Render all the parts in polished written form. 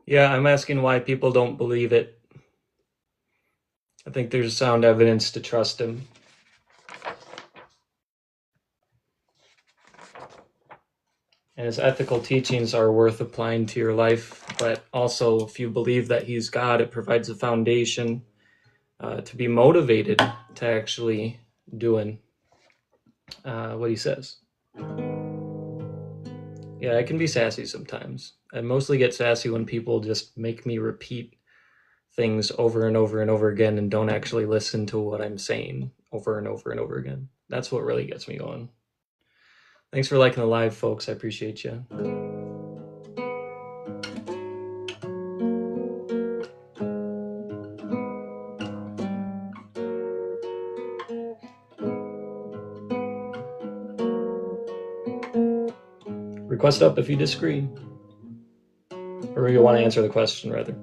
Yeah, I'm asking why people don't believe it. I think there's sound evidence to trust him. And his ethical teachings are worth applying to your life, but also if you believe that he's God, it provides a foundation to be motivated to actually doing what he says. Yeah, I can be sassy sometimes. I mostly get sassy when people just make me repeat things over and over and over again and don't actually listen to what I'm saying over and over and over again. That's what really gets me going. Thanks for liking the live, folks. I appreciate you. Request up if you disagree. Or you want to answer the question, rather.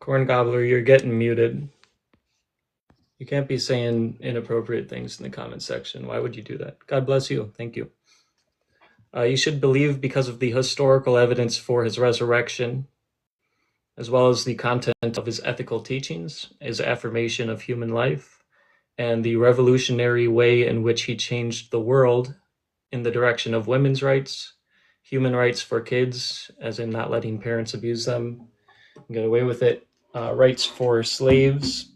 Corn Gobbler, you're getting muted. You can't be saying inappropriate things in the comment section. Why would you do that? God bless you. Thank you. You should believe because of the historical evidence for his resurrection, as well as the content of his ethical teachings, his affirmation of human life, and the revolutionary way in which he changed the world in the direction of women's rights, human rights for kids, as in not letting parents abuse them and get away with it, rights for slaves,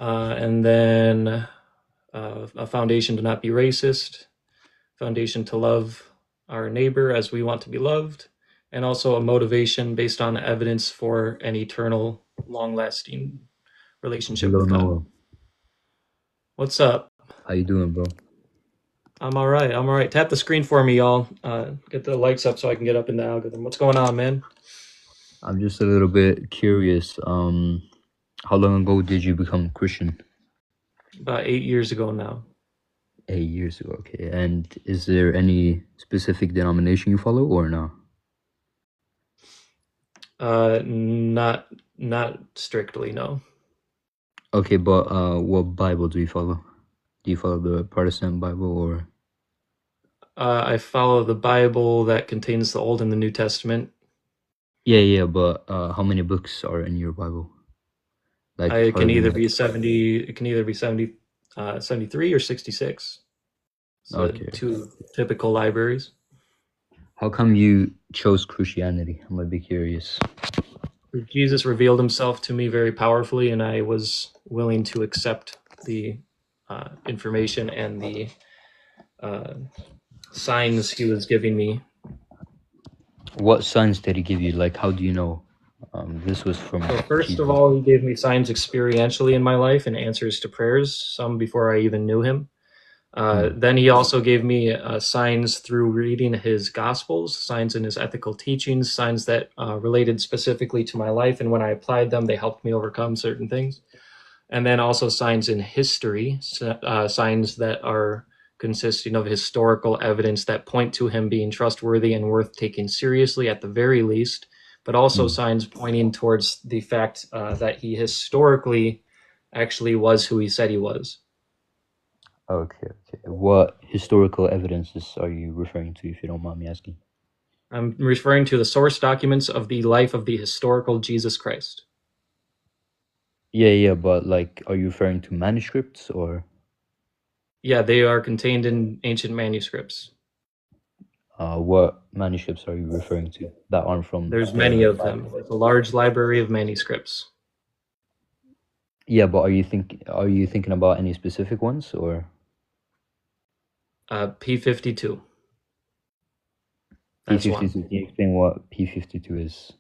and then a foundation to not be racist, foundation to love our neighbor as we want to be loved, and also a motivation based on evidence for an eternal, long-lasting relationship Hello, with God. Noah. What's up? How you doing, bro? I'm all right. I'm all right. Tap the screen for me, y'all. Get the likes up so I can get up in the algorithm. What's going on, man? I'm just a little bit curious. How long ago did you become Christian? About 8 years ago now. 8 years ago, okay. And is there any specific denomination you follow or no? Not strictly, no. Okay, but what Bible do you follow? Do you follow the Protestant Bible or? I follow the Bible that contains the Old and the New Testament. Yeah, but how many books are in your Bible? Like, It are can either there... be 70. It can either be 73 or 66. So Okay. two typical libraries. How come you chose Christianity? I'm a bit curious. Jesus revealed himself to me very powerfully, and I was willing to accept the information and the signs he was giving me. What signs did he give you? Like, how do you know this was from So first Jesus? of all, he gave me signs experientially in my life and answers to prayers, some before I even knew him. Then he also gave me signs through reading his Gospels, signs in his ethical teachings, signs that related specifically to my life. And when I applied them, they helped me overcome certain things. And then also signs in history, signs that are consisting of historical evidence that point to him being trustworthy and worth taking seriously at the very least, but also signs pointing towards the fact that he historically actually was who he said he was. Okay. What historical evidences are you referring to, if you don't mind me asking? I'm referring to the source documents of the life of the historical Jesus Christ. Yeah, but like, are you referring to manuscripts or? Yeah, they are contained in ancient manuscripts. What manuscripts are you referring to that aren't from There's many the of them. Bible? It's a large library of manuscripts. Yeah, but are you thinking about any specific ones or? P52. That's P52. one. Can you explain what P52 is?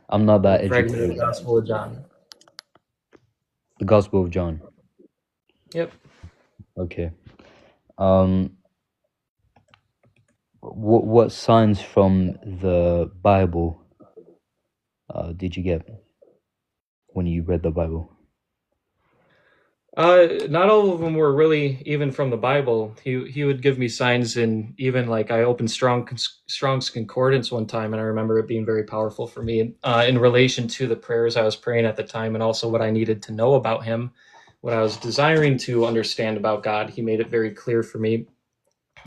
I'm not that The fragment of educated. the Gospel of John. The Gospel of John. Yep. Okay. What signs from the Bible did you get when you read the Bible? Not all of them were really even from the Bible. He would give me signs, and even like I opened Strong's Concordance one time, and I remember it being very powerful for me in relation to the prayers I was praying at the time, and also what I needed to know about him, what I was desiring to understand about God. He made it very clear for me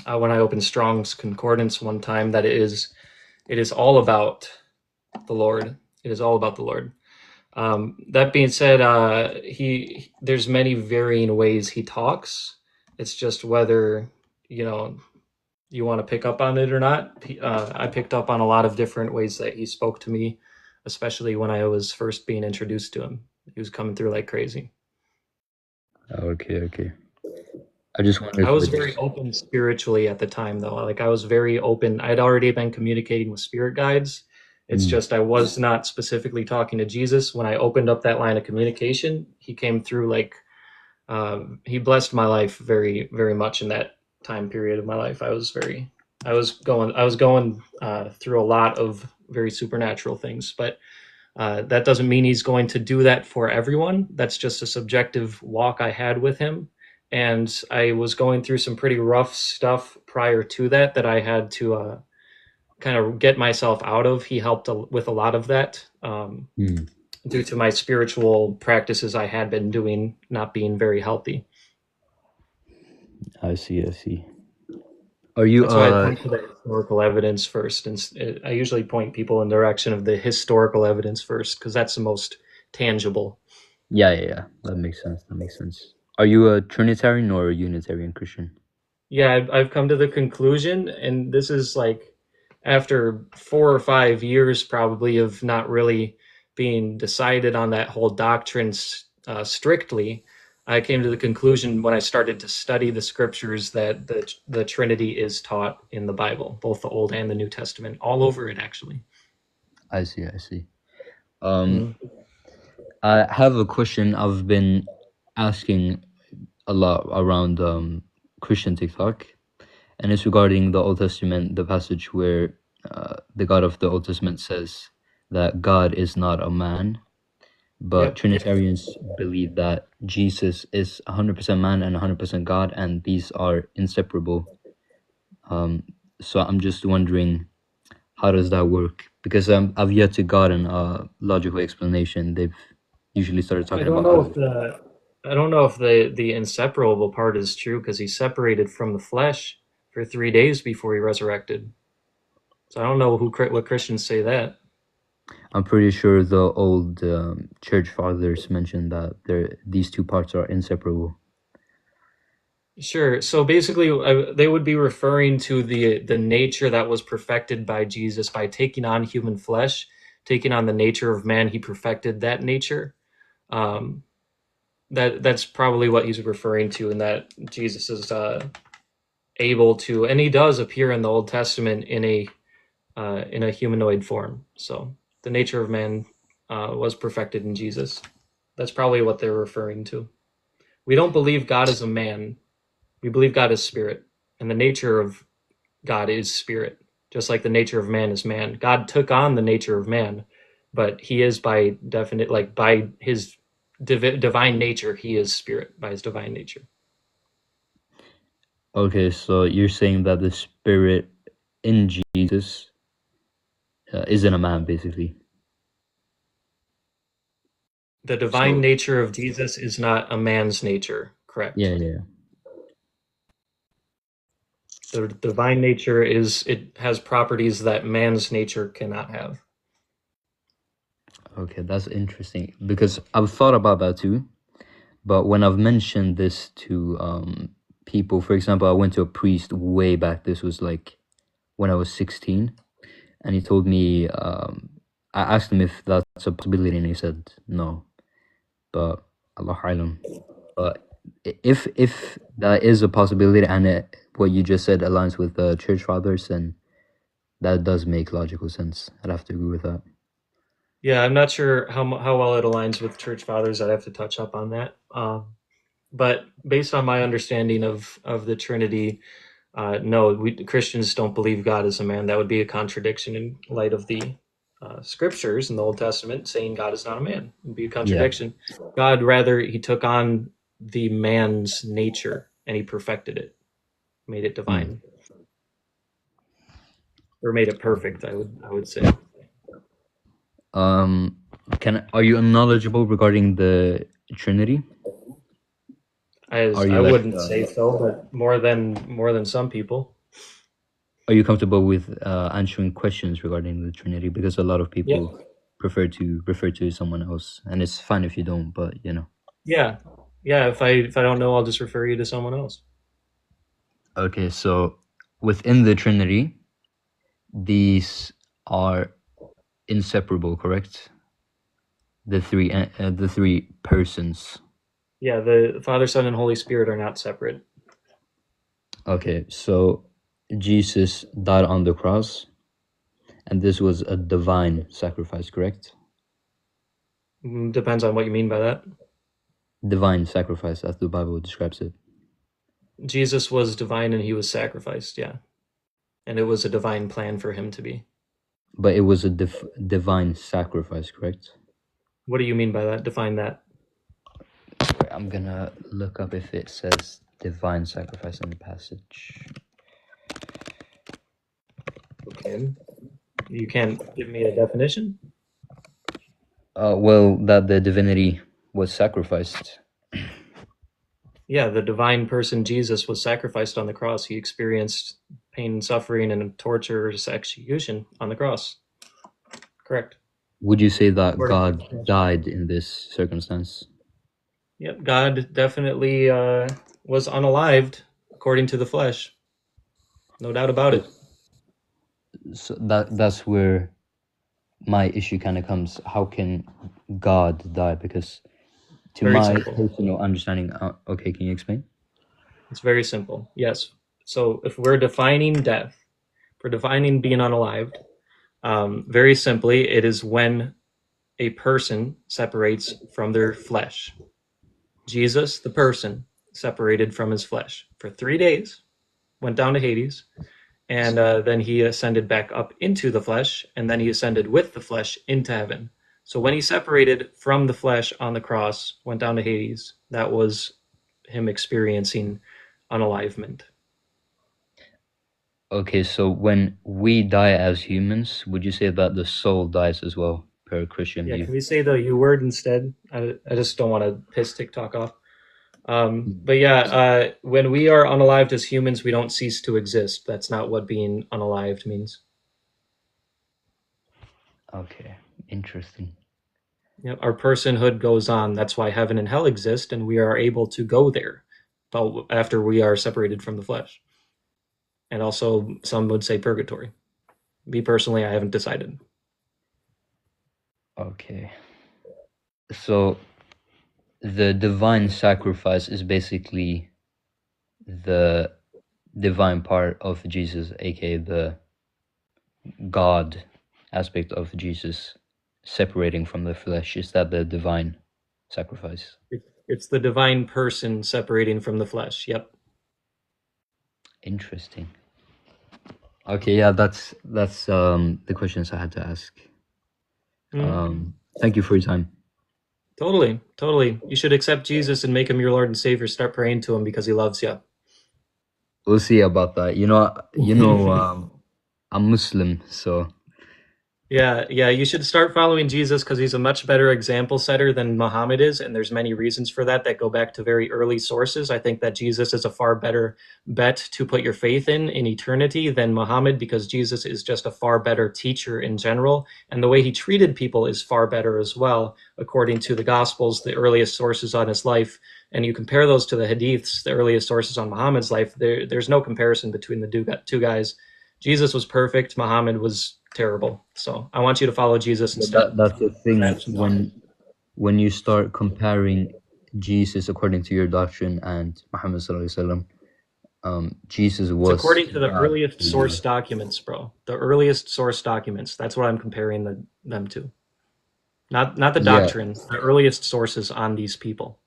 when I opened Strong's Concordance one time that it is all about the Lord. It is all about the Lord. That being said, he there's many varying ways he talks. It's just whether you know you want to pick up on it or not. I picked up on a lot of different ways that he spoke to me, especially when I was first being introduced to him. He was coming through like crazy. Okay, okay. I just I wondered was very which. open spiritually at the time, though. Like I was very open. I'd already been communicating with spirit guides. It's Mm, just I was not specifically talking to Jesus. When I opened up that line of communication, he came through like he blessed my life very, very much in that time period of my life. I was going through a lot of very supernatural things, but that doesn't mean he's going to do that for everyone. That's just a subjective walk I had with him. And I was going through some pretty rough stuff prior to that I had to kind of get myself out of. He helped with a lot of that mm. due to my spiritual practices I had been doing not being very healthy. I see, I see. Are you That's why I point to the historical evidence first, and I usually point people in the direction of the historical evidence first because that's the most tangible. yeah, yeah, yeah. That makes sense. That makes sense. Are you a Trinitarian or a Unitarian Christian? Yeah, I've come to the conclusion, and this is like after 4 or 5 years probably of not really being decided on that whole doctrine strictly. I came to the conclusion when I started to study the scriptures that the Trinity is taught in the Bible, both the Old and the New Testament, all over it actually. I see, I see. Um, Mm. I have a question I've been asking a lot around Christian TikTok, and it's regarding the Old Testament, the passage where the God of the Old Testament says that God is not a man, but Yep. Trinitarians believe that Jesus is 100% man and 100% God, and these are inseparable. Um, so I'm just wondering, how does that work? Because I've yet to gotten a logical explanation. They've usually started I talking don't about know other. if the inseparable part is true because he separated from the flesh for 3 days before he resurrected. So I don't know what Christians say that. I'm pretty sure the old church fathers mentioned that these two parts are inseparable. Sure. So basically, they would be referring to the nature that was perfected by Jesus by taking on human flesh, taking on the nature of man. He perfected that nature. Um, that's probably what he's referring to, in that Jesus is able to, and he does appear in the Old Testament in a humanoid form. So the nature of man was perfected in Jesus. That's probably what they're referring to. We don't believe God is a man. We believe God is spirit, and the nature of God is spirit, just like the nature of man is man. God took on the nature of man, but he is by definite, like by his divine nature, he is spirit by his divine nature. Okay, so you're saying that the spirit in Jesus isn't a man, basically. The divine So nature of Jesus is not a man's nature, yeah, correct? yeah. The divine nature it has properties that man's nature cannot have. Okay, that's interesting because I've thought about that too. But when I've mentioned this to people, for example, I went to a priest way back. This was like when I was 16, and he told me, I asked him if that's a possibility, and he said no. But Allah Alam. But if that is a possibility, and what you just said aligns with the church fathers, then that does make logical sense. I'd have to agree with that. Yeah, I'm not sure how well it aligns with church fathers. I'd have to touch up on that. But based on my understanding of the Trinity, no, we Christians don't believe God is a man. That would be a contradiction in light of the scriptures in the Old Testament saying God is not a man. It'd be a Yeah. contradiction. God, rather, he took on the man's nature and he perfected it, made it Mm. divine, or made it perfect. I would say. Um, are you knowledgeable regarding the Trinity? Are I you like wouldn't say so, but more than some people. are you comfortable with answering questions regarding the Trinity? Because a lot of Yep. people prefer to refer to someone else, and it's fine if you don't. But you know. Yeah. Yeah. If I don't know, I'll just refer you to someone else. Okay, so within the Trinity, these are inseparable, correct? The three persons. Yeah. The Father, Son, and Holy Spirit are not separate. Okay, so Jesus died on the cross, and this was a divine sacrifice, correct? Depends on what you mean by that. Divine sacrifice, as the Bible describes it. Jesus was divine and he was sacrificed. Yeah. And it was a divine plan for him to be. But it was a divine sacrifice, correct? What do you mean by that? Define that. Wait, I'm gonna look up if it says divine sacrifice in the passage. Okay. You can't give me a definition? Well, that the divinity was sacrificed. Yeah, the divine person Jesus was sacrificed on the cross. He experienced pain and suffering and torture, execution on the cross. Correct. Would you say that According to God the Scripture. died in this circumstance? Yep, God definitely was unalived according to the flesh. No doubt about So, it. so that's where my issue kind of comes. How can God die? Because to Very my simple. personal understanding, okay, can you explain? It's very simple. Yes. So if we're defining death, we're defining being unalived, very simply, it is when a person separates from their flesh. Jesus, the person, separated from his flesh for 3 days, went down to Hades, and then he ascended back up into the flesh, and then he ascended with the flesh into heaven. So when he separated from the flesh on the cross, went down to Hades, that was him experiencing unalivement. Okay, so when we die as humans, would you say that the soul dies as well, per Christian Yeah, view? can we say the U word instead? I just don't want to piss TikTok off. But yeah, when we are unalived as humans, we don't cease to exist. That's not what being unalived means. Okay, interesting. Yep, our personhood goes on. That's why heaven and hell exist, and we are able to go there, but after we are separated from the flesh. And also, some would say purgatory. Me personally, I haven't decided. Okay. So the divine sacrifice is basically the divine part of Jesus, aka the God aspect of Jesus separating from the flesh. Is that the divine sacrifice? It's the divine person separating from the flesh. Yep. Interesting. Okay, yeah, that's the questions I had to ask. Thank you for your time. Totally, totally. You should accept Jesus and make him your Lord and Savior. Start praying to him because he loves you. We'll see about that. I'm Muslim, so Yeah, yeah, you should start following Jesus because he's a much better example setter than Muhammad is, and there's many reasons for that that go back to very early sources. I think that Jesus is a far better bet to put your faith in eternity than Muhammad because Jesus is just a far better teacher in general, and the way he treated people is far better as well, according to the Gospels, the earliest sources on his life. And you compare those to the Hadiths, the earliest sources on Muhammad's life, there's no comparison between the two guys. Jesus was perfect. Muhammad was terrible. So I want you to follow Jesus but instead. that's the thing when you start comparing Jesus according to your doctrine and Muhammad sallallahu alaihi wasallam, Jesus It's was according to the God. earliest source documents, bro. The earliest source documents. That's what I'm comparing them to. Not the Yeah, doctrine. The earliest sources on these people.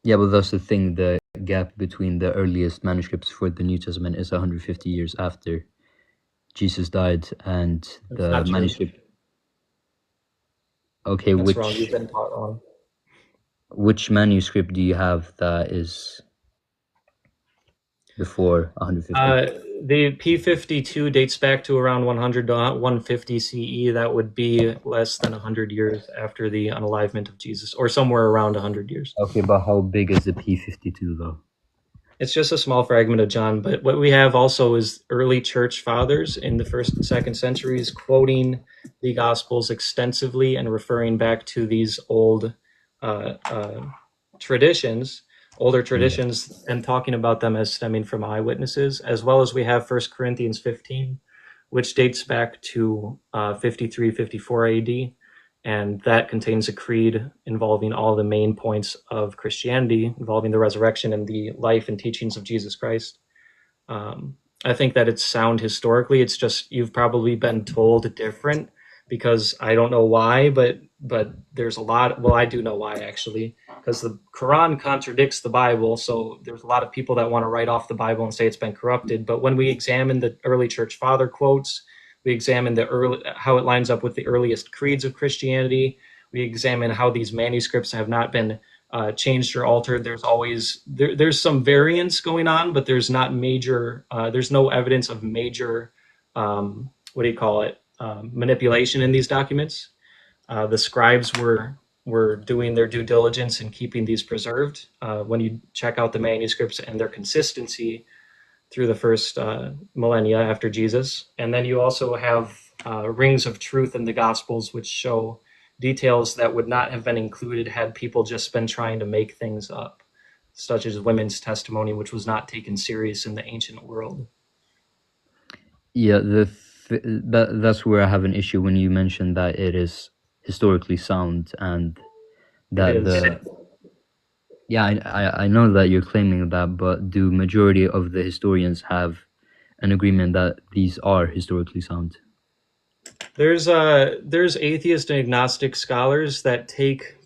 yeah, but that's the thing. The gap between the earliest manuscripts for the New Testament is 150 years after Jesus died, and That's the not true. manuscript. Okay, That's wrong. You've been taught wrong. which manuscript do you have that is before 150? Uh, the P52 dates back to around 100 to 150 CE. That would be less than 100 years after the unalivement of Jesus, or somewhere around 100 years. Okay, but how big is the P52 though? It's just a small fragment of John, but what we have also is early church fathers in the first and second centuries quoting the Gospels extensively and referring back to these old uh, uh, traditions, older Yeah. traditions, and talking about them as stemming from eyewitnesses, as well as we have First Corinthians 15, which dates back to 53, 54 AD, and that contains a creed involving all the main points of Christianity, involving the resurrection and the life and teachings of Jesus Christ. Um, I think that it's sound historically. It's just you've probably been told different because I don't know why, but there's a lot. Well, I do know why actually, because the Quran contradicts the Bible. So there's a lot of people that want to write off the Bible and say it's been corrupted. But when we examine the early church father quotes, we examine the early how it lines up with the earliest creeds of Christianity. We examine how these manuscripts have not been changed or altered. There's always there's some variance going on, but there's not major. There's no evidence of major. What do you call it? Manipulation in these documents. The scribes were doing their due diligence in keeping these preserved. When you check out the manuscripts and their consistency through the first millennia after Jesus, and then you also have rings of truth in the Gospels, which show details that would not have been included had people just been trying to make things up, such as women's testimony, which was not taken serious in the ancient world. Yeah, that's where I have an issue when you mentioned that it is historically sound and It that is. the yeah, I know that you're claiming that, but do majority of the historians have an agreement that these are historically sound? There's atheist and agnostic scholars that take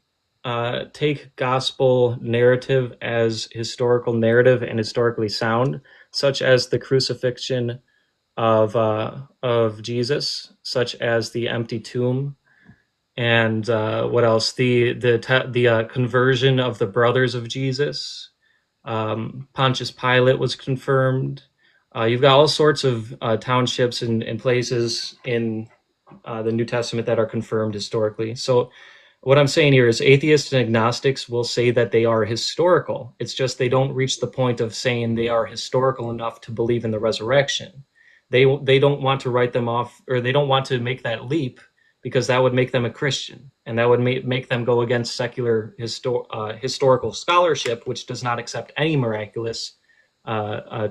gospel narrative as historical narrative and historically sound, such as the crucifixion of Jesus, such as the empty tomb, and what else? The conversion of the brothers of Jesus. Pontius Pilate was confirmed. You've got all sorts of townships and places in the New Testament that are confirmed historically. So what I'm saying here is atheists and agnostics will say that they are historical. It's just they don't reach the point of saying they are historical enough to believe in the resurrection. They don't want to write them off, or they don't want to make that leap because that would make them a Christian, and that would make them go against secular historical scholarship, which does not accept any miraculous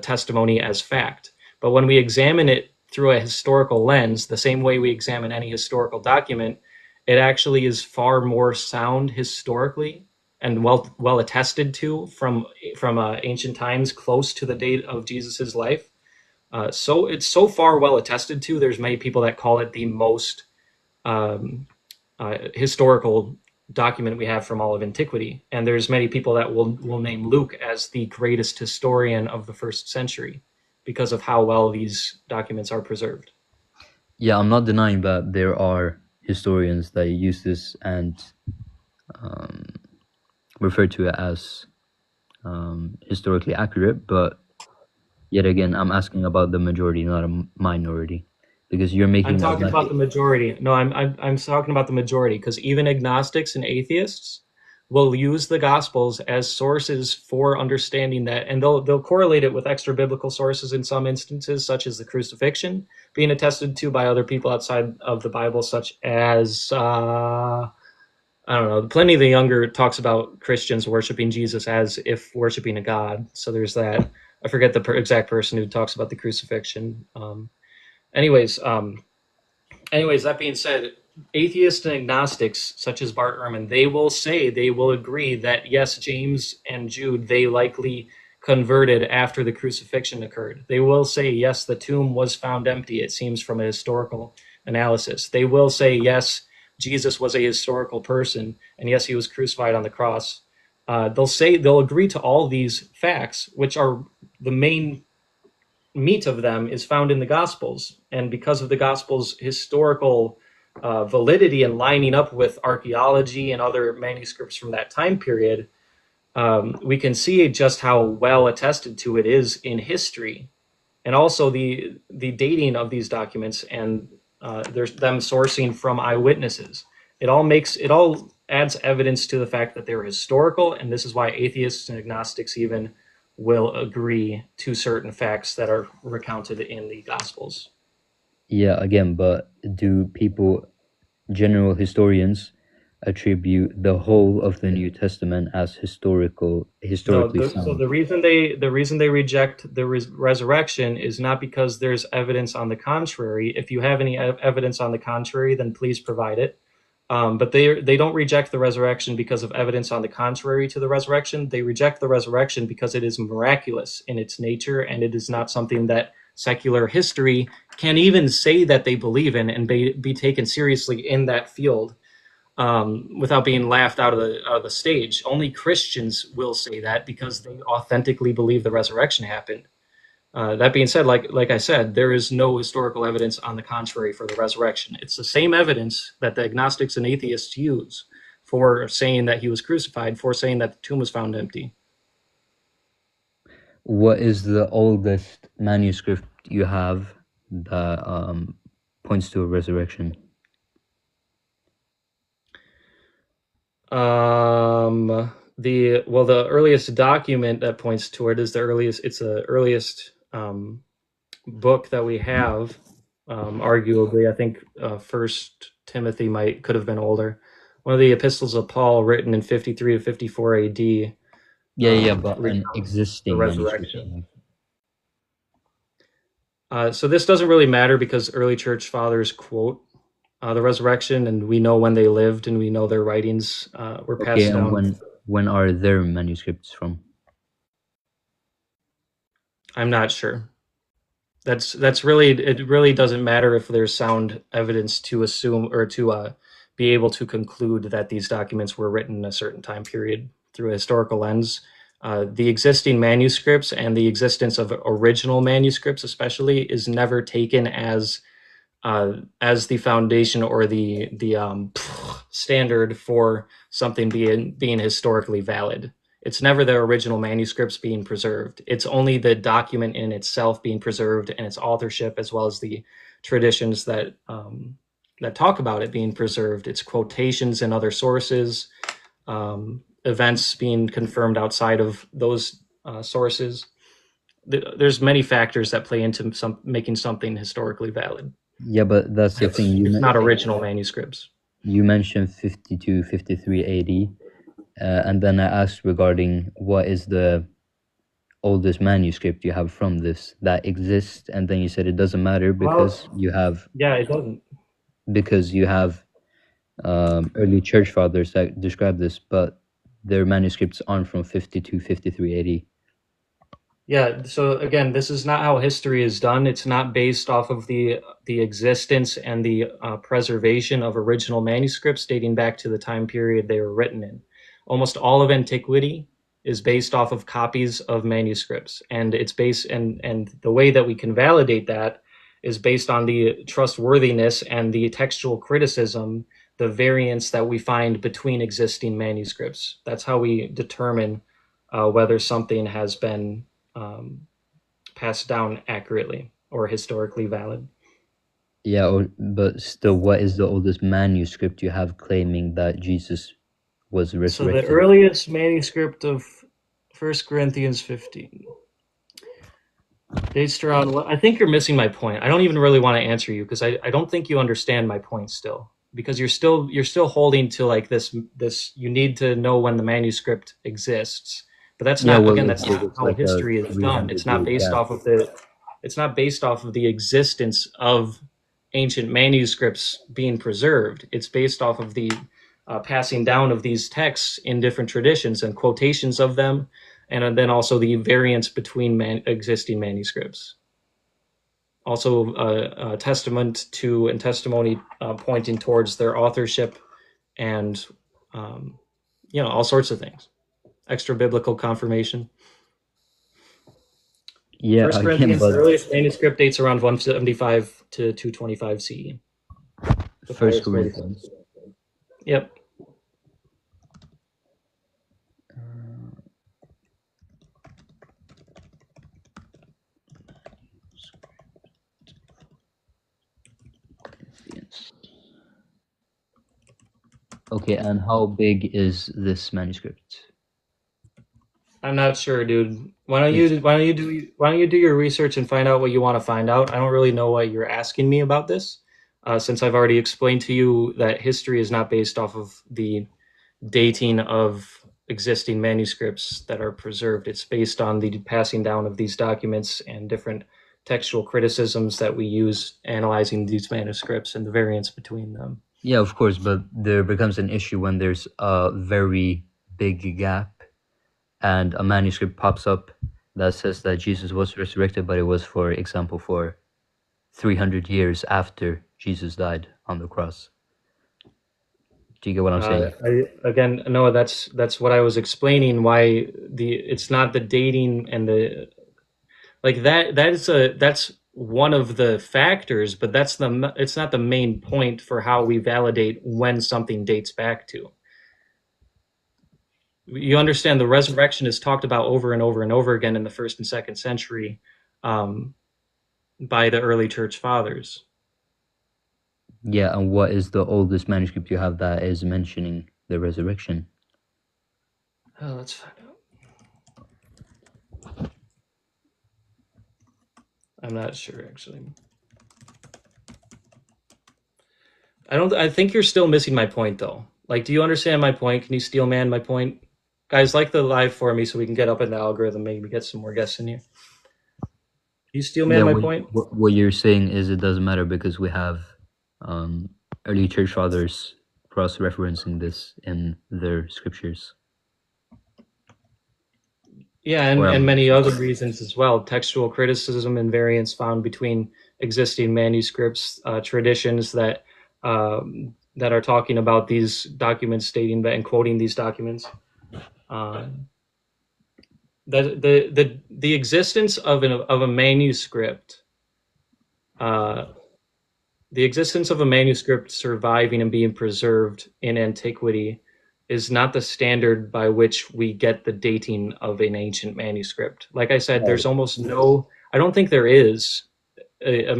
testimony as fact. But when we examine it through a historical lens, the same way we examine any historical document, it actually is far more sound historically and well attested to from ancient times, close to the date of Jesus's life. So it's so far well attested to. There's many people that call it the most um, historical document we have from all of antiquity, and there's many people that will name Luke as the greatest historian of the first century because of how well these documents are preserved. Yeah, I'm not denying that there are historians that use this and um, refer to it as historically accurate, but yet again, I'm asking about the majority, not a minority, because you're I'm making a talking about the majority. No, I'm talking about the majority because even agnostics and atheists will use the Gospels as sources for understanding that, and they'll correlate it with extra biblical sources in some instances, such as the crucifixion being attested to by other people outside of the Bible, such as I don't know. Pliny the Younger talks about Christians worshiping Jesus as if worshiping a god. So there's that. I forget the exact person who talks about the crucifixion. Anyways, anyways, that being said, atheists and agnostics, such as Bart Ehrman, they will agree that yes, James and Jude, they likely converted after the crucifixion occurred. They will say yes, the tomb was found empty, it seems from a historical analysis. They will say yes, Jesus was a historical person, and yes, he was crucified on the cross. They'll agree to all these facts, which are the main meat of them is found in the Gospels. And because of the Gospels' historical validity and lining up with archaeology and other manuscripts from that time period, we can see just how well attested to it is in history, and also the dating of these documents, and there's them sourcing from eyewitnesses. It all adds evidence to the fact that they're historical, and this is why atheists and agnostics even will agree to certain facts that are recounted in the Gospels. Yeah, again, but do people, general historians, attribute the whole of the New Testament as No, historically so sound? the reason they reject the resurrection is not because there's evidence on the contrary. If you have any evidence on the contrary, then please provide it. But they don't reject the resurrection because of evidence on the contrary to the resurrection. They reject the resurrection because it is miraculous in its nature, and it is not something that secular history can even say that they believe in and be taken seriously in that field, without being laughed out of the stage. Only Christians will say that because they authentically believe the resurrection happened. That being said, like I said, there is no historical evidence on the contrary for the resurrection. It's the same evidence that the agnostics and atheists use for saying that he was crucified, for saying that the tomb was found empty. What is the oldest manuscript you have that points to a resurrection? The earliest document that points to it is the earliest. It's the earliest book that we have. Arguably, I think First Timothy could have been older. One of the epistles of Paul, written in 53 to 54 A.D., Yeah, but an recounts the existing manuscript resurrection. you have. So this doesn't really matter because early church fathers quote the resurrection, and we know when they lived, and we know their writings were Okay, passed and down. when are their manuscripts from? I'm not sure. That's really, it really doesn't matter if there's sound evidence to assume or to be able to conclude that these documents were written in a certain time period through a historical lens. The existing manuscripts and the existence of original manuscripts, especially, is never taken as the foundation or the standard for something being historically valid. It's never the original manuscripts being preserved. It's only the document in itself being preserved, and its authorship, as well as the traditions that talk about it being preserved. Its quotations in other sources, events being confirmed outside of those sources. There's many factors that play into making something historically valid. Yeah, but that's the thing. It's not original manuscripts. You mentioned 52, 53 AD, and then I asked regarding what is the oldest manuscript you have from this that exists, and then you said it doesn't matter because Well, you have yeah, it doesn't. because you have early church fathers that describe this, but their manuscripts aren't from 52, 53 AD. Yeah, so again, this is not how history is done. It's not based off of the existence and the preservation of original manuscripts dating back to the time period they were written in. Almost all of antiquity is based off of copies of manuscripts, and it's based and the way that we can validate that is based on the trustworthiness and the textual criticism, the variance that we find between existing manuscripts. That's how we determine whether something has been um, passed down accurately or historically valid. Yeah, but still, what is the oldest manuscript you have claiming that Jesus was So the resurrected? earliest manuscript of First Corinthians 15 dates around. I think you're missing my point. I don't even really want to answer you because I don't think you understand my point still. Because you're still holding to like this. You need to know when the manuscript exists, but that's Yeah, not, well, again, let's that's say not it's how like a history is done. 300-year gap. It's not based off of the existence of ancient manuscripts being preserved. It's based off of the passing down of these texts in different traditions and quotations of them, and then also the variance between existing manuscripts. Also, a testament to and testimony pointing towards their authorship, and um, all sorts of things. Extra biblical confirmation. Yeah, First again, Corinthians, the but earliest manuscript dates around 175 to 225 CE. First Papyrus 46. Corinthians. Yep. Okay, and how big is this manuscript? I'm not sure, dude. It's Why don't you do your research and find out what you want to find out? I don't really know why you're asking me about this, since I've already explained to you that history is not based off of the dating of existing manuscripts that are preserved. It's based on the passing down of these documents and different textual criticisms that we use analyzing these manuscripts and the variance between them. yeah, of course, but there becomes an issue when there's a very big gap and a manuscript pops up that says that Jesus was resurrected, but it was, for example, for 300 years after Jesus died on the cross. Do you get what I'm saying? Again, no, that's what I was explaining. Why it's not the dating and the like that. That's one of the factors, but it's not the main point for how we validate when something dates back to. You understand the resurrection is talked about over and over and over again in the first and second century, um, by the early church fathers. Yeah, and what is the oldest manuscript you have that is mentioning the resurrection? Let's find out. I'm not sure actually. I think you're still missing my point though. Like, do you understand my point? Can you steel man my point? Guys, like the live for me so we can get up in the algorithm, maybe get some more guests in here. Can you steel man Yeah, my point? what you're saying is it doesn't matter because we have early church fathers cross-referencing this in their scriptures. Yeah, Or and many other reasons as well. Textual criticism and variance found between existing manuscripts, traditions that are talking about these documents, stating that and quoting these documents. The existence of a manuscript, uh, the existence of a manuscript surviving and being preserved in antiquity is not the standard by which we get the dating of an ancient manuscript. Like I said, there's almost no, I don't think there is a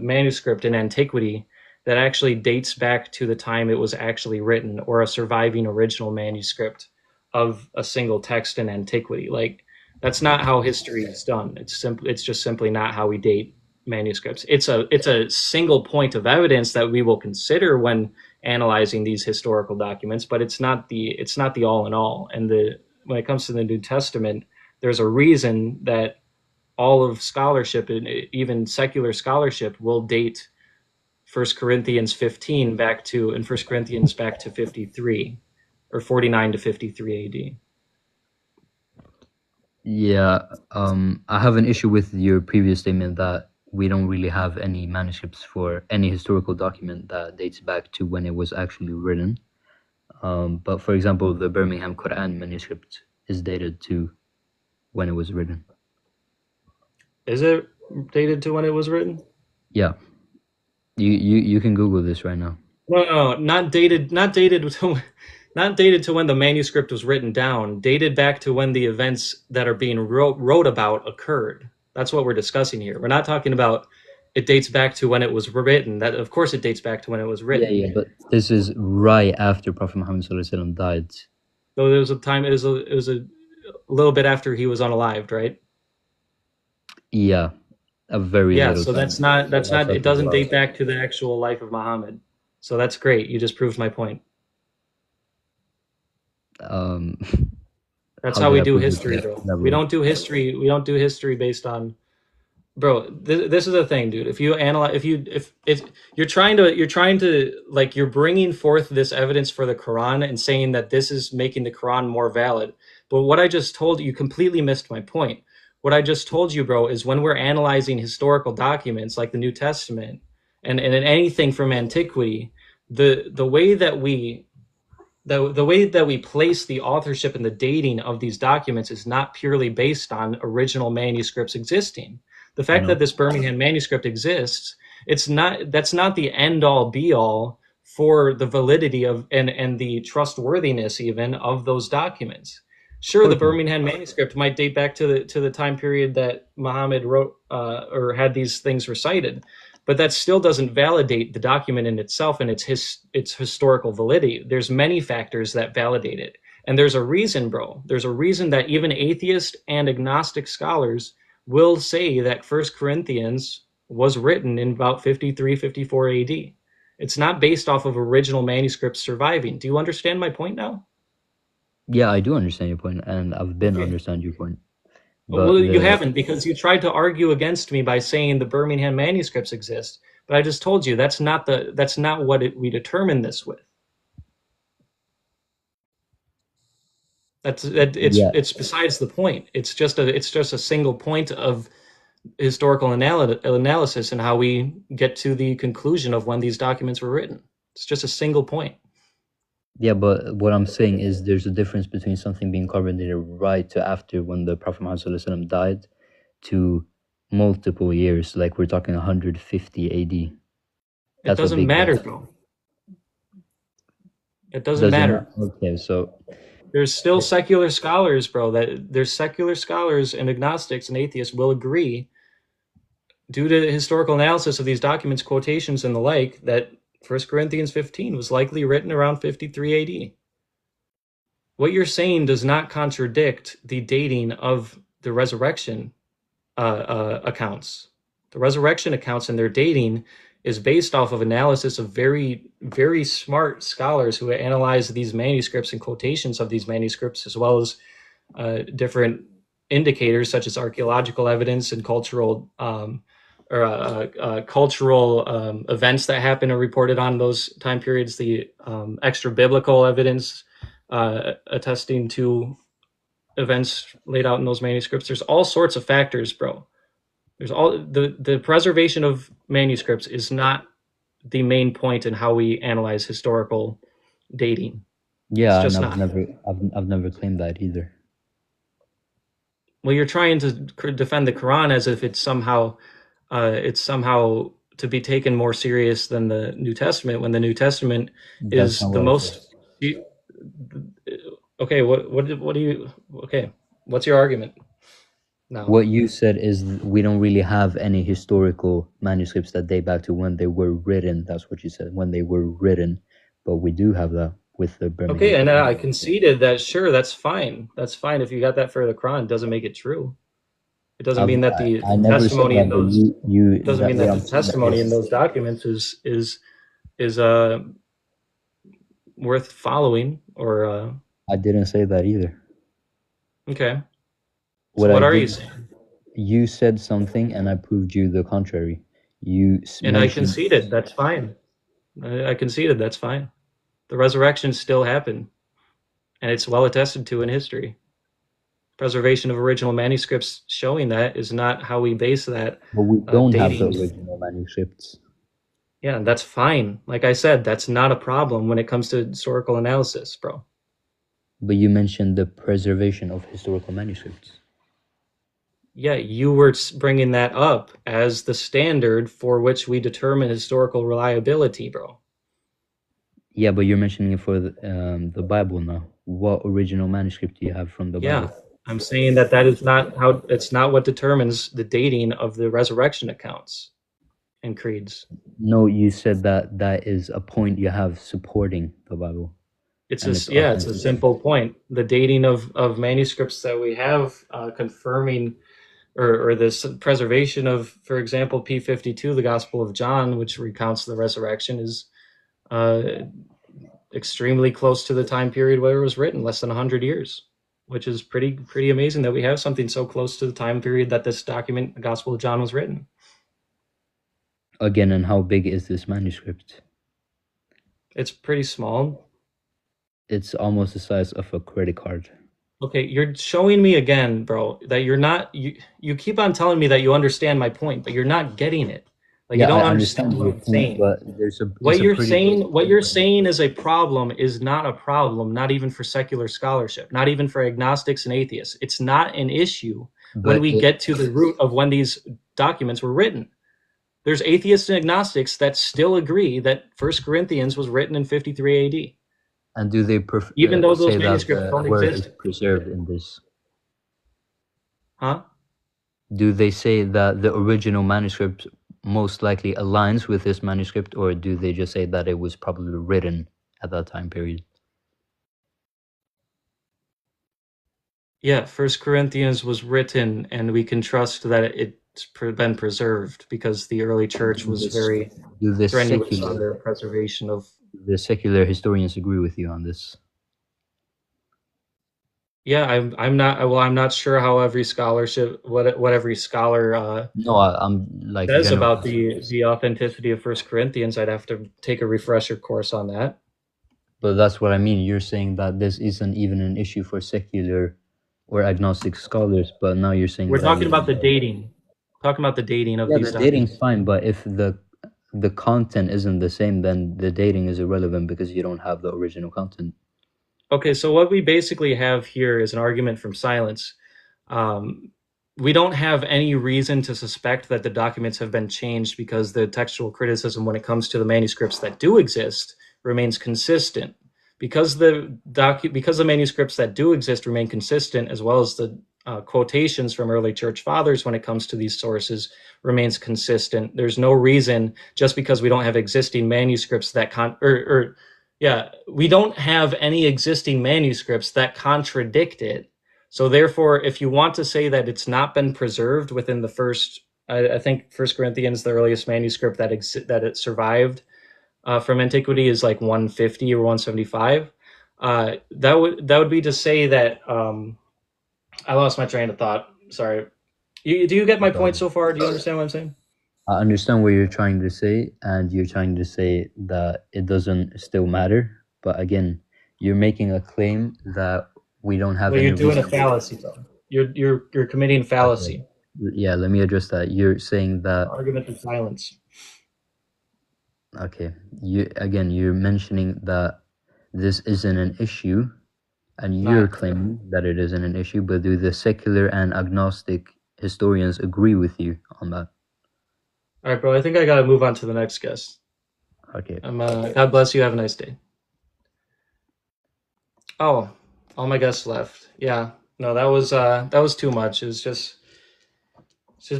manuscript in antiquity that actually dates back to the time it was actually written, or a surviving original manuscript of a single text in antiquity. Like, that's not how history is done. It's just simply not how we date manuscripts. It's a single point of evidence that we will consider when analyzing these historical documents, but it's not the all in all. And when it comes to the New Testament, there's a reason that all of scholarship, and even secular scholarship, will date 1 Corinthians 15 back to, and 1 Corinthians back to 53 or 49 to 53 AD. Yeah, I have an issue with your previous statement that we don't really have any manuscripts for any historical document that dates back to when it was actually written. But for example, the Birmingham Quran manuscript is dated to when it was written. Is it dated to when it was written? Yeah, you can Google this right now. No, not dated. Not dated to when the manuscript was written down. Dated back to when the events that are being wrote about occurred. That's what we're discussing here. We're not talking about it dates back to when it was written. That, of course, it dates back to when it was Yeah, written. yeah, but this is right after Prophet Muhammad Sallallahu Alaihi Wasallam died. So there was a time. It was a little bit after he was unalived, right? Yeah, a very Yeah. little So time. that's That's not. It after doesn't Bilal. date back to the actual life of Muhammad. So that's great. You just proved my point. Um, That's how how did we I do prove it? history, bro. We Elaborate. don't do history. We don't do history based on, bro. This is the thing, dude. If you analyze, if you're trying to like, you're bringing forth this evidence for the Quran and saying that this is making the Quran more valid. But what I just told you, you completely missed my point. What I just told you, bro, is when we're analyzing historical documents like the New Testament and anything from antiquity, the way that we place the authorship and the dating of these documents is not purely based on original manuscripts existing. The I fact know. that this Birmingham manuscript exists, that's not the end all be all for the validity of and the trustworthiness even of those documents. Sure, the course not. Birmingham manuscript might date back to the time period that Muhammad wrote or had these things recited, but that still doesn't validate the document in itself and its historical validity. There's many factors that validate it, and there's a reason, bro. There's a reason that even atheist and agnostic scholars will say that First Corinthians was written in about 53, 54 AD. It's not based off of original manuscripts surviving. Do you understand my point now? Yeah, I do understand your point, and I've been Okay. understand your point. But Well, you the haven't, because you tried to argue against me by saying the Birmingham manuscripts exist. But I just told you that's not what we determine this with. yeah, It's besides the point. It's just a single point of historical analysis and how we get to the conclusion of when these documents were written. It's just a single point. yeah, but what I'm saying is there's a difference between something being carbonated right to after when the Prophet Muhammad Sallallahu Alaihi Wasallam died to multiple years, like we're talking 150 AD. It That's a doesn't big gap. matter, bro. It doesn't Does it matter. not? Okay, so There's still secular scholars, bro. That there's secular scholars and agnostics and atheists will agree, due to historical analysis of these documents, quotations, and the like, that 1 Corinthians 15 was likely written around 53 AD. What you're saying does not contradict the dating of the resurrection accounts. The resurrection accounts and their dating is based off of analysis of very, very smart scholars who analyze these manuscripts and quotations of these manuscripts, as well as different indicators such as archaeological evidence and cultural events that happen and reported on those time periods, the extra biblical evidence attesting to events laid out in those manuscripts. There's all sorts of factors, bro. There's all the preservation of manuscripts is not the main point in how we analyze historical dating. It's yeah, and just not. I've never claimed that either. Well, you're trying to defend the Quran as if it's somehow to be taken more serious than the New Testament, when the New Testament That's is not the what I said. most. Okay, what do you? Okay, what's your argument now? What you said is we don't really have any historical manuscripts that date back to when they were written. That's what you said, when they were written. But we do have that with the Birmingham. Okay, and I conceded that. Sure, that's fine. That's fine if you got that for the Quran. It doesn't make it true. It doesn't I've, mean that the I never said testimony in that, but those you doesn't that mean what that the I'm saying that testimony in is those documents is worth following or I didn't say that either. okay. So What I what are you did, saying? you said something, and I proved you the contrary. You And I mentioned, conceded. That's fine. I conceded. That's fine. The resurrection still happened, and it's well attested to in history. Preservation of original manuscripts showing that is not how we base that but we don't have the dating. original manuscripts. Yeah, that's fine. Like I said, that's not a problem when it comes to historical analysis, bro. But you mentioned the preservation of historical manuscripts. Yeah, you were bringing that up as the standard for which we determine historical reliability, bro. Yeah, but you're mentioning it for the Bible now. What original manuscript do you have from the Yeah, Bible? I'm saying that that is not how, it's not what determines the dating of the resurrection accounts and creeds. No, you said that that is a point you have supporting the Bible and its Yeah, it's a authenticity. simple point. The dating of manuscripts that we have confirming or this preservation of, for example, P52, the Gospel of John, which recounts the resurrection, is uh, extremely close to the time period where it was written, less than 100 years, which is pretty amazing that we have something so close to the time period that this document, the Gospel of John, was written. Again, and how big is this manuscript? It's pretty small. It's almost the size of a credit card. Okay, you're showing me again, bro, that you're not you keep on telling me that you understand my point, but you're not getting it. Like you Yeah, I don't understand understand what your I'm point, saying. but it's a pretty big What you're difference. saying is a problem is not a problem, not even for secular scholarship, not even for agnostics and atheists. It's not an issue when But we get to the root of when these documents were written. there's atheists and agnostics that still agree that First Corinthians was written in 53 AD, And do they even though say those that manuscripts the don't word is exist. preserved in this? Huh? Do they say that the original manuscript most likely aligns with this manuscript, or do they just say that it was probably written at that time period? Yeah, First Corinthians was written, and we can trust that it's been preserved because the early church Do was very the strenuous on secular their preservation of. historians agree with you on this? Yeah, I'm not well. I'm not sure how every scholarship what every scholar No, I'm like says general. about the authenticity of First Corinthians. I'd have to take a refresher course on that. But that's what I mean. You're saying that this isn't even an issue for secular or agnostic scholars, but now you're saying We're that talking it about is. the dating, talking about the dating of Yeah, these the dating's documents. fine, but if the content isn't the same, then the dating is irrelevant because you don't have the original content. Okay, so what we basically have here is an argument from silence. Um, we don't have any reason to suspect that the documents have been changed because the textual criticism when it comes to the manuscripts that do exist remains consistent. Because because the manuscripts that do exist remain consistent, as well as the quotations from early church fathers when it comes to these sources remains consistent. There's no reason just because we don't have existing manuscripts that yeah, we don't have any existing manuscripts that contradict it. So therefore, if you want to say that it's not been preserved within the first, I think First Corinthians, the earliest manuscript that it survived from antiquity is like 150 or 175. That would be to say that I lost my train of thought. Sorry. Do you get my point So so far? Do you understand what I'm saying? I understand what you're trying to say, and you're trying to say that it doesn't still matter. But again, you're making a claim that we don't have Well, any you're doing a reason. fallacy, though. You're committing Okay. fallacy. Yeah, let me address that. You're saying that, Argument of silence. okay, you're mentioning that this isn't an issue, and you're Not. claiming that it isn't an issue, but do the secular and agnostic historians agree with you on that? All right, bro. I think I gotta move on to the next guest. Okay. God bless you. Have a nice day. Oh, all my guests left. Yeah. No, that was too much. It's just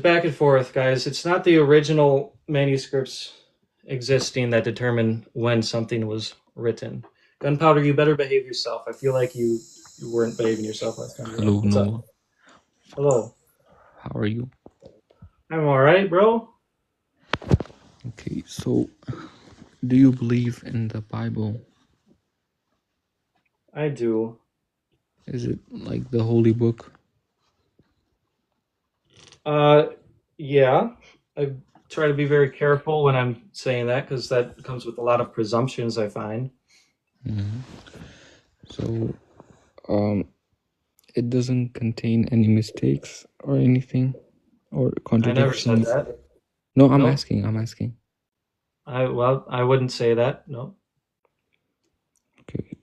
back and forth, guys. It's not the original manuscripts existing that determine when something was written. Gunpowder, you better behave yourself. I feel like you weren't behaving yourself last time, bro. Hello, What's up? Noah. Hello. How are you? I'm all right, bro. Okay, so do you believe in the Bible? I do. Is it like the holy book? Uh, yeah. I try to be very careful when I'm saying that because that comes with a lot of presumptions, I find. hmm So, um, it doesn't contain any mistakes or anything or I never said contradictions. that. No, I'm Nope. asking. I'm asking. I wouldn't say that. No. Okay.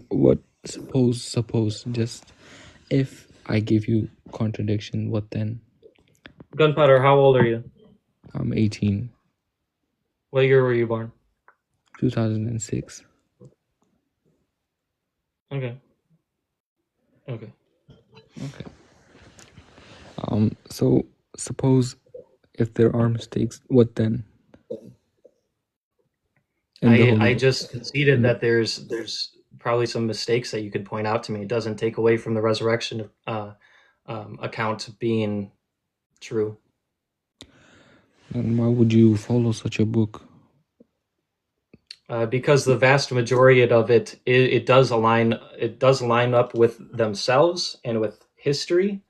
What? Suppose, just if I give you contradiction, what then? Gunpowder, how old are you? I'm 18, What year were you born? 2006. Okay. Okay. Okay. So suppose if there are mistakes, what then? In the holy I book. just conceded In the, that there's probably some mistakes that you could point out to me. It doesn't take away from the resurrection account being true. and why would you follow such a book? Because the vast majority of it does line up with themselves and with history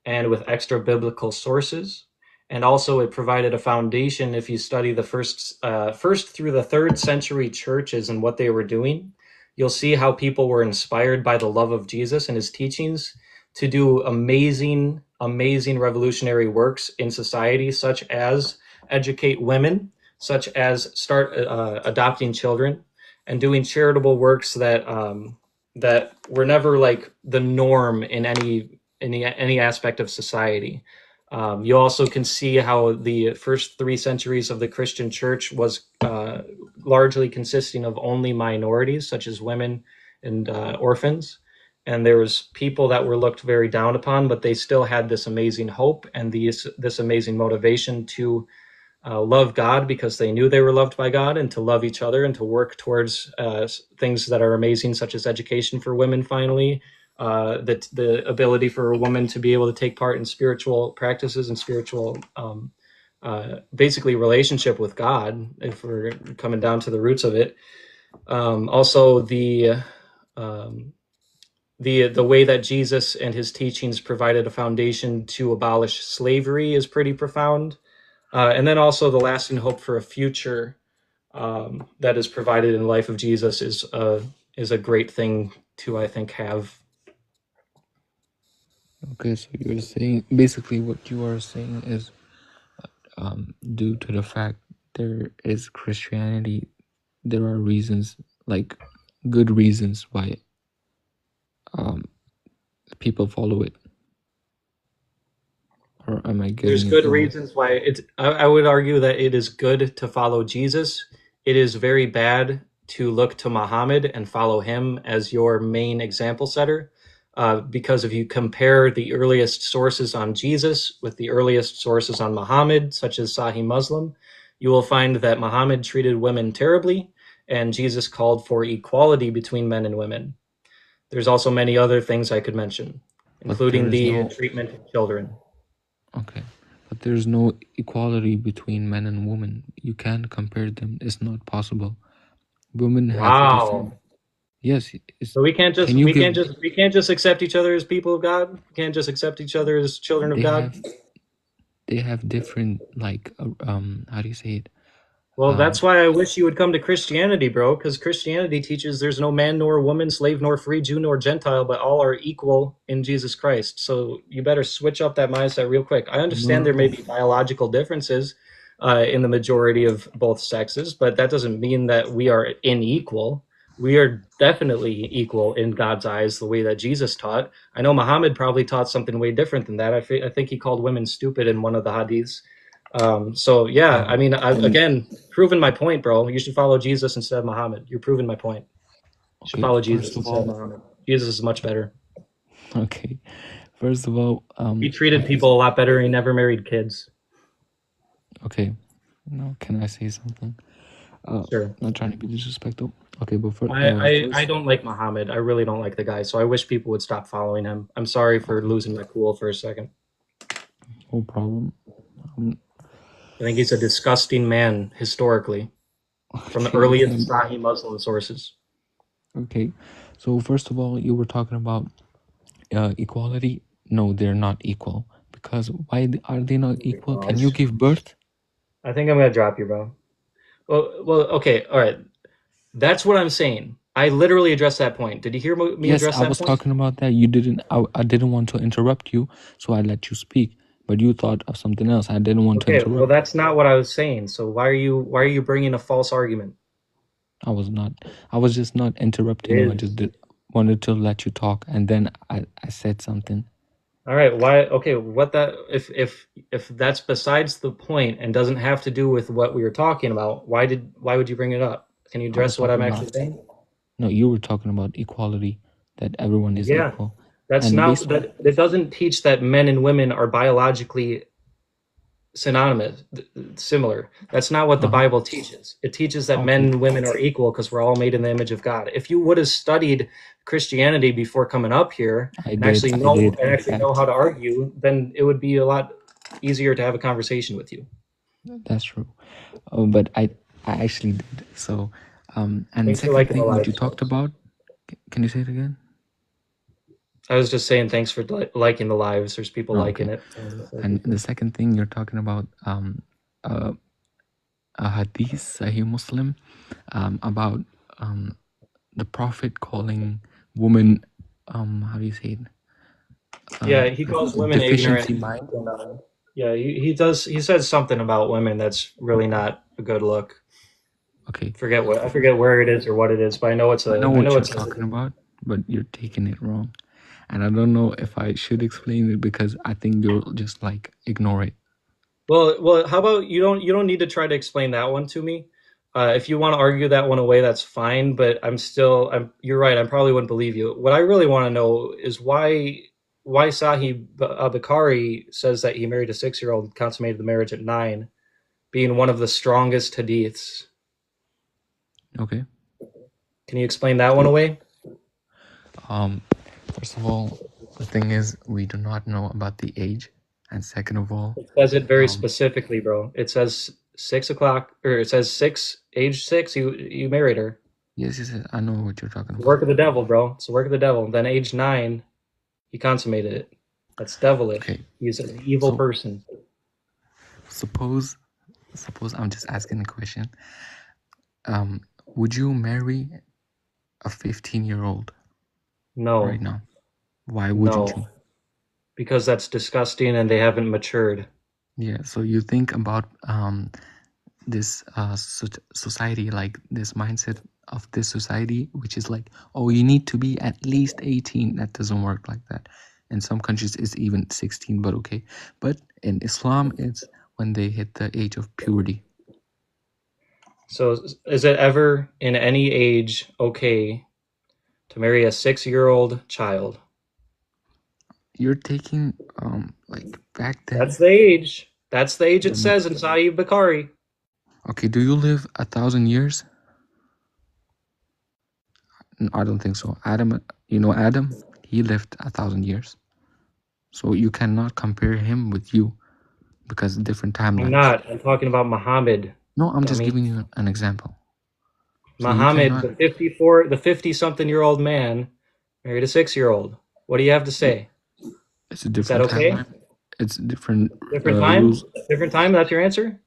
and with extra biblical sources, and also it provided a foundation. If you study the first through the third century churches and what they were doing, you'll see how people were inspired by the love of Jesus and his teachings to do amazing revolutionary works in society, such as educate women, such as start adopting children and doing charitable works that were never like the norm in any aspect of society. You also can see how the first 3 centuries of the Christian church was largely consisting of only minorities, such as women and orphans. And there was people that were looked very down upon, but they still had this amazing hope and this amazing motivation to love God because they knew they were loved by God, and to love each other and to work towards things that are amazing, such as education for women, finally, the ability for a woman to be able to take part in spiritual practices and spiritual, basically, relationship with God, if we're coming down to the roots of it. Also, um, the way that Jesus and his teachings provided a foundation to abolish slavery is pretty profound. And then also the lasting hope for a future that is provided in the life of Jesus is a great thing to, I think, have. Okay, so you're saying basically what you are saying is due to the fact there is Christianity, there are reasons, like good reasons why people follow it. Or am I There's getting it good wrong? reasons why I would argue that it is good to follow Jesus. It is very bad to look to Muhammad and follow him as your main example setter. Because if you compare the earliest sources on Jesus with the earliest sources on Muhammad, such as Sahih Muslim, you will find that Muhammad treated women terribly, and Jesus called for equality between men and women. There's also many other things I could mention, But there including is the no treatment of children. okay. But there's no equality between men and women. You can't compare them. It's not possible. Women have different. Wow. Yes, it's. So we can't Can just you we give? can't just we can't just accept each other as people of God. We can't just accept each other as children of They God. have. They have different like how do you say it? Well, that's why I wish you would come to Christianity, bro, because Christianity teaches there's no man nor woman, slave nor free, Jew nor Gentile, but all are equal in Jesus Christ. So you better switch up that mindset real quick. I No, understand no, there may no. be biological differences in the majority of both sexes, but that doesn't mean that we are unequal. We are definitely equal in God's eyes, the way that Jesus taught. I know Muhammad probably taught something way different than that. I think he called women stupid in one of the hadiths. So yeah, I mean, And again, proving my point, bro. You should follow Jesus instead of Muhammad. You're proving my point. You should okay, follow first Jesus of instead of all, Muhammad. Jesus is much better. okay, first of all, He treated people a lot better. He never married kids. okay. No, can I say something? Sure. Not trying to be disrespectful. Okay, but I first, don't like Muhammad. I really don't like the guy. So I wish people would stop following him. I'm sorry for losing my cool for a second. no problem. I think he's a disgusting man historically, from the Okay, earliest Sahih Muslim sources. okay. So first of all, you were talking about equality. No, they're not equal because are they not Oh my equal? Can you gosh. give birth? I think I'm gonna drop you, bro. Well, okay, all right. That's what I'm saying. I literally addressed that point. Did you hear me Yes, address I that was point? talking about that. You didn't. I didn't want to interrupt you, so I let you speak. But you thought of something else. I didn't want to Okay, well, interrupt. that's not what I was saying. So why are you bringing a false argument? I was not. I was just not It interrupting you. I just is. wanted to let you talk, and then I said something. All right, why? Okay, what that if that's besides the point and doesn't have to do with what we were talking about, why would you bring it up? Can you I was address what talking I'm actually about saying? no. You were talking about equality, that everyone is Yeah, equal, that's and not based on that. It doesn't teach that men and women are biologically synonymous, similar. That's not what the uh-huh. Bible teaches. It teaches that men Okay, and women are equal because we're all made in the image of God. If you would have studied Christianity before coming up here I and did. actually I did. In know how fact, to argue, then it would be a lot easier to have a conversation with you. that's true. But I actually did. So, and the Thanks for second liking the thing, what live you talked streams. about, can you say it again? I was just saying thanks for liking the lives. There's people Oh, liking okay. it. And the second thing you're talking about, uh, a hadith, Sahih Muslim, about the Prophet calling women, how do you say it? Yeah, he calls women ignorant. Deficiency mind. And, yeah, he does. He says something about women that's really not a good look. Okay, I forget where it is or what it is, but I know I what know you're it's a talking about, but you're taking it wrong. and I don't know if I should explain it because I think you'll just like ignore it. Well, how about you don't need to try to explain that one to me. If you want to argue that one away, that's fine. But you're right. I probably wouldn't believe you. What I really want to know is why Sahih Bukhari says that he married a 6-year-old, consummated the marriage at 9, being one of the strongest hadiths. Okay. Can you explain that one away? Um, first of all, the thing is we do not know about the age, and second of all, It says it very specifically, bro. It says 6 o'clock, or it says age 6. You married her. yes, I know what you're talking The about. work of the devil, bro. It's the work of the devil. Then age 9, he consummated it. That's devilish. Okay. He's an evil person. Suppose I'm just asking a question. Would you marry a 15-year-old No. right now? Why wouldn't you? Because that's disgusting and they haven't matured. Yeah, so you think about this society, like this mindset of this society, which is like, oh, you need to be at least 18. That doesn't work like that. In some countries, it's even 16, but okay. But in Islam, it's when they hit the age of puberty. So is it ever in any age okay to marry a 6-year-old child? You're taking like back then. That's the age. That's the age it says in Sahih Bukhari. Okay, do you live 1,000 years? I don't think so. Adam, Adam, he lived 1,000 years. So you cannot compare him with you because different timelines. I'm not. I'm talking about Muhammad. No, I'm just giving you an example. So Muhammad, the 50-something-year-old man, married a 6-year-old. What do you have to say? It's a different timeline. It's different. Different time? Rules. Different time? That's your answer?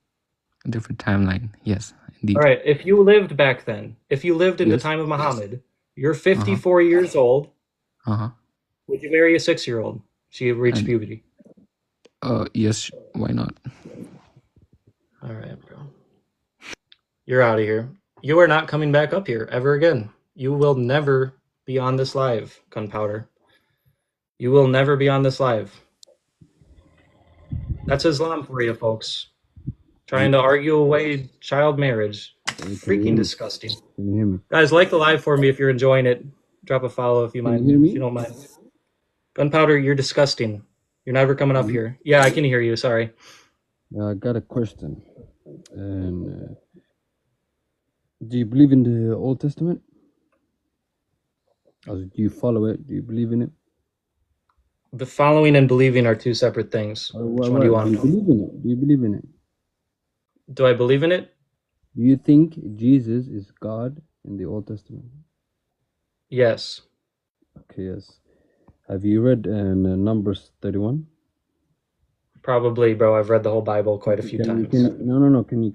A different timeline. Yes, indeed. All right. If you lived back then, if you lived in the time of Muhammad, you're 54 years old. Would you marry a 6-year-old? She reached puberty. Yes. Why not? All right, bro. You're out of here. You are not coming back up here ever again. You will never be on this live, Gunpowder. You will never be on this live. That's Islam for you, folks. Trying to argue away child marriage. Freaking disgusting. Can you hear me? Guys, like the live for me if you're enjoying it. Drop a follow if you mind. Hear me? If you don't mind. Gunpowder, you're disgusting. You're never coming up here. Yeah, I can hear you. Sorry. I got a question. And do you believe in the Old Testament? Or do you follow it? Do you believe in it? The following and believing are two separate things. Which one do you want? Do you believe in it? Do you believe in it? Do I believe in it? Do you think Jesus is God in the Old Testament? Yes. Okay, yes. Have you read Numbers 31? Probably, bro. I've read the whole Bible quite a few times. No. Can you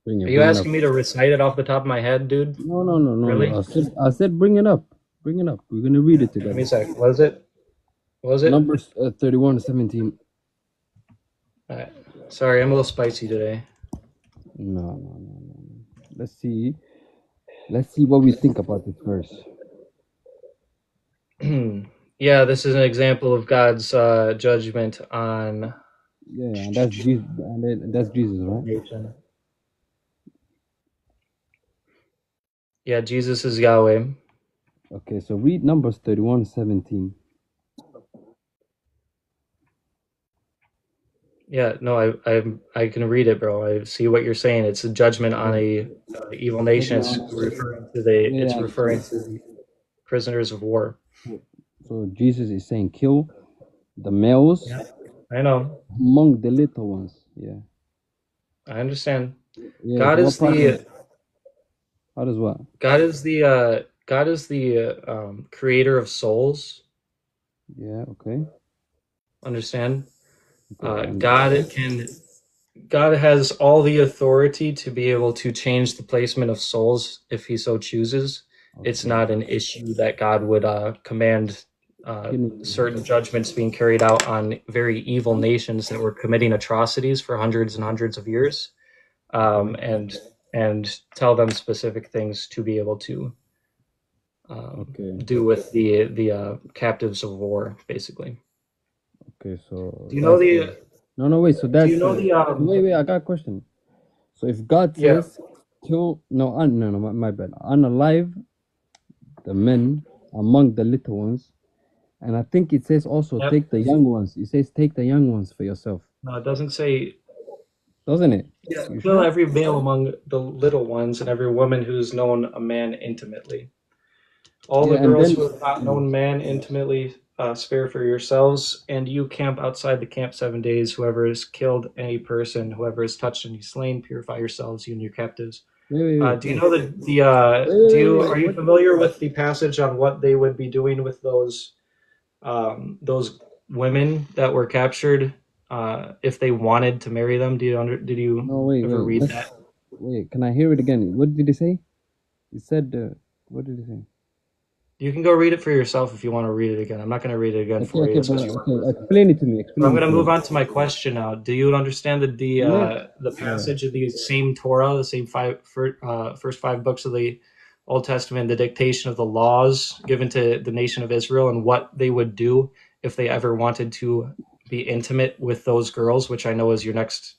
bring it? Are you asking me to recite it off the top of my head, dude? No. Really? I said bring it up. Bring it up. We're gonna read it together. Give me a sec. What is it? What was it? Numbers 31:17. All right. Sorry, I'm a little spicy today. No. Let's see what we think about this verse. Yeah, this is an example of God's judgment on. Yeah, and that's Jesus. And that's Jesus, right? Nation. Yeah, Jesus is Yahweh. Okay, so read Numbers 31:17. Yeah, no, I can read it, bro. I see what you're saying. It's a judgment on a evil nation. It's referring to the prisoners of war. So Jesus is saying, kill the males. Yeah, I know. Among the little ones. Yeah. I understand. Yeah, God is the. How does what? God is the creator of souls. Yeah. Okay. Understand? God has all the authority to be able to change the placement of souls if he so chooses. Okay. It's not an issue that God would command certain judgments being carried out on very evil nations that were committing atrocities for hundreds and hundreds of years, and tell them specific things to be able to Okay. do with the captives of war, basically. Okay. So Do you know that's the? no wait. So Do you that's know the? wait. I got a question. So if God Yeah. says kill no my bad, unalive the men among the little ones, and I think it says also Yep. take the young ones. It says take the young ones for yourself, No, it doesn't say. doesn't it? Yeah. You Kill sure? every male among the little ones, and every woman who's known a man intimately. All Yeah, the and girls then who have not known man intimately, spare for yourselves, and you camp outside the camp 7 days. Whoever has killed any person, whoever has touched any slain, purify yourselves, you and your captives. wait, Do you know are you What? familiar with the passage on what they would be doing with those women that were captured if they wanted to marry them? Did you No, ever read that? wait. Can I hear it again? What did he say? He said, what did he say? You can go read it for yourself if you want to read it again. I'm not going to read it again for you, But especially. explain it to me. So I'm Explain it going to to move me. on to my question now. Do you understand that Let, the yeah. passage of the same Torah, the same first five books of the Old Testament, the dictation of the laws given to the nation of Israel, and what they would do if they ever wanted to be intimate with those girls, which I know is your next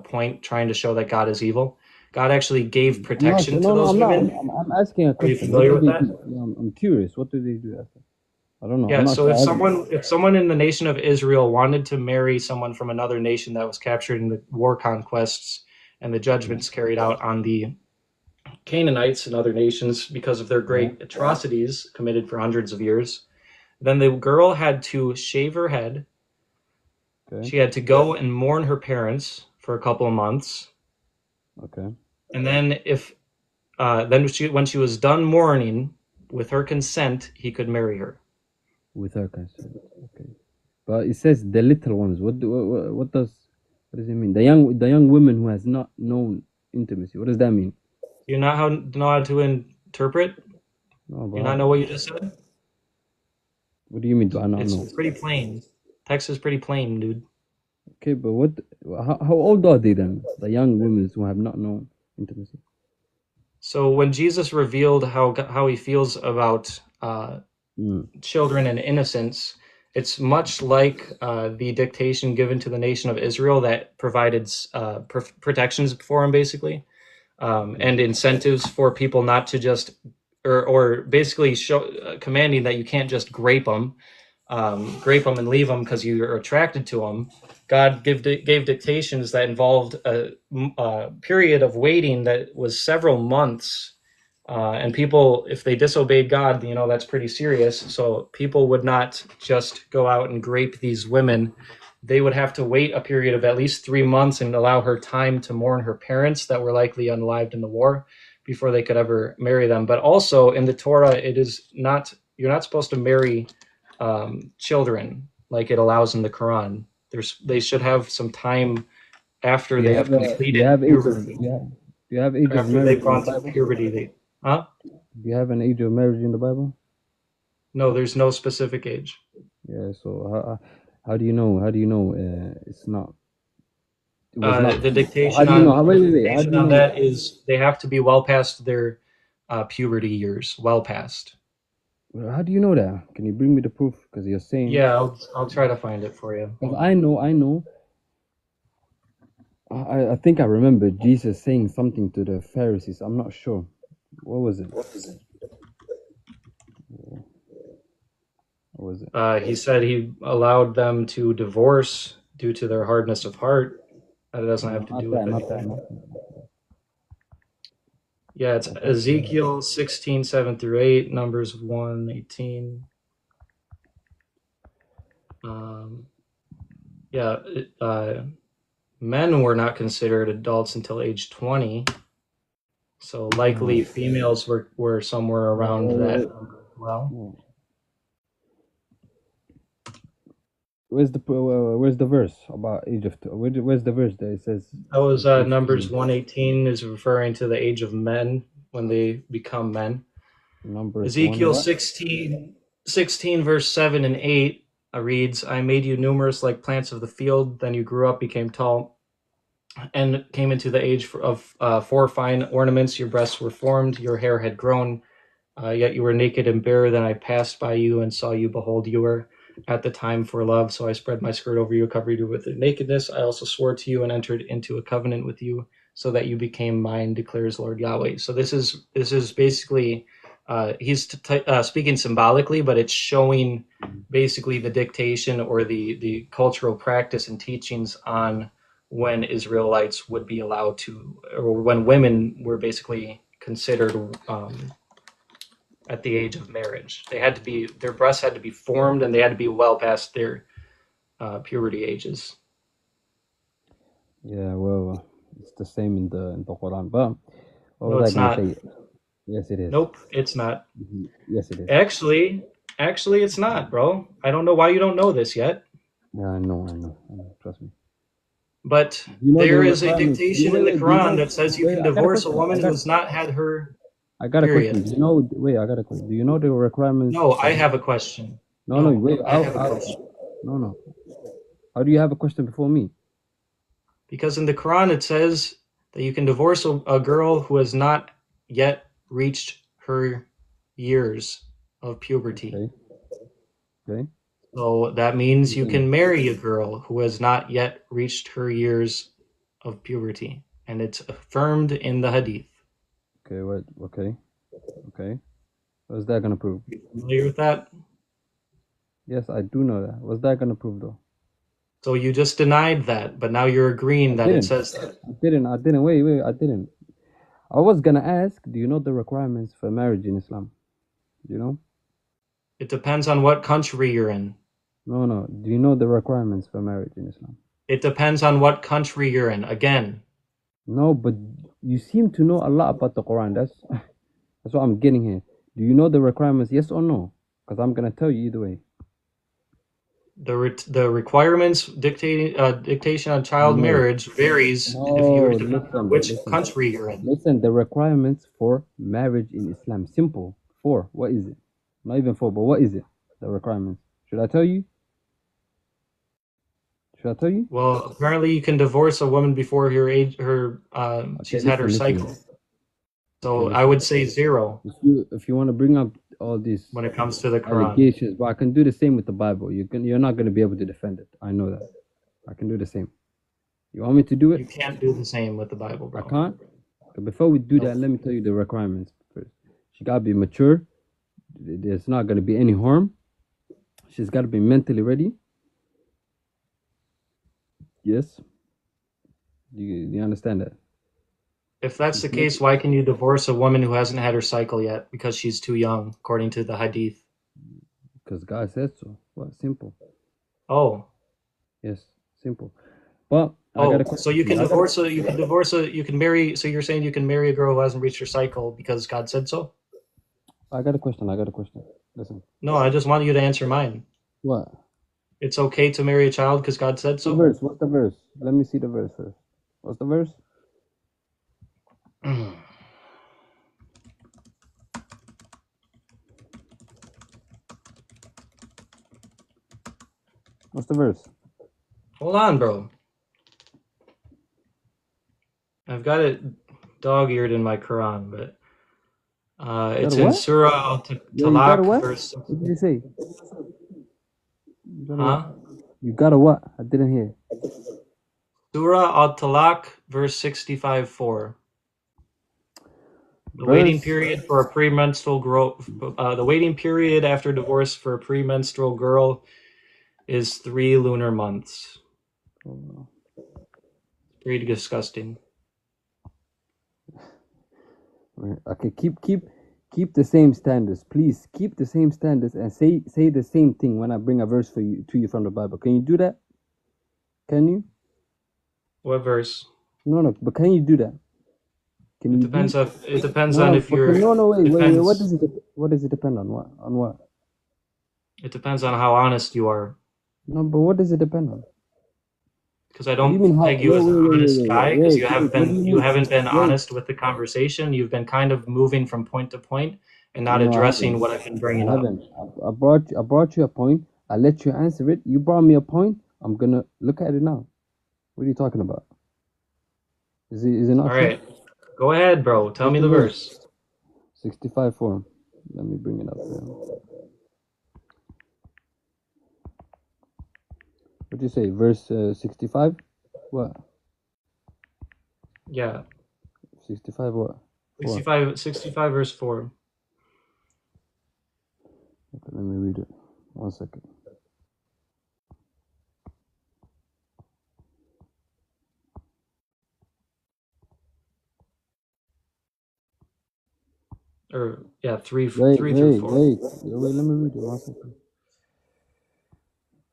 point, trying to show that God is evil. God actually gave I'm not. protection to No, those I'm not. women. I'm asking a Are you question. What familiar do with they that? do? Yeah, I'm curious. What do they do after? I don't know. I'm Yeah, not so sure. if someone in the nation of Israel wanted to marry someone from another nation that was captured in the war conquests and the judgments carried out on the Canaanites and other nations because of their Yeah. great atrocities committed for hundreds of years, then the girl had to shave her head. Okay. She had to go and mourn her parents for a couple of months, Okay. and then when she was done mourning, with her consent, he could marry her. With her consent. Okay. But it says the little ones. What does it mean? The young women who has not known intimacy. What does that mean? Do you not know how to interpret? No, Do you not know but what you just said? what do you mean? Do I not It's know? pretty plain. Text is pretty plain, dude. Okay, but what? How old are they then? The young women who have not known intimacy. So when Jesus revealed how he feels about children and innocence, it's much like the dictation given to the nation of Israel that provided protections for him, basically, and incentives for people not to just, or basically commanding that you can't just grape them and leave them because you're attracted to them. God gave dictations that involved a period of waiting that was several months. And people, if they disobeyed God, that's pretty serious. So people would not just go out and grape these women. They would have to wait a period of at least 3 months and allow her time to mourn her parents that were likely unalived in the war before they could ever marry them. But also in the Torah, you're not supposed to marry children like it allows in the Quran. They should have some time after Do you they have have do you completed have age of puberty. do you have age of After marriage they've in the gone through Bible? puberty, huh? Do you have an age of marriage in the Bible? No, there's no specific age. Yeah. So how do you know? How do you know it's not? It was not. The How dictation do you know? on the Wait, wait, wait. How do dictation you on know? that is they have to be well past their puberty years, well past. How do you know that? Can you bring me the proof? Because you're saying. Yeah, I'll try to find it for you. Because I know. I think I remember Jesus saying something to the Pharisees. I'm not sure. What was it? What was it? He said he allowed them to divorce due to their hardness of heart. That doesn't have No, to do with not that. anything. Yeah, it's Ezekiel 16, 7 through 8, Numbers 1, 18. Yeah, men were not considered adults until age 20. So likely females were somewhere around that number as well. Where's the verse about age of where's the verse that it says That was age Numbers 20? 118 is referring to the age of men when they become men. Numbers one Ezekiel what? 16 verse 7 and 8 reads, I made you numerous like plants of the field, then you grew up, became tall, and came into the age of four fine ornaments. Your breasts were formed, your hair had grown, Yet you were naked and bare. Then I passed by you and saw you. Behold, you were at the time for love. So I spread my skirt over you, covered you with nakedness. I also swore to you and entered into a covenant with you, so that you became mine, declares Lord Yahweh. So this is basically he's speaking symbolically, but it's showing basically the dictation or the cultural practice and teachings on when Israelites would be allowed to, or when women were basically considered at the age of marriage. They had to be, their breasts had to be formed, and they had to be well past their puberty ages. Yeah, well, it's the same in the Quran. But what No, was I it's gonna not. say? Yes, it is. Nope, it's not. Yes, it is. Actually, it's not, bro. I don't know why you don't know this yet, Yeah, I know. Trust me. but You know the there is a requirements. dictation in the Wait, do you Quran know? that says you Wait, can I got a divorce a question. woman who has not had her I got a question. period. Do you know? Wait, I got a question. Do you know the requirements? No, I have a question. No, wait. I have a question. No. How do you have a question before me? Because in the Quran it says that you can divorce a girl who has not yet reached her years of puberty. Okay. So that means you can marry a girl who has not yet reached her years of puberty, and it's affirmed in the Hadith. Okay. What? Okay. What's that gonna prove? You familiar with that? Yes, I do know that. What's that gonna prove though? So you just denied that, but now you're agreeing that it says that. I didn't. Wait. I didn't. I was gonna ask. Do you know the requirements for marriage in Islam? Do you know? It depends on what country you're in. No. Do you know the requirements for marriage in Islam? It depends on what country you're in. Again, No, but you seem to know a lot about the Quran. That's what I'm getting here. Do you know the requirements? Yes or no? Because I'm gonna tell you either way. the requirements dictation on child No. marriage varies if you're depending on which country you're in. Listen, the requirements for marriage in Islam. Simple. 4. What is it? Not even 4, but what is it? The requirements. Should I tell you? Well, apparently you can divorce a woman before she's had her cycle. So I would say 0 If you want to bring up all these when it comes to the Quran. allegations, but I can do the same with the Bible. You're not going to be able to defend it. I know that. I can do the same. You want me to do it? You can't do the same with the Bible, bro. I can't. But before we do that, let me tell you the requirements first. She got to be mature. There's not going to be any harm. She's got to be mentally ready. Yes. Do you understand that? If that's the case, why can you divorce a woman who hasn't had her cycle yet? Because she's too young, according to the Hadith. Because God said so. What? Simple. Oh. Yes, simple. But so you can marry. So you're saying you can marry a girl who hasn't reached her cycle because God said so? I got a question. Listen. No, I just want you to answer mine. What? It's okay to marry a child because God said so? What's the verse? Let me see the verse first. What's the verse? What's the verse? Hold on, bro. I've got it dog-eared in my Quran, but it's in Surah Al-Talaq, verse... What did you say? Huh? You got a what? I didn't hear. Surah Al-Talaq, verse 65:4. The waiting period for a premenstrual girl, the waiting period after divorce for a premenstrual girl is 3 lunar months. Pretty disgusting. Okay, keep the same standards, please. Keep the same standards and say the same thing when I bring a verse to you from the Bible. Can you do that? Can you? What verse? No, but can you do that? Can it you? Depends on. It depends on if you're. Wait. What does it depend on? What? On what? It depends on how honest you are. No, but what does it depend on? Because I don't peg you as an honest guy. Because you haven't been honest with the conversation. You've been kind of moving from point to point and not addressing what I've been bringing up. I brought you a point. I let you answer it. You brought me a point. I'm gonna look at it now. What are you talking about? Is it not? All right, go ahead, bro. Tell me the verse. 65:4. Let me bring it up there. What do you say? Verse 65? What? Yeah, 65 what? 4. 65 verse 4. Okay, let me read it. 1 second. Or yeah, 3 Wait, 3 through 4. wait. Yeah, wait, let me read it. 1 second.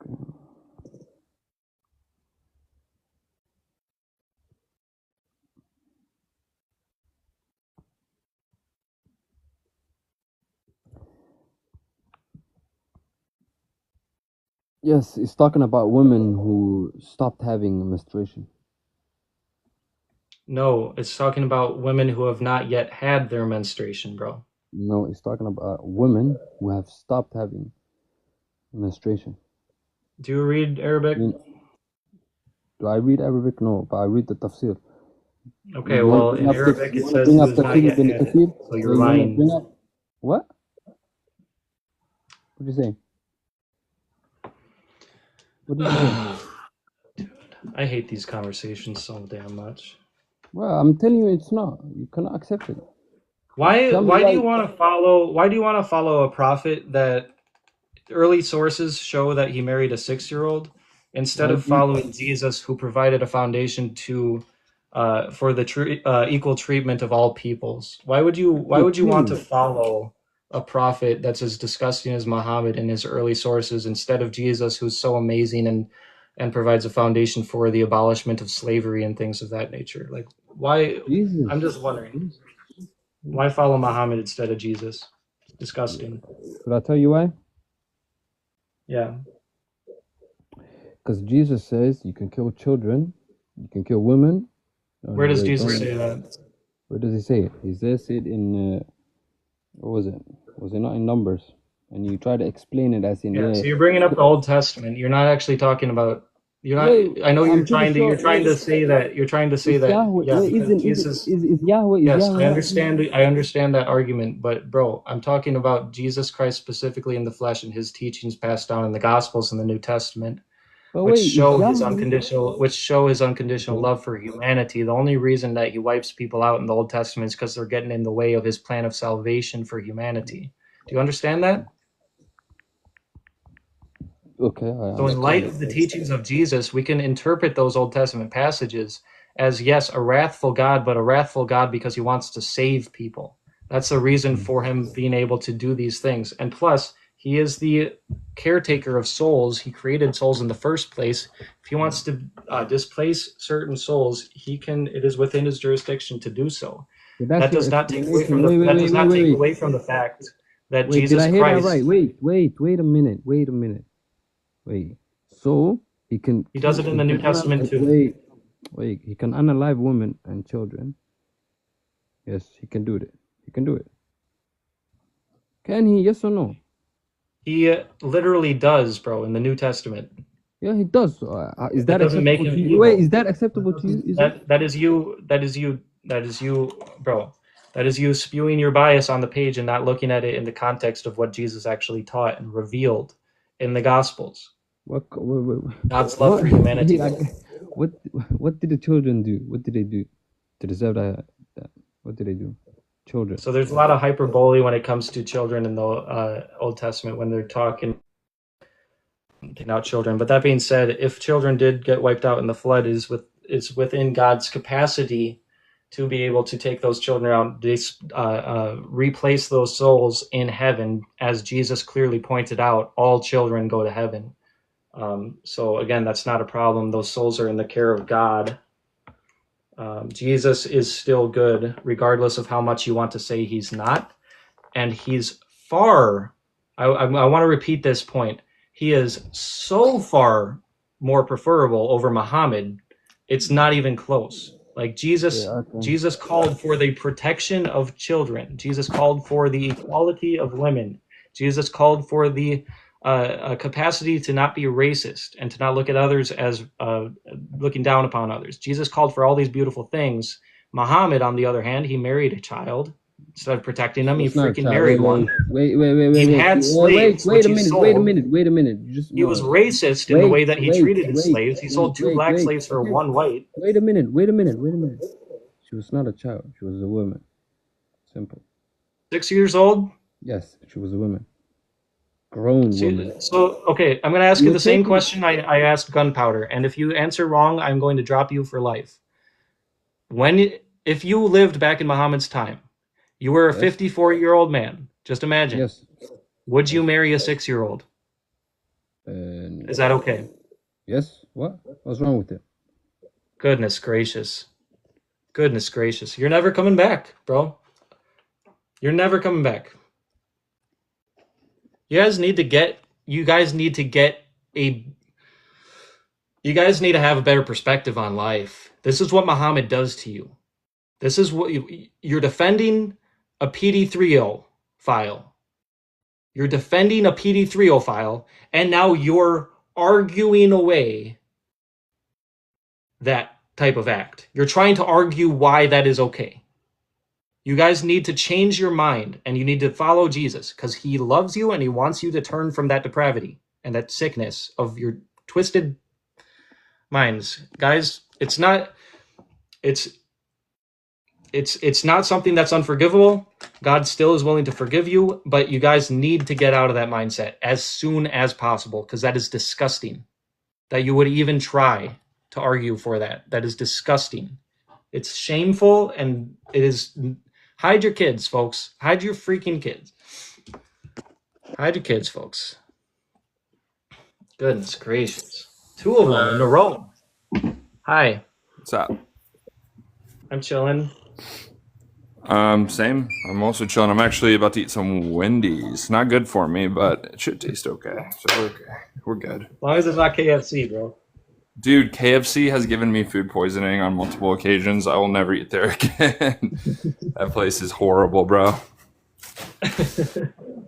Okay. Yes, it's talking about women who stopped having menstruation. No, it's talking about women who have not yet had their menstruation, bro. No, it's talking about women who have stopped having menstruation. Do you read Arabic? Do I read Arabic? No, but I read the tafsir. Okay, You want to well, bring in up this? Arabic You it want to says bring who up has not Tafsir yet ibn had it. Kathir? So you're Yeah, you want to lying. bring up what? What do you say? What did you say? I hate these conversations so damn much. Well, I'm telling you, it's not. You cannot accept it. Why Tell me why do why. you want to follow a prophet that early sources show that he married a 6-year-old instead Why of do you? following Jesus, who provided a foundation to for the equal treatment of all peoples? Why would you want to follow a prophet that's as disgusting as Muhammad in his early sources instead of Jesus, who's so amazing and provides a foundation for the abolishment of slavery and things of that nature? Like, why? Jesus. I'm just wondering, why follow Muhammad instead of Jesus? Disgusting. Should I tell you why? Yeah. Because Jesus says you can kill children, you can kill women. Oh, Where no, does wait, Jesus don't. say that? Where does he say it? He says it in what was it? Was it not in Numbers? And you try to explain it as in Yeah, so you're bringing up the Old Testament. You're not actually talking about. You're not. Wait, I know I'm pretty sure. You're trying to say that. You're trying to say It's that. Yahweh. Yeah, Wait, because isn't Jesus. is Yahweh? Is Yes, Yahweh not Jesus? I understand that argument, but bro, I'm talking about Jesus Christ specifically in the flesh and his teachings passed down in the Gospels and the New Testament, But wait, is Yahweh? which show his unconditional Okay. love for humanity. The only reason that he wipes people out in the Old Testament is because they're getting in the way of his plan of salvation for humanity. Do you understand that? Okay, I So, in understand light it. of the teachings of Jesus, we can interpret those Old Testament passages as, yes, a wrathful God, but a wrathful God because he wants to save people. That's the reason for him being able to do these things. And plus, he is the caretaker of souls. He created souls in the first place. If he wants to displace certain souls, he can. It is within his jurisdiction to do so. So that's That your does not take away explanation. from the. Wait, wait, That wait, does wait, not wait, take wait. away from the fact that Wait, did Jesus I hear that right? Christ. Wait a minute. Wait a minute. Wait. So he can He does it in the New Testament too. wait. He can unalive women and children. Yes, he can do it. He can do it. Can he? Yes or no? He literally does, bro, in the New Testament. Yeah, he does. Is That that doesn't make acceptable him to you? Wait, evil. is that acceptable to you? Is it? That is you. That is you, bro. That is you spewing your bias on the page and not looking at it in the context of what Jesus actually taught and revealed in the Gospels. God's love What? for humanity. What? What did the children do? What did they do to deserve that? What did they do? Children. So there's a lot of hyperbole when it comes to children in the Old Testament when they're talking about children. But that being said, if children did get wiped out in the flood, is within God's capacity to be able to take those children out, replace those souls in heaven, as Jesus clearly pointed out. All children go to heaven. So again, that's not a problem. Those souls are in the care of God. Jesus is still good, regardless of how much you want to say he's not. And he's far, I want to repeat this point, he is so far more preferable over Muhammad. It's not even close. Like Jesus called for the protection of children. Jesus called for the equality of women. Jesus called for the capacity to not be racist and to not look at others as looking down upon others. Jesus called for all these beautiful things. Muhammad, on the other hand, he married a child. Instead of protecting them, She he was not a freaking child. married one. Wait. He had slaves, which he sold. Wait a minute. You just He was no. racist in the way that he treated his slaves. He sold two black slaves for Okay. one white. Wait a minute. She was not a child. She was a woman. Simple. 6 years old? Yes, she was a woman. Grown woman. So, okay, I'm going to ask you the same question I asked Gunpowder, and if you answer wrong, I'm going to drop you for life. If you lived back in Muhammad's time, you were a 54-year-old man. Just imagine. Yes. Would you marry a 6-year-old? Is that okay? Yes. What? What's wrong with it? Goodness gracious. Goodness gracious. You're never coming back, bro. You're never coming back. You guys need to have a better perspective on life. This is what Muhammad does to you. This is what you're defending a PD30 file. You're defending a PD30 file, and now you're arguing away that type of act. You're trying to argue why that is okay. You guys need to change your mind, and you need to follow Jesus, because he loves you and he wants you to turn from that depravity and that sickness of your twisted minds. Guys, it's not something that's unforgivable. God still is willing to forgive you, but you guys need to get out of that mindset as soon as possible, because that is disgusting. That you would even try to argue for that. That is disgusting. It's shameful, and it is... Hide your kids, folks. Hide your freaking kids. Hide your kids, folks. Goodness gracious. 2 of them in a row. Hi. What's up? I'm chilling. Same. I'm also chilling. I'm actually about to eat some Wendy's. Not good for me, but it should taste okay. So we're okay. We're good. As long as it's not KFC, bro. Dude, KFC has given me food poisoning on multiple occasions. I will never eat there again. That place is horrible, bro.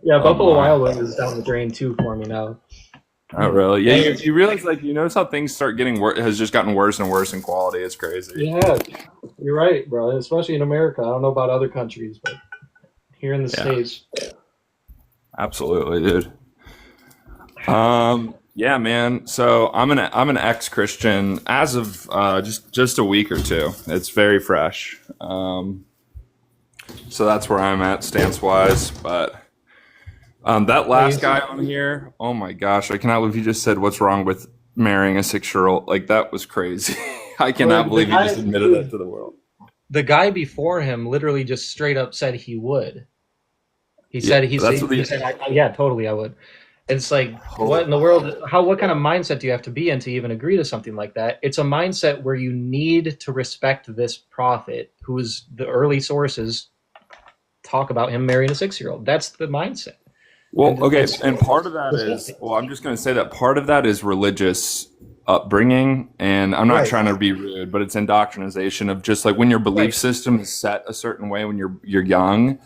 Yeah, Buffalo Wild Wings is down the drain too for me now. Oh, really? Yeah, you realize, like, you notice how things start getting worse, has just gotten worse and worse in quality. It's crazy. Yeah, you're right, bro. Especially in America. I don't know about other countries, but here in the States. Absolutely, dude. Yeah, man. So I'm an ex-Christian as of just a week or two. It's very fresh. So that's where I'm at stance-wise. But that last guy on here, oh my gosh, I cannot believe he just said, "What's wrong with marrying a 6-year-old?" Like, that was crazy. I cannot believe he just admitted that to the world. The guy before him literally just straight up said he would. He said, yeah, totally, I would. It's like, what in the world? What kind of mindset do you have to be in to even agree to something like that? It's a mindset where you need to respect this prophet, who is the early sources talk about him marrying a 6-year-old. That's the mindset. Well, okay, and part of that is, I'm just going to say that part of that is religious upbringing, and I'm not trying to be rude, but it's indoctrination of just like when your belief system is set a certain way when you're young.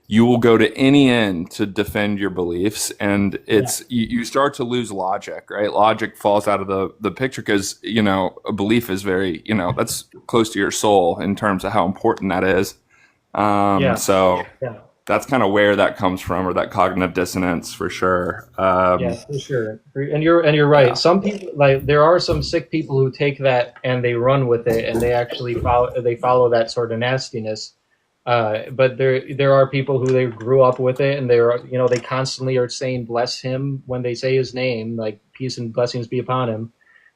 You will go to any end to defend your beliefs, and you start to lose logic, right? Logic falls out of the picture because, a belief is very, that's close to your soul in terms of how important that is. So that's kind of where that comes from, or that cognitive dissonance for sure. Yeah, for sure. And you're right. Yeah. Some people, like, there are some sick people who take that and they run with it, and they actually follow that sort of nastiness. But there are people who they grew up with it, and they constantly are saying bless him when they say his name, like peace and blessings be upon him.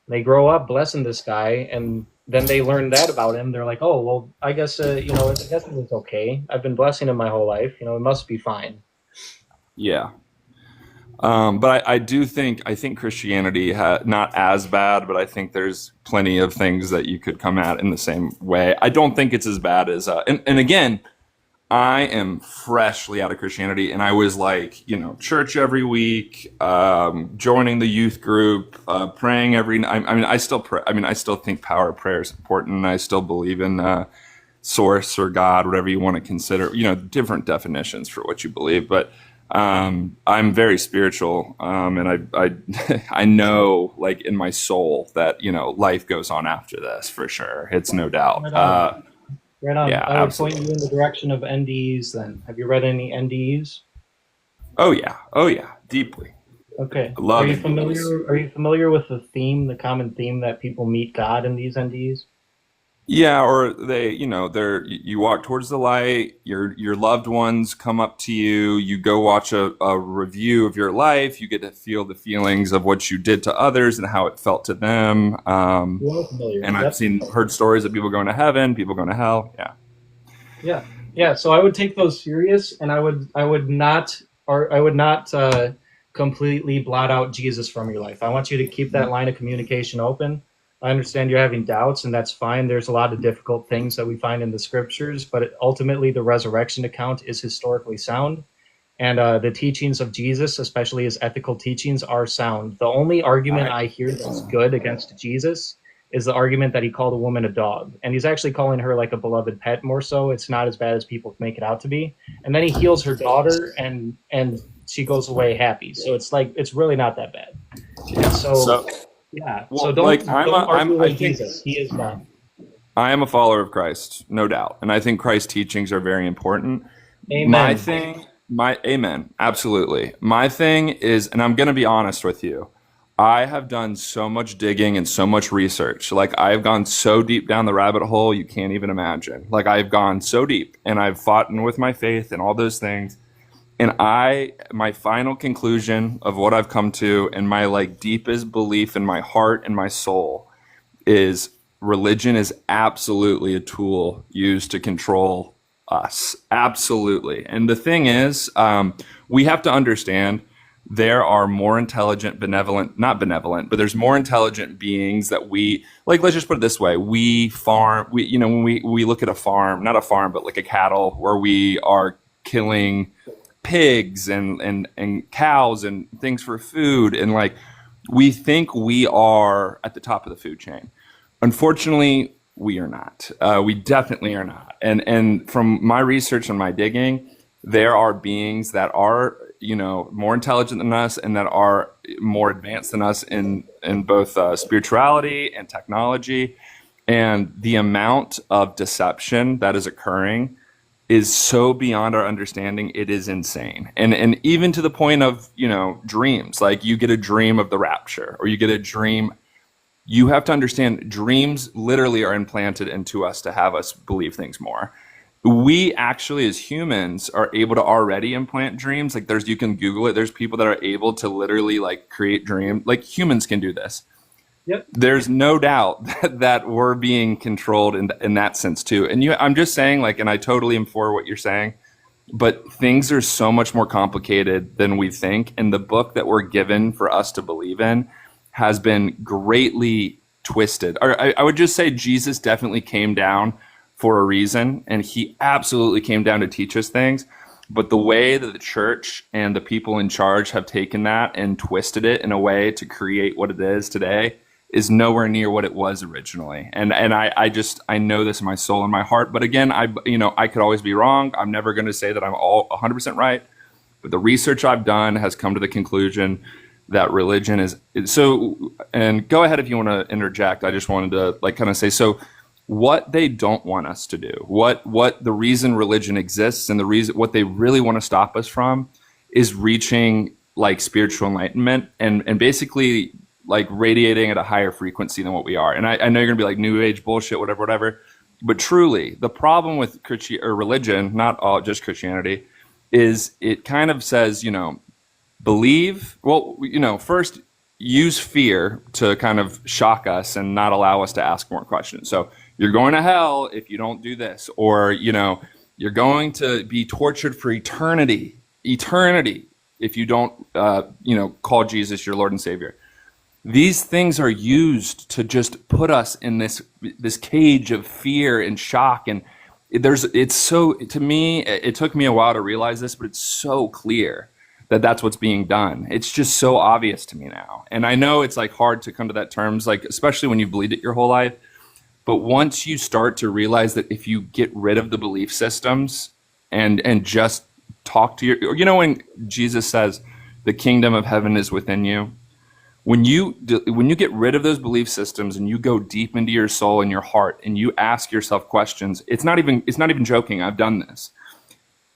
And they grow up blessing this guy, and then they learn that about him. They're like, oh well, I guess I guess it's okay. I've been blessing him my whole life. It must be fine. Yeah. But I think Christianity not as bad, but I think there's plenty of things that you could come at in the same way. I don't think it's as bad as, and again, I am freshly out of Christianity, and I was like, church every week, joining the youth group, praying every. I still pray. I still think power of prayer is important, and I still believe in source or God, whatever you want to consider. Different definitions for what you believe, but. I'm very spiritual, and I know, like, in my soul that life goes on after this for sure. It's no doubt. Right on. Yeah, I would point you absolutely. in the direction of NDEs then. Have you read any NDEs? Oh yeah, deeply. Okay. Love NDEs. Are you familiar with the theme, the common theme that people meet God in these NDEs? Yeah, or they, they're you walk towards the light, your loved ones come up to you, you go watch a review of your life, you get to feel the feelings of what you did to others and how it felt to them. You are familiar. And I've Yep. heard stories of people going to heaven, people going to hell. Yeah. Yeah. Yeah. So I would take those serious, and I would not, or I would not completely blot out Jesus from your life. I want you to keep that line of communication open. I understand you're having doubts, and that's fine. There's a lot of difficult things that we find in the scriptures, but ultimately the resurrection account is historically sound. And the teachings of Jesus, especially his ethical teachings, are sound. The only argument I hear that's good against Jesus is the argument that he called a woman a dog. And he's actually calling her like a beloved pet more so. It's not as bad as people make it out to be. And then he heals her daughter and she goes away happy. So it's like it's really not that bad. And so So, yeah. So well, like don't argue I with think Jesus. He is God. I am a follower of Christ, no doubt. And I think Christ's teachings are very important. My Amen. thing, my amen, absolutely. My thing is, and I'm going to be honest with you, I have done so much digging and so much research. Like I've gone so deep down the rabbit hole, you can't even imagine. Like I've gone so deep and I've fought with my faith and all those things. And my final conclusion of what I've come to and my like deepest belief in my heart and my soul is religion is absolutely a tool used to control us. Absolutely. And the thing is, we have to understand there are more intelligent, benevolent, not benevolent, but there's more intelligent beings that we like. Let's just put it this way. We farm, when we look at a farm, not a farm, but like a cattle where we are killing pigs and cows and things for food. And like, we think we are at the top of the food chain. Unfortunately, we are not. We definitely are not. And from my research and my digging, there are beings that are, more intelligent than us and that are more advanced than us in both spirituality and technology. And the amount of deception that is occurring is so beyond our understanding. It is insane. And even to the point of, dreams, like you get a dream of the rapture or you get a dream. You have to understand dreams literally are implanted into us to have us believe things more. We actually, as humans, are able to already implant dreams. Like you can Google it. There's people that are able to literally like create dreams. Like humans can do this. Yep. There's no doubt that we're being controlled in that sense too. And I'm just saying, like, and I totally am for what you're saying, but things are so much more complicated than we think. And the book that we're given for us to believe in has been greatly twisted. Or I would just say Jesus definitely came down for a reason, and he absolutely came down to teach us things. But the way that the church and the people in charge have taken that and twisted it in a way to create what it is today is nowhere near what it was originally. And I know this in my soul and my heart. But again, I could always be wrong. I'm never going to say that I'm all 100% right. But the research I've done has come to the conclusion that religion is so. And go ahead if you want to interject. I just wanted to like kind of say, so what they don't want us to do, what the reason religion exists and the reason what they really want to stop us from is reaching like spiritual enlightenment and basically like radiating at a higher frequency than what we are. And I know you're gonna be like new age bullshit, whatever. But truly, the problem with religion, not all just Christianity, is it kind of says, believe. Well, first use fear to kind of shock us and not allow us to ask more questions. So you're going to hell if you don't do this, or you're going to be tortured for eternity if you don't call Jesus your Lord and Savior. These things are used to just put us in this cage of fear and shock. And it's so, to me, it took me a while to realize this, but it's so clear that that's what's being done. It's just so obvious to me now. And I know it's like hard to come to that terms, like especially when you've believed it your whole life. But once you start to realize that if you get rid of the belief systems and just talk to when Jesus says the kingdom of heaven is within you, When you get rid of those belief systems and you go deep into your soul and your heart and you ask yourself questions, it's not even joking. I've done this.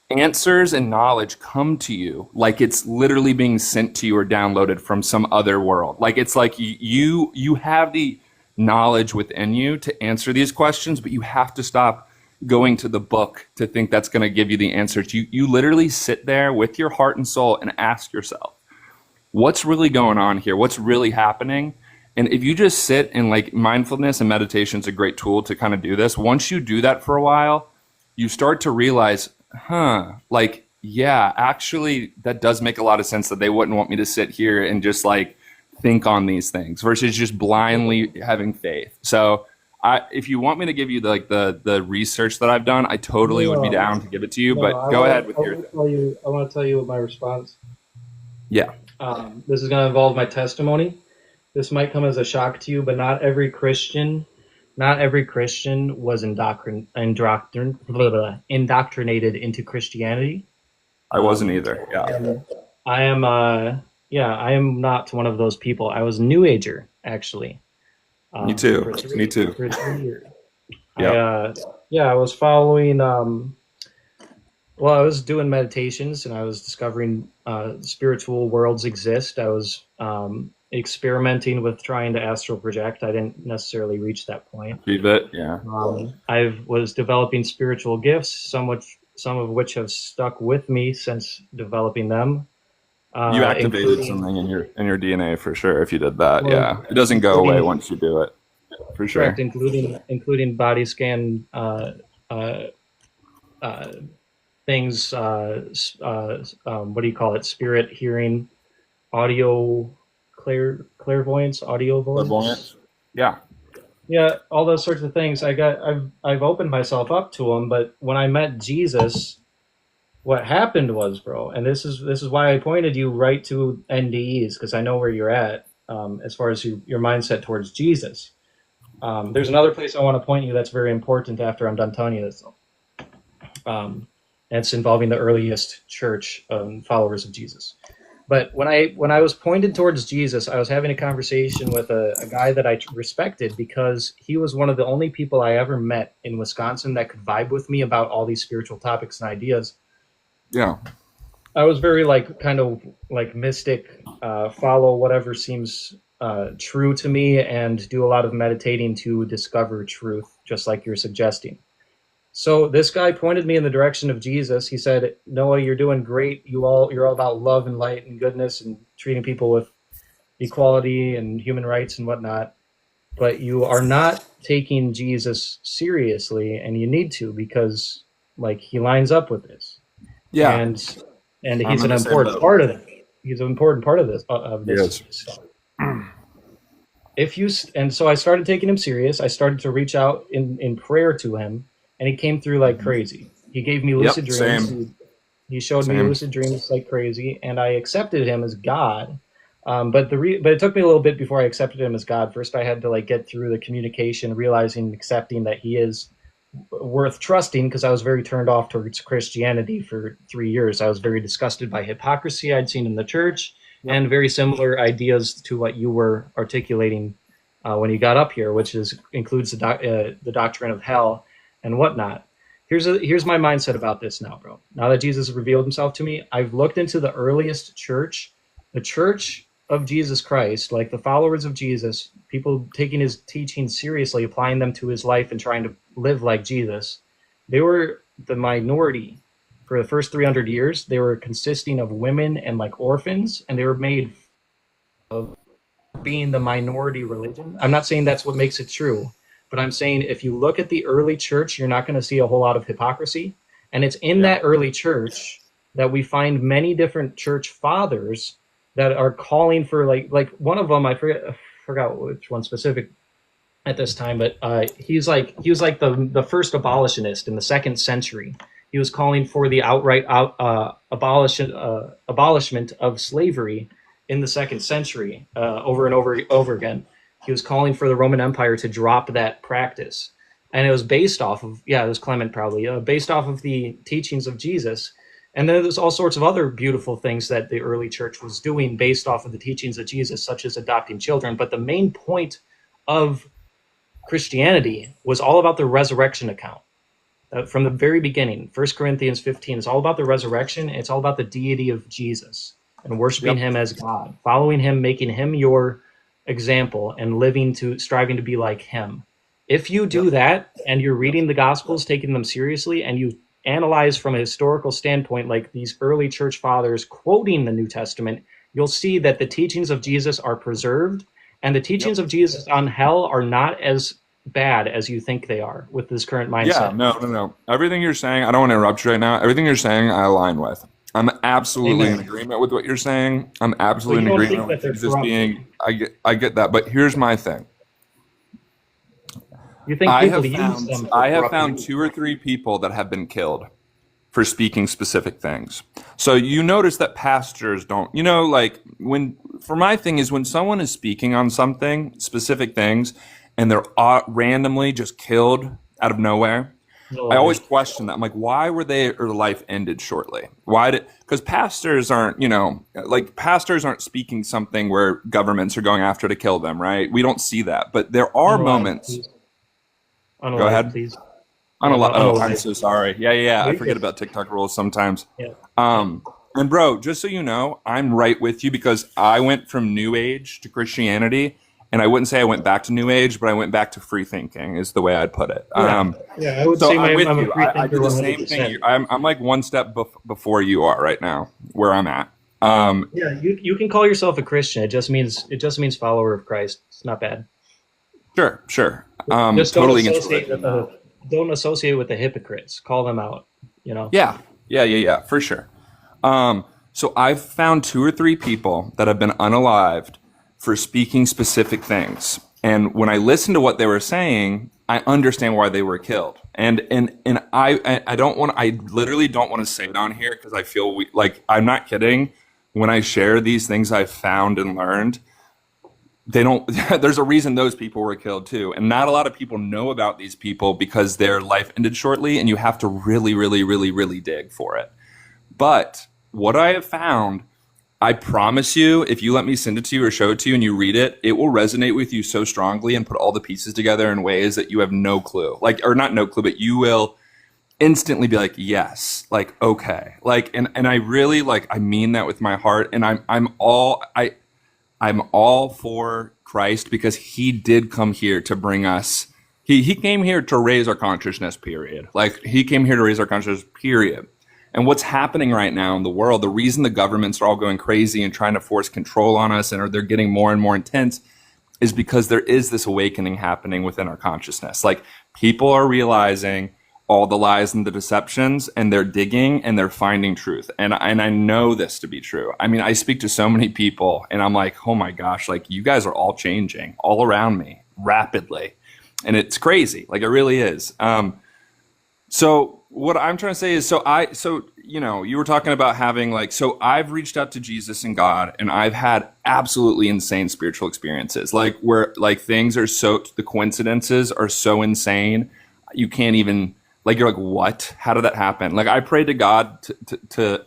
Answers and knowledge come to you like it's literally being sent to you or downloaded from some other world. Like it's like you have the knowledge within you to answer these questions, but you have to stop going to the book to think that's going to give you the answers. You literally sit there with your heart and soul and ask yourself, what's really going on here? What's really happening? And if you just sit and like mindfulness and meditation is a great tool to kind of do this. Once you do that for a while, you start to realize, like, yeah, actually that does make a lot of sense that they wouldn't want me to sit here and just like think on these things versus just blindly having faith. So if you want me to give you the research that I've done, I totally would be down to give it to you, but go ahead with your thing. I want to tell you my response. Yeah. This is going to involve my testimony. This might come as a shock to you, but not every Christian was indoctrinated into Christianity. I wasn't either. Yeah. And I am not one of those people. I was a New Ager, actually. Me too. Me too. For 3 years. Yep. I was following. I was doing meditations and I was discovering spiritual worlds exist. I was experimenting with trying to astral project. I didn't necessarily reach that point. Yeah. I was developing spiritual gifts, some of which have stuck with me since developing them. You activated something in your DNA for sure if you did that. Well, it doesn't go away once you do it, for sure. Correct, including body scan things. What do you call it? Spirit hearing, audio clairvoyance, audio voice. Yeah. Yeah, all those sorts of things. I've opened myself up to them, but when I met Jesus, what happened was, bro, and this is why I pointed you right to NDEs, because I know where you're at as far as your mindset towards Jesus. There's another place I want to point you that's very important after I'm done telling you this. It's involving the earliest church followers of Jesus. But when I was pointed towards Jesus, I was having a conversation with a guy that I respected because he was one of the only people I ever met in Wisconsin that could vibe with me about all these spiritual topics and ideas. Yeah. I was very kind of mystic, follow whatever seems true to me and do a lot of meditating to discover truth, just like you're suggesting. So this guy pointed me in the direction of Jesus. He said, Noah, you're doing great. You're all about love and light and goodness and treating people with equality and human rights and whatnot. But you are not taking Jesus seriously, and you need to, because he lines up with this. Yeah. And he's an important part of it. He's an important part of this. Yes. So I started taking him serious. I started to reach out in prayer to him. And he came through like crazy. He gave me lucid dreams. He showed me lucid dreams like crazy, and I accepted him as God. But it took me a little bit before I accepted him as God. First, I had to get through the communication, realizing, accepting that he is worth trusting, because I was very turned off towards Christianity for 3 years. I was very disgusted by hypocrisy I'd seen in the church, and very similar ideas to what you were articulating when you got up here, which includes the doctrine of hell and whatnot. Here's my mindset about this now, bro. Now that Jesus has revealed himself to me, I've looked into the earliest church, the church of Jesus Christ, like the followers of Jesus, people taking his teachings seriously, applying them to his life and trying to live like Jesus. They were the minority for the first 300 years. They were consisting of women and orphans, and they were made of being the minority religion. I'm not saying that's what makes it true, but I'm saying if you look at the early church, you're not going to see a whole lot of hypocrisy. And it's in that early church that we find many different church fathers that are calling for one of them, I forgot which one specific at this time, but he was like the first abolitionist in the 2nd century. He was calling for the outright abolishment of slavery in the 2nd century over and over again. He was calling for the Roman Empire to drop that practice. And it was based off of, it was Clement probably, based off of the teachings of Jesus. And then there's all sorts of other beautiful things that the early church was doing based off of the teachings of Jesus, such as adopting children. But the main point of Christianity was all about the resurrection account. From the very beginning, 1 Corinthians 15 is all about the resurrection. It's all about the deity of Jesus and worshiping him as God, following him, making him your example, and striving to be like him. If you do that and you're reading the Gospels, taking them seriously, and you analyze from a historical standpoint, like these early church fathers quoting the New Testament, you'll see that the teachings of Jesus are preserved, and the teachings of Jesus on hell are not as bad as you think they are with this current mindset. Yeah, no. Everything you're saying, I don't want to interrupt you right now. Everything you're saying, I align with. I'm absolutely in agreement with what you're saying. I'm absolutely in agreement with Jesus being. I get that, but here's my thing. You think I have found 2 or 3 people that have been killed for speaking specific things. So you notice that pastors don't, like for my thing is when someone is speaking on something, specific things, and they're randomly just killed out of nowhere, I always question that. I'm like, why were their life ended shortly? Because pastors aren't, pastors aren't speaking something where governments are going after to kill them, right? We don't see that. But there are moments. Go ahead. Please. I'm so sorry. Yeah. I forget about TikTok rules sometimes. Yeah. And bro, just so you know, I'm right with you because I went from New Age to Christianity. And I wouldn't say I went back to New Age, but I went back to free thinking is the way I'd put it. I would say I'm a free thinker. I do the same thing. I'm like one step before you are right now, where I'm at. You can call yourself a Christian. It just means follower of Christ. It's not bad. Sure. Just totally don't associate with the hypocrites. Call them out. Yeah, for sure. So I've found 2 or 3 people that have been unalived for speaking specific things. And when I listen to what they were saying, I understand why they were killed. And I literally don't want to say it on here because I feel like I'm not kidding. When I share these things I've found and learned, there's a reason those people were killed too. And not a lot of people know about these people because their life ended shortly and you have to really, really, really, really dig for it. But what I have found, I promise you, if you let me send it to you or show it to you and you read it, it will resonate with you so strongly and put all the pieces together in ways that you have no clue. Or not no clue, but you will instantly be like, yes, okay. And I really I mean that with my heart. And I'm all for Christ because he did come here to bring us, he came here to raise our consciousness, period. He came here to raise our consciousness, period. And what's happening right now in the world, the reason the governments are all going crazy and trying to force control on us and they're getting more and more intense is because there is this awakening happening within our consciousness. People are realizing all the lies and the deceptions and they're digging and they're finding truth. And I know this to be true. I mean, I speak to so many people and I'm like, oh my gosh, you guys are all changing all around me rapidly. And it's crazy. It really is. So what I'm trying to say is, you were talking about having so I've reached out to Jesus and God and I've had absolutely insane spiritual experiences, where things are the coincidences are so insane. You can't even, you're like, what? How did that happen? I prayed to God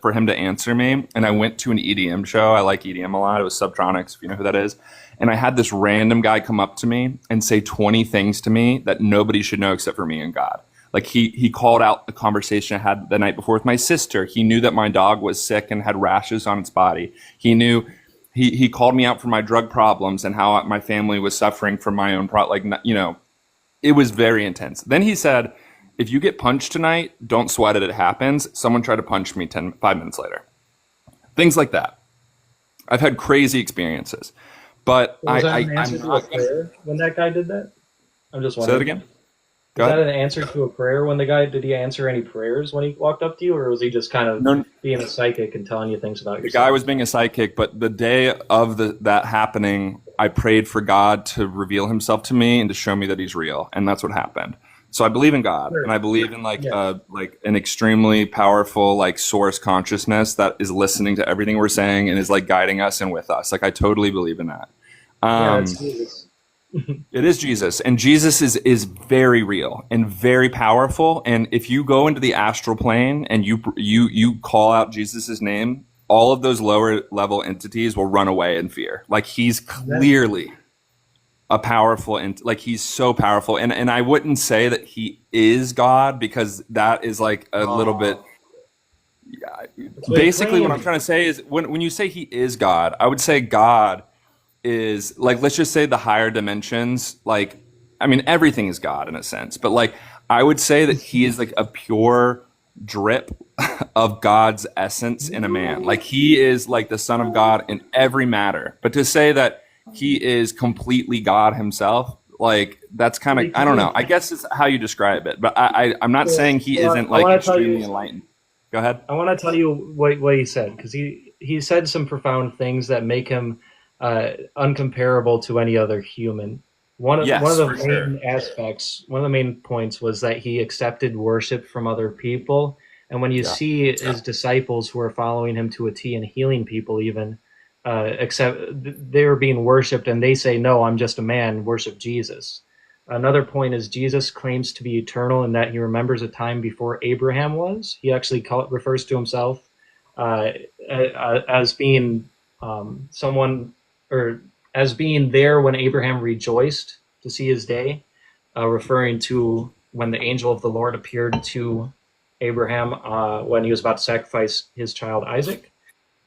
for him to answer me. And I went to an EDM show. I like EDM a lot. It was Subtronics, if you know who that is. And I had this random guy come up to me and say 20 things to me that nobody should know except for me and God. He called out the conversation I had the night before with my sister. He knew that my dog was sick and had rashes on its body. He knew, he called me out for my drug problems and how my family was suffering from my own it was very intense. Then he said, if you get punched tonight, don't sweat it. It happens. Someone tried to punch me 5 minutes later. Things like that. I've had crazy experiences, but was that an answer to a prayer when that guy did that? I'm just wondering. Say that again. Was that an answer to a prayer when did he answer any prayers when he walked up to you, or was he just kind of being a psychic and telling you things about yourself? The guy was being a psychic, but the day of that happening, I prayed for God to reveal himself to me and to show me that he's real. And that's what happened. So I believe in God, and I believe in an extremely powerful source consciousness that is listening to everything we're saying and is guiding us and with us. I totally believe in that. It's It is Jesus, and Jesus is very real and very powerful. And if you go into the astral plane and you call out Jesus's name, all of those lower level entities will run away in fear. Like he's clearly a powerful and like he's so powerful. And I wouldn't say that he is God because that is like a little bit. Basically, what I'm trying to say is when you say he is God, I would say God is like, let's just say the higher dimensions, like, I mean, everything is God in a sense, but like, I would say that he is like a pure drip of God's essence in a man. Like he is like the son of God in every matter. But to say that he is completely God himself, like that's kind of, I don't know. I guess it's how you describe it, but I'm not saying he isn't like extremely enlightened. Go ahead. I want to tell you what he said, because he said some profound things that make him uncomparable to any other human. One of the main aspects, one of the main points was that he accepted worship from other people. And when you see his disciples who are following him to a T and healing people even, except they were being worshipped and they say, no, I'm just a man, worship Jesus. Another point is Jesus claims to be eternal in that he remembers a time before Abraham was. He actually refers to himself as being someone, or as being there when Abraham rejoiced to see his day, referring to when the angel of the Lord appeared to Abraham when he was about to sacrifice his child Isaac.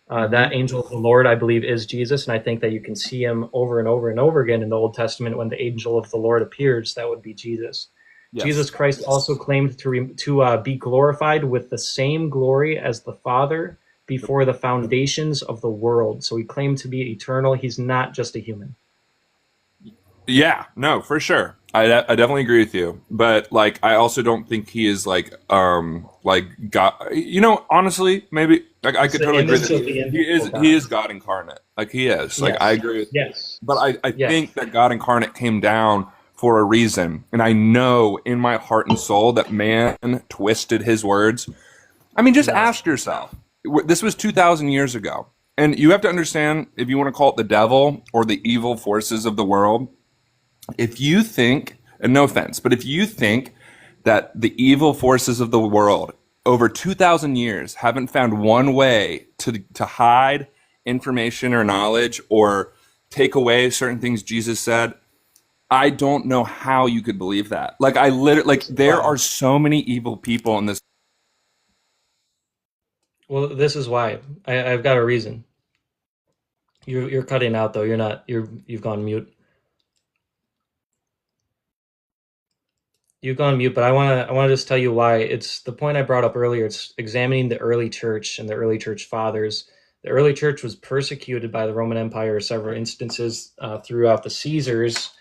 That angel of the Lord, I believe, is Jesus, and I think that you can see him over and over and over again in the Old Testament. When the angel of the Lord appears, that would be Jesus. Yes. Jesus Christ also claimed to be glorified with the same glory as the Father before the foundations of the world. So he claimed to be eternal. He's not just a human. Yeah, no, for sure. I definitely agree with you. But like, I also don't think he is like God. You know, honestly, maybe like I could totally agree that he is God incarnate. Like he is. Like I agree with you. But I think that God incarnate came down for a reason, and I know in my heart and soul that man twisted his words. I mean, just ask yourself. This was 2,000 years ago, and you have to understand, if you want to call it the devil or the evil forces of the world. If you think, and no offense, but if you think that the evil forces of the world over 2,000 years haven't found one way to hide information or knowledge or take away certain things Jesus said, I don't know how you could believe that. Like I literally, like there are so many evil people in this. Well, this is why. I've got a reason. You're cutting out though. You're not. You've gone mute. You've gone mute, but I want to just tell you why. It's the point I brought up earlier. It's examining the early church and the early church fathers. The early church was persecuted by the Roman Empire in several instances throughout the Caesars.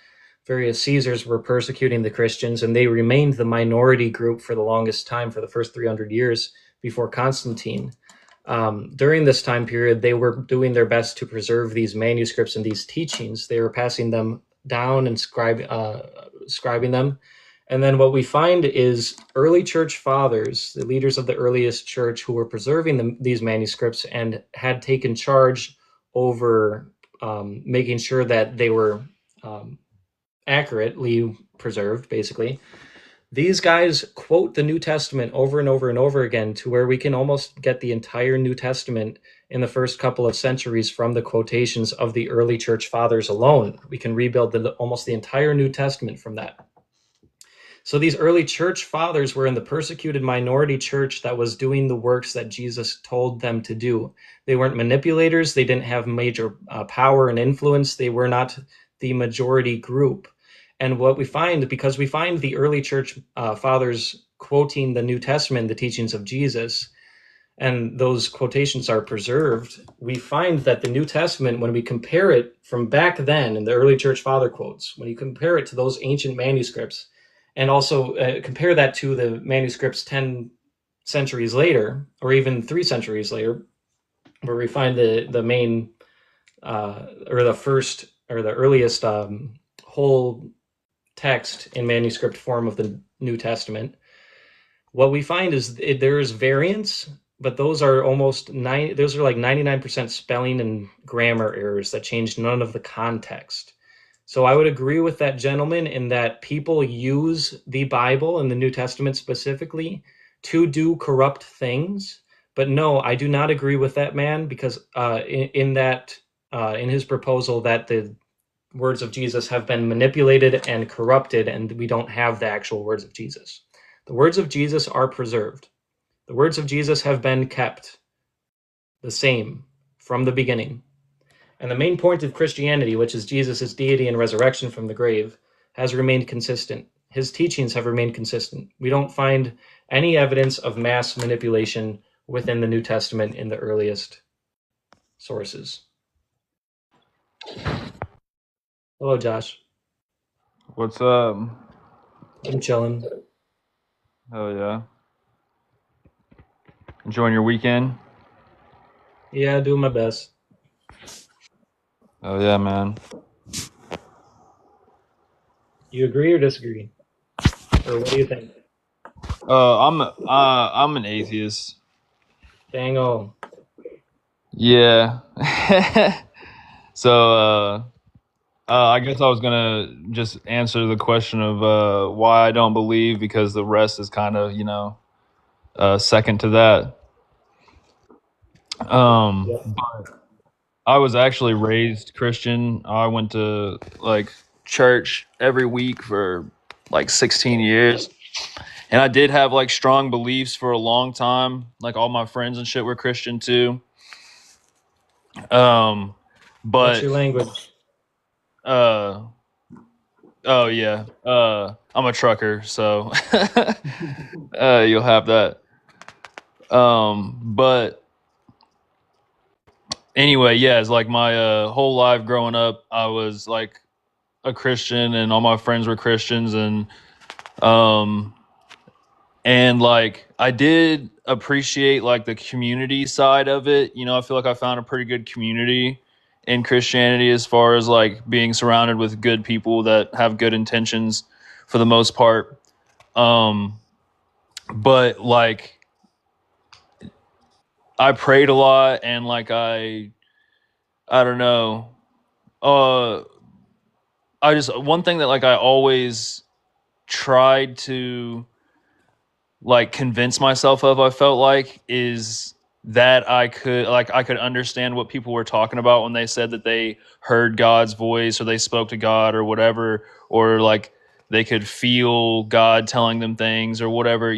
Various Caesars were persecuting the Christians, and they remained the minority group for the longest time, for the first 300 years before Constantine. During this time period, they were doing their best to preserve these manuscripts and these teachings. They were passing them down and scribing them. And then what we find is early church fathers, the leaders of the earliest church, who were preserving these manuscripts and had taken charge over making sure that they were accurately preserved, basically. These guys quote the New Testament over and over and over again, to where we can almost get the entire New Testament in the first couple of centuries from the quotations of the early church fathers alone. We can rebuild almost the entire New Testament from that. So these early church fathers were in the persecuted minority church that was doing the works that Jesus told them to do. They weren't manipulators. They didn't have major power and influence. They were not the majority group. And what we find, because we find the early church fathers quoting the New Testament, the teachings of Jesus, and those quotations are preserved, we find that the New Testament, when we compare it from back then in the early church father quotes, when you compare it to those ancient manuscripts, and also compare that to the manuscripts 10 centuries later, or even 3 centuries later, where we find the main, or the first, or the earliest whole text in manuscript form of the New Testament. What we find is there is variance, but those are like 99% spelling and grammar errors that change none of the context. So I would agree with that gentleman in that people use the Bible and the New Testament specifically to do corrupt things. But no, I do not agree with that man because in his proposal that the words of Jesus have been manipulated and corrupted, and we don't have the actual words of Jesus. The words of Jesus are preserved. The words of Jesus have been kept the same from the beginning. And the main point of Christianity, which is Jesus' deity and resurrection from the grave, has remained consistent. His teachings have remained consistent. We don't find any evidence of mass manipulation within the New Testament in the earliest sources. Hello, Josh. What's up? I'm chilling. Hell yeah. Enjoying your weekend? Yeah, doing my best. Oh yeah, man. You agree or disagree? Or what do you think? I'm an atheist. Dango. Yeah. So I guess I was gonna just answer the question of why I don't believe, because the rest is kind of, second to that. Yep. I was actually raised Christian. I went to like church every week for like 16 years. And I did have like strong beliefs for a long time. Like all my friends and shit were Christian too. What's But your language? uh oh yeah. I'm a trucker, so you'll have that. But anyway, yeah, it's like my whole life growing up, I was like a Christian and all my friends were Christians, um and like I did appreciate like the community side of it. I feel like I found a pretty good community in Christianity, as far as like being surrounded with good people that have good intentions for the most part. But like I prayed a lot, and like I don't know. Uh I just, one thing that like I always tried to like convince myself of, I felt like, is that I could understand what people were talking about when they said that they heard God's voice or they spoke to God or whatever, or like they could feel God telling them things or whatever.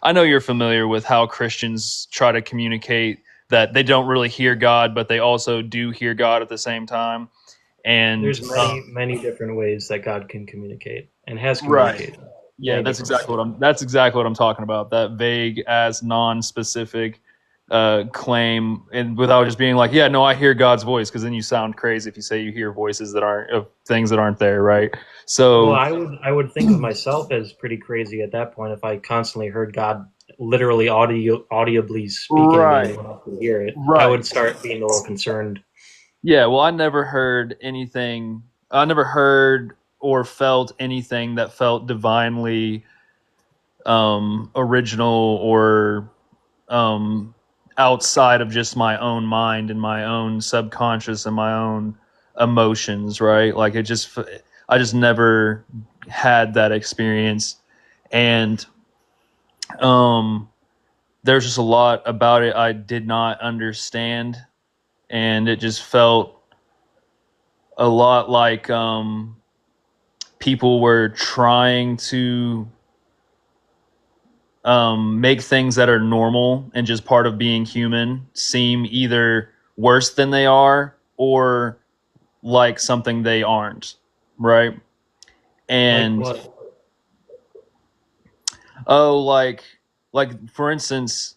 I know you're familiar with how Christians try to communicate that they don't really hear God, but they also do hear God at the same time. And There's many different ways that God can communicate and has right. communicated. Yeah, Many that's different ways. exactly what I'm talking about. That vague as non-specific claim, and without just being like, yeah, no, I hear God's voice, because then you sound crazy if you say you hear voices that aren't, of things that aren't there, right? Well, So I would think of myself as pretty crazy at that point if I constantly heard God literally audibly speaking to me and right, no one else could hear it. I right, would start being a little concerned. yeah. Well, I never heard anything. I never heard or felt anything that felt divinely original or um, outside of just my own mind and my own subconscious and my own emotions, right? Like I just never had that experience. And um, there's just a lot about it I did not understand. And it just felt a lot like people were trying to make things that are normal and just part of being human seem either worse than they are or like something they aren't, right? Like And what? oh, like for instance,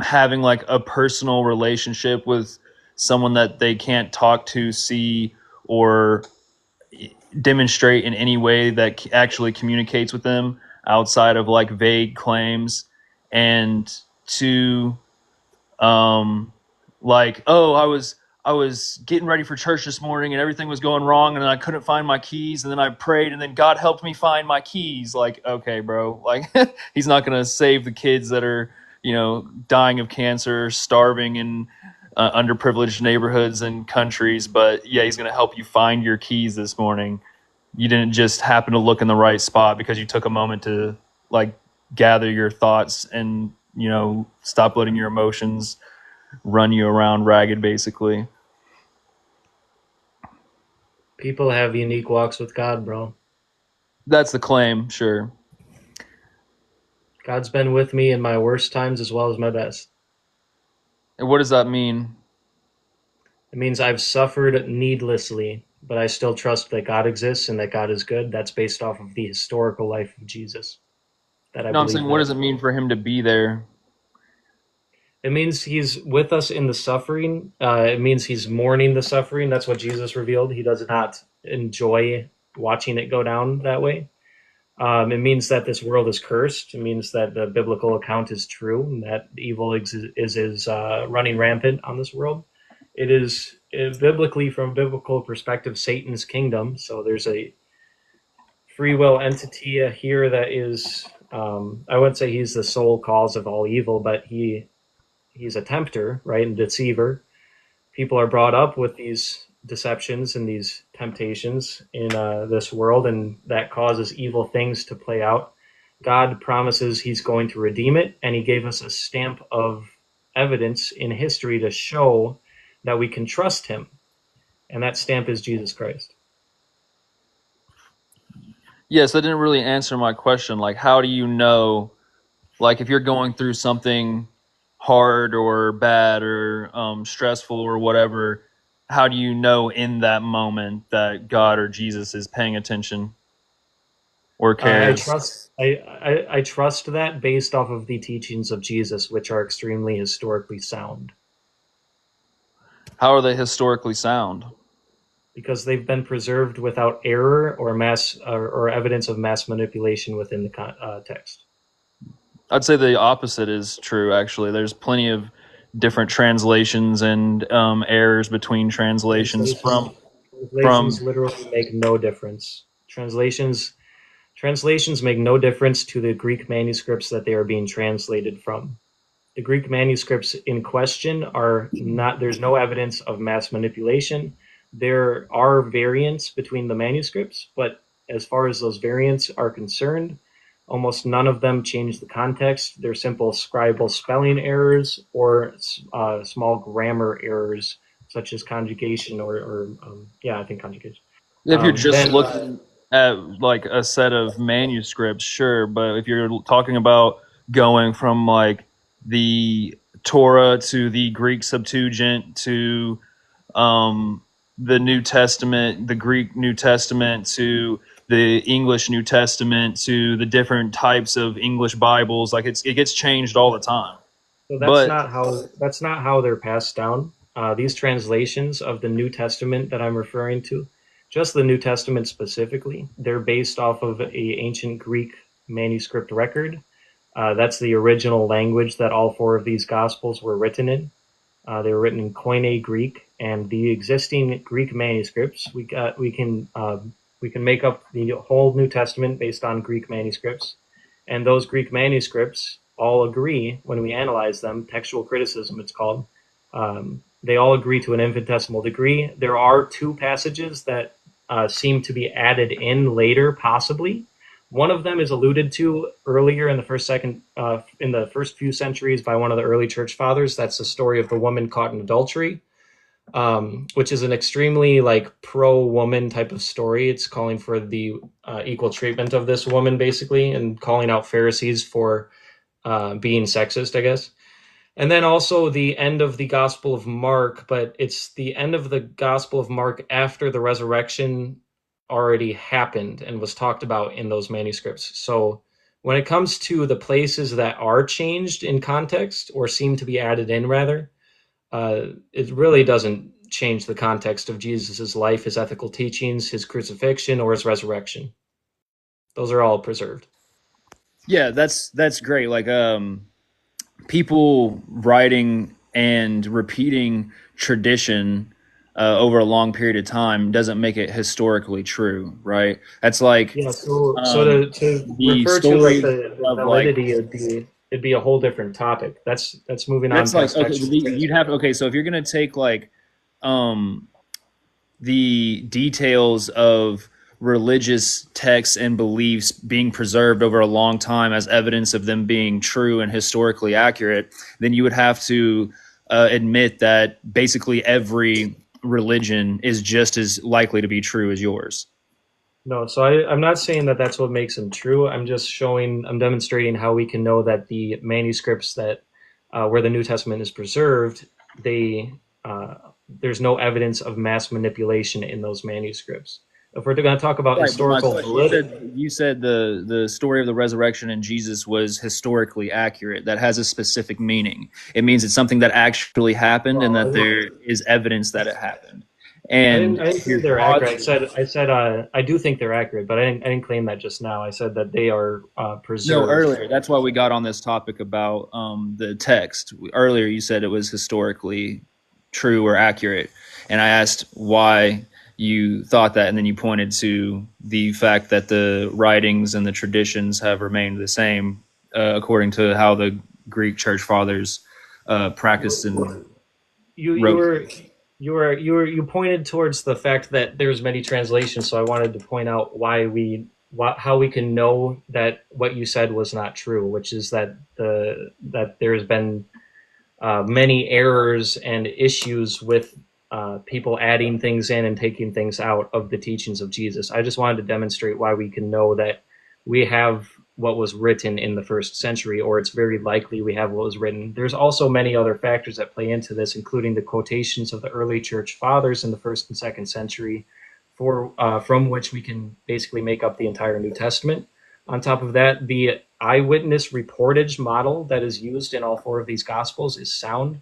having like a personal relationship with someone that they can't talk to, see, or demonstrate in any way that actually communicates with them outside of like vague claims. And to like, oh, I was getting ready for church this morning and everything was going wrong and I couldn't find my keys, and then I prayed and then God helped me find my keys. Like, okay, bro, like he's not gonna save the kids that are dying of cancer, starving, and underprivileged neighborhoods and countries. But yeah, he's going to help you find your keys this morning. You didn't just happen to look in the right spot because you took a moment to like gather your thoughts and, you know, stop letting your emotions run you around ragged, basically. People have unique walks with God, bro. That's the claim, sure. God's been with me in my worst times as well as my best. And what does that mean? It means I've suffered needlessly, but I still trust that God exists and that God is good. That's based off of the historical life of Jesus. That I No, I'm believe saying, what that. does it mean for him to be there? It means he's with us in the suffering. It means he's mourning the suffering. That's what Jesus revealed. He does not enjoy watching it go down that way. It means that this world is cursed. It means that the biblical account is true and that evil is running rampant on this world. It is biblically, from a biblical perspective, Satan's kingdom. So there's a free will entity here that is, I wouldn't say he's the sole cause of all evil, but he's a tempter, right, and deceiver. People are brought up with these deceptions and these temptations in this world, and that causes evil things to play out. God promises he's going to redeem it, and he gave us a stamp of evidence in history to show that we can trust him, and that stamp is Jesus Christ. Yes, that didn't really answer my question. Like, how do you know, like, if you're going through something hard or bad or stressful or whatever, how do you know in that moment that God or Jesus is paying attention or I cares? trust I trust that based off of the teachings of Jesus, which are extremely historically sound, How are they historically sound? because they've been preserved without error or mass or evidence of mass manipulation within the text. I'd say the opposite is true, actually. There's plenty of different translations and errors between translations Translations from literally make no difference. Translations make no difference to the Greek manuscripts that they are being translated from. The Greek manuscripts in question are not, there's no evidence of mass manipulation. There are variants between the manuscripts, but as far as those variants are concerned, almost none of them change the context. They're simple scribal spelling errors or small grammar errors, such as conjugation yeah, I think conjugation. if you're just Then looking at like a set of manuscripts, sure, but if you're talking about going from like the Torah to the Greek Septuagint to the New Testament, the Greek New Testament to the English New Testament to the different types of English Bibles, like it gets changed all the time. So But that's not how they're passed down. These translations of the New Testament that I'm referring to, just the New Testament specifically, they're based off of a ancient Greek manuscript record. That's the original language that all four of these Gospels were written in. They were written in Koine Greek, and the existing Greek manuscripts we can make up the whole New Testament based on Greek manuscripts, and those Greek manuscripts all agree when we analyze them. Textual criticism, it's called. They all agree to an infinitesimal degree. There are two passages that seem to be added in later, possibly. One of them is alluded to earlier in the first few centuries by one of the early church fathers. That's the story of the woman caught in adultery, which is an extremely like pro-woman type of story. It's calling for the equal treatment of this woman, basically, and calling out Pharisees for being sexist, I guess. And then also the end of the Gospel of Mark, but it's the end of the Gospel of Mark after the resurrection already happened and was talked about in those manuscripts. So when it comes to the places that are changed in context or seem to be added in, rather, it really doesn't change the context of Jesus's life, his ethical teachings, his crucifixion, or his resurrection. Those are all preserved. yeah, that's great. Like people writing and repeating tradition over a long period of time doesn't make it historically true, right? That's like Yeah, so to the refer to like story the of like validity of the it'd be a whole different topic. That's moving on That's like past okay. textual You'd have okay. So if you're gonna take like um the details of religious texts and beliefs being preserved over a long time as evidence of them being true and historically accurate, then you would have to admit that basically every religion is just as likely to be true as yours. No, so I'm not saying that that's what makes them true. I'm demonstrating how we can know that the manuscripts that where the New Testament is preserved, they there's no evidence of mass manipulation in those manuscripts. If we're going to talk about Right, but my historical question, validity, you said the story of the resurrection and Jesus was historically accurate. That has a specific meaning. It means it's something that actually happened and well, that there is evidence that it happened. I And didn't. I didn't say you're they're accurate. positive. I said. I do think they're accurate, but I didn't claim that just now. I said that they are No, preserved. earlier. That's why we got on this topic about the text. Earlier, you said it was historically true or accurate, and I asked why you thought that, and then you pointed to the fact that the writings and the traditions have remained the same according to how the Greek church fathers practiced and You wrote. were you pointed towards the fact that there's many translations. So I wanted to point out how we can know that what you said was not true, which is that that there's been many errors and issues with people adding things in and taking things out of the teachings of Jesus. I just wanted to demonstrate why we can know that we have what was written in the first century, or it's very likely we have what was written. There's also many other factors that play into this, including the quotations of the early church fathers in the first and second century, from which we can basically make up the entire New Testament. On top of that, the eyewitness reportage model that is used in all four of these gospels is sound.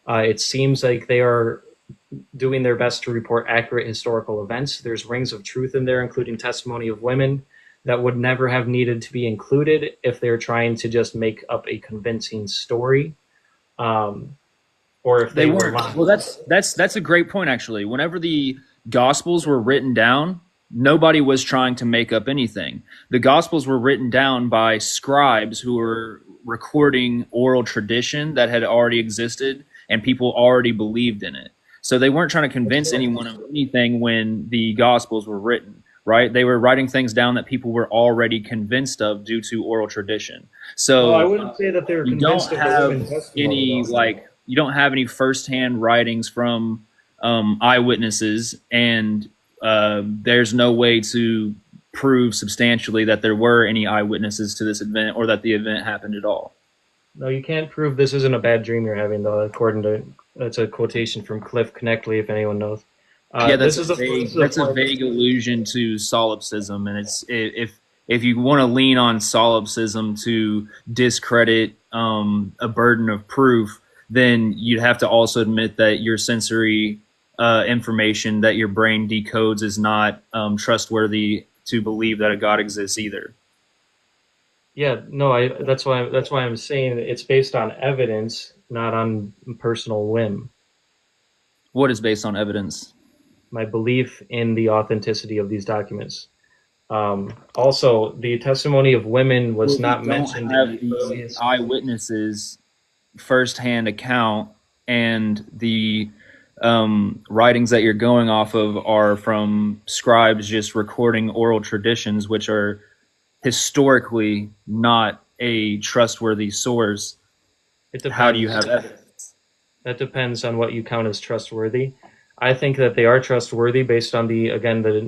It seems like they are doing their best to report accurate historical events. There's rings of truth in there, including testimony of women that would never have needed to be included if they're trying to just make up a convincing story, or if They they were weren't. lying. Well, that's a great point actually. Whenever the gospels were written down, nobody was trying to make up anything. The gospels were written down by scribes who were recording oral tradition that had already existed and people already believed in it. So they weren't trying to convince anyone of anything when the gospels were written, right? They were writing things down that people were already convinced of due to oral tradition. Well, I So wouldn't say that they're you don't convinced of the have women testimony, any though. like you don't have any firsthand writings from eyewitnesses, and there's no way to prove substantially that there were any eyewitnesses to this event or that the event happened at all. No, you can't prove this isn't a bad dream you're having, though. According to that's a quotation from Cliff Knechtley, if anyone knows. Yeah, This is a vague allusion to solipsism, and it's if you want to lean on solipsism to discredit a burden of proof, then you'd have to also admit that your sensory information that your brain decodes is not trustworthy to believe that a God exists either. Yeah, no, that's why I'm saying it's based on evidence, not on personal whim. What is based on evidence? My belief in the authenticity of these documents. Also, the testimony of women was not mentioned Have in the the earliest. eyewitnesses firsthand account, and the writings that you're going off of are from scribes just recording oral traditions, which are historically not a trustworthy source. It depends. How do you have evidence? That depends on what you count as trustworthy. I think that they are trustworthy based on the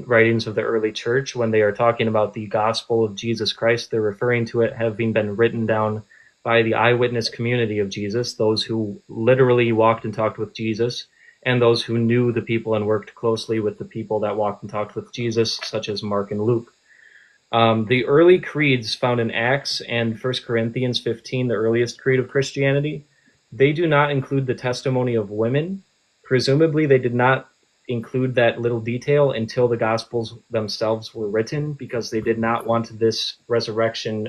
writings of the early church. When they are talking about the gospel of Jesus Christ, they're referring to it having been written down by the eyewitness community of Jesus, those who literally walked and talked with Jesus, and those who knew the people and worked closely with the people that walked and talked with Jesus, such as Mark and Luke. The early creeds found in Acts and 1 Corinthians 15, the earliest creed of Christianity, they do not include the testimony of women. Presumably, they did not include that little detail until the Gospels themselves were written, because they did not want this resurrection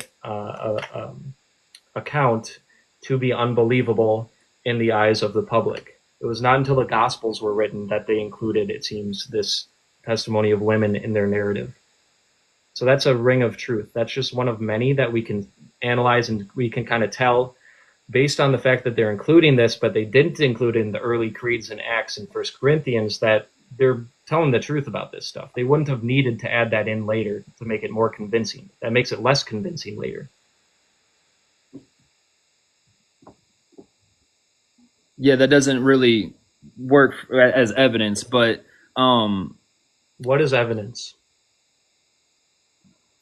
account to be unbelievable in the eyes of the public. It was not until the Gospels were written that they included, it seems, this testimony of women in their narrative. So that's a ring of truth. That's just one of many that we can analyze, and we can kind of tell based on the fact that they're including this, but they didn't include it in the early creeds and Acts and First Corinthians, that they're telling the truth about this stuff. They wouldn't have needed to add that in later to make it more convincing. That makes it less convincing later. Yeah, that doesn't really work as evidence, but What is evidence?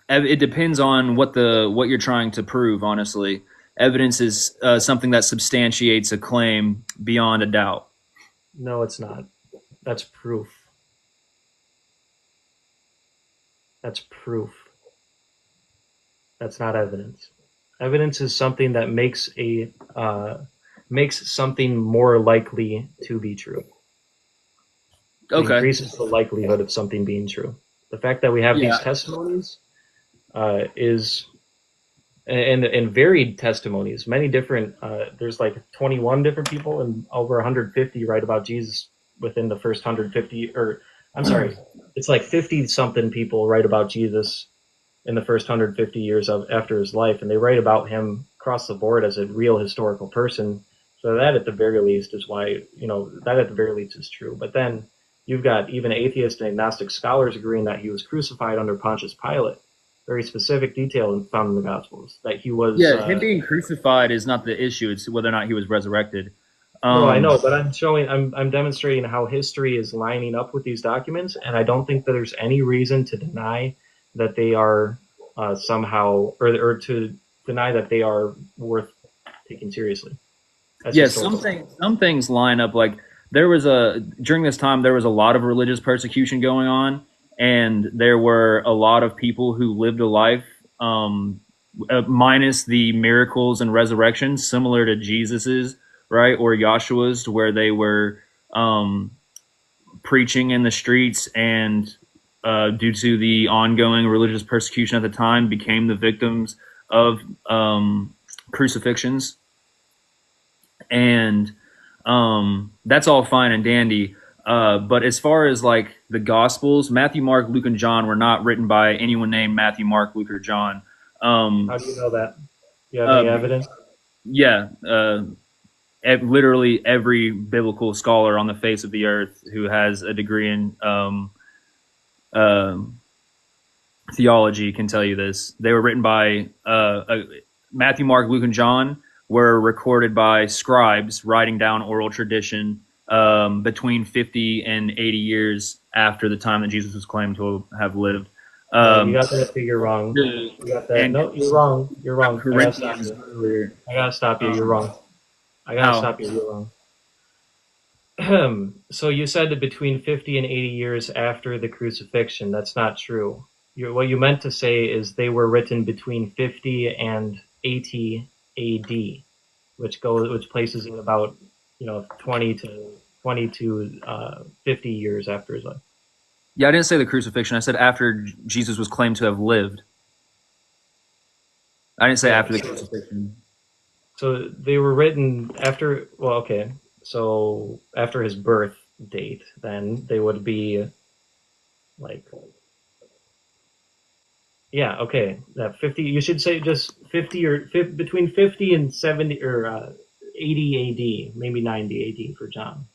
it depends on what you're trying to prove. Honestly, evidence is something that substantiates a claim beyond a doubt. No, it's not. That's proof. That's proof. That's not evidence. Evidence is something that makes something more likely to be true. It Okay. increases the likelihood of something being true. The fact that we have these testimonies is and varied testimonies. Many different. There's like 21 different people and over 150 write about Jesus within the first 150. Or I'm sorry, it's like 50 something people write about Jesus in the first 150 years after his life, and they write about him across the board as a real historical person. So that at the very least is why, that at the very least is true. But then you've got even atheist and agnostic scholars agreeing that he was crucified under Pontius Pilate. Very specific detail found in the Gospels that he was. Yeah, him being crucified is not the issue. It's whether or not he was resurrected. No, I know, but I'm demonstrating how history is lining up with these documents, and I don't think that there's any reason to deny that they are somehow, or to deny that they are worth taking seriously. Yes, some things line up. Like during this time there was a lot of religious persecution going on, and there were a lot of people who lived a life minus the miracles and resurrections, similar to Jesus's, right, or Yahshua's, where they were preaching in the streets and due to the ongoing religious persecution at the time, became the victims of crucifixions. And that's all fine and dandy. But as far as like the Gospels, Matthew, Mark, Luke, and John were not written by anyone named Matthew, Mark, Luke, or John. How do you know that? Do you have any evidence? Yeah, literally every biblical scholar on the face of the earth who has a degree in theology can tell you this. They were written by Matthew, Mark, Luke, and John were recorded by scribes writing down oral tradition between 50 and 80 years after the time that Jesus was claimed to have lived. You got that figure wrong. You got that. No, you're wrong. You're wrong. I gotta stop you. You're wrong. I gotta stop you. You're wrong. So you said that between 50 and 80 years after the crucifixion. That's not true. What you meant to say is they were written between 50 and 80 AD, which places in about 20 to 50 years after his life. Yeah, I didn't say the crucifixion. I said after Jesus was claimed to have lived. I didn't say after the crucifixion. So they were written after. Well, okay. So after his birth date, then they would be like. Yeah. Okay. That 50. You should say just 50 or between 50 and 70 or 80 AD, maybe 90 AD for John.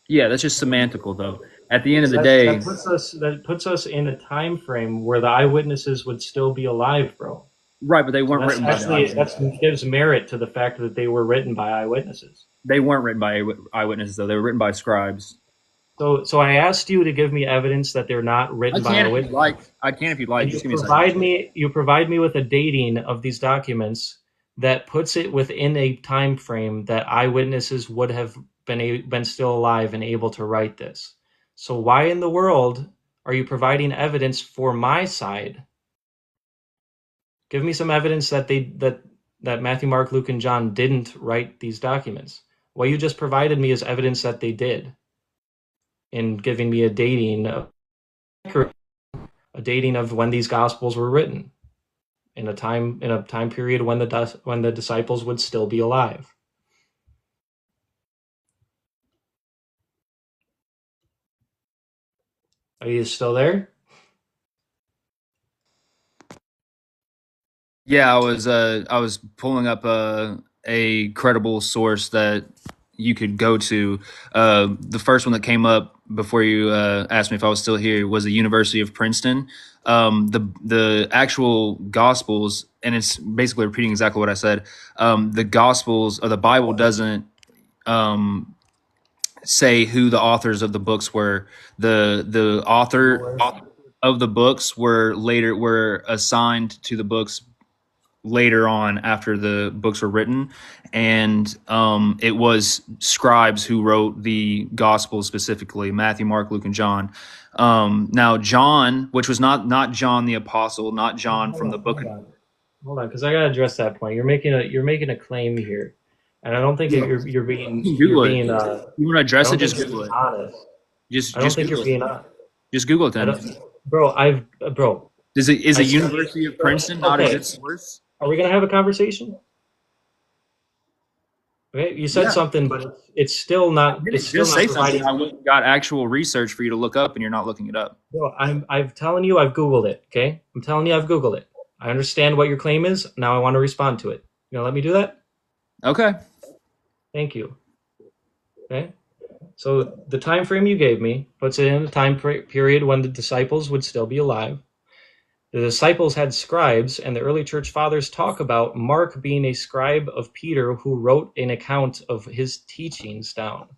Yeah, that's just semantical, though. At the end of the day, that puts us in a time frame where the eyewitnesses would still be alive, bro. Right, but they weren't written by that gives merit to the fact that they were written by eyewitnesses. They weren't written by eyewitnesses, though. They were written by scribes. So I asked you to give me evidence that they're not written by eyewitnesses. I can if you'd like. Just give me you provide me with a dating of these documents that puts it within a time frame that eyewitnesses would have been still alive and able to write this. So why in the world are you providing evidence for my side? Give me some evidence that that Matthew, Mark, Luke, and John didn't write these documents. What you just provided me is evidence that they did, in giving me a dating of when these Gospels were written, in a time period when the disciples would still be alive. Are you still there? Yeah, I was pulling up a credible source that you could go to. The first one that came up before you asked me if I was still here was the University of Princeton. The actual Gospels, and it's basically repeating exactly what I said. The Gospels or the Bible doesn't um, say who the authors of the books were. The author of the books were assigned to the books later on after the books were written, and it was scribes who wrote the gospels, specifically Matthew, Mark, Luke, and John. Now John, which was not John the apostle, not John Hold from the on, book hold on, hold on, because I gotta address that point. You're making a claim here, and I don't think you're Google it. being You want to I address it, don't think just you're Google being it. honest. I don't Just think you're Google it. being honest. Just Google it I then. don't, bro. Bro. Is I the studied. University of Bro, Princeton not a okay, good source? are we gonna have a conversation? Okay, you said Yeah. something, but it's still I not. It's didn't still just not say something. providing. I went and got actual research for you to look up, and you're not looking it up. Bro, I'm telling you, I've Googled it. Okay, I'm telling you, I've Googled it. I understand what your claim is. Now I want to respond to it. You gonna let me do that? Okay. Thank you. Okay. So the time frame you gave me puts it in a time period when the disciples would still be alive. The disciples had scribes, and the early church fathers talk about Mark being a scribe of Peter who wrote an account of his teachings down.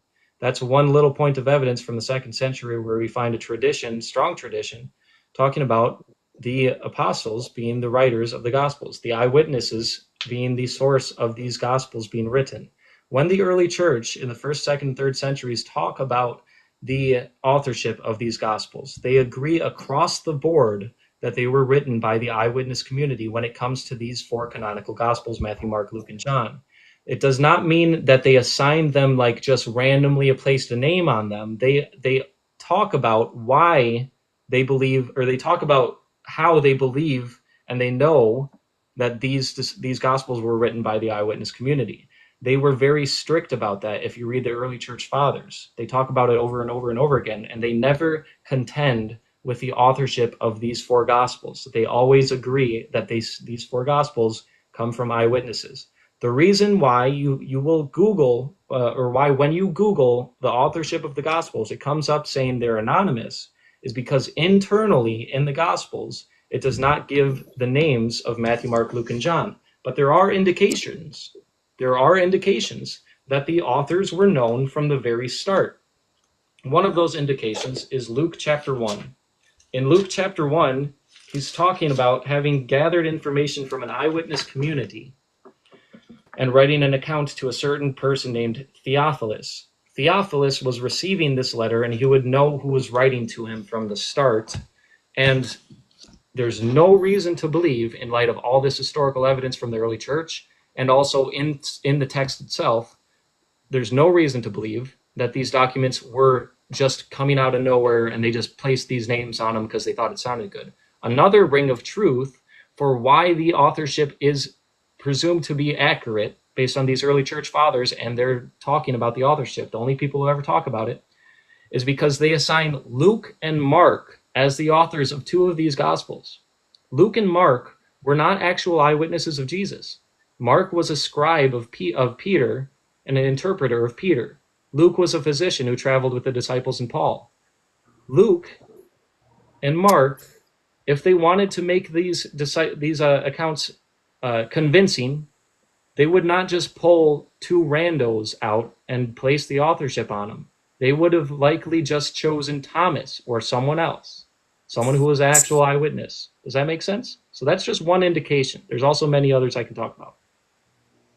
That's one little point of evidence from the 2nd century where we find a tradition, strong tradition, talking about the apostles being the writers of the gospels, the eyewitnesses being the source of these gospels being written. When the early church in the 1st, 2nd, 3rd centuries talk about the authorship of these gospels, they agree across the board that they were written by the eyewitness community when it comes to these 4 canonical gospels, Matthew, Mark, Luke, and John. It does not mean that they assigned them like just randomly placed a name on them. They talk about why they believe, or they talk about how they believe and they know that these gospels were written by the eyewitness community. They were very strict about that. If you read the early church fathers, they talk about it over and over and over again, and they never contend with the authorship of these 4 gospels. They always agree that these 4 gospels come from eyewitnesses. The reason why you will Google, or why when you Google the authorship of the gospels, it comes up saying they're anonymous, is because internally in the gospels, it does not give the names of Matthew, Mark, Luke, and John. But there are indications. There are indications that the authors were known from the very start. One of those indications is Luke chapter 1. In Luke chapter 1, he's talking about having gathered information from an eyewitness community and writing an account to a certain person named Theophilus. Theophilus was receiving this letter, and he would know who was writing to him from the start. And there's no reason to believe, in light of all this historical evidence from the early church, and also in the text itself, there's no reason to believe that these documents were just coming out of nowhere and they just placed these names on them because they thought it sounded good. Another ring of truth for why the authorship is presumed to be accurate based on these early church fathers, and they're talking about the authorship, the only people who ever talk about it, is because they assign Luke and Mark as the authors of 2 of these gospels. Luke and Mark were not actual eyewitnesses of Jesus. Mark was a scribe of Peter and an interpreter of Peter. Luke was a physician who traveled with the disciples and Paul. Luke and Mark, if they wanted to make these accounts convincing, they would not just pull 2 randos out and place the authorship on them. They would have likely just chosen Thomas or someone else, someone who was an actual eyewitness. Does that make sense? So that's just one indication. There's also many others I can talk about.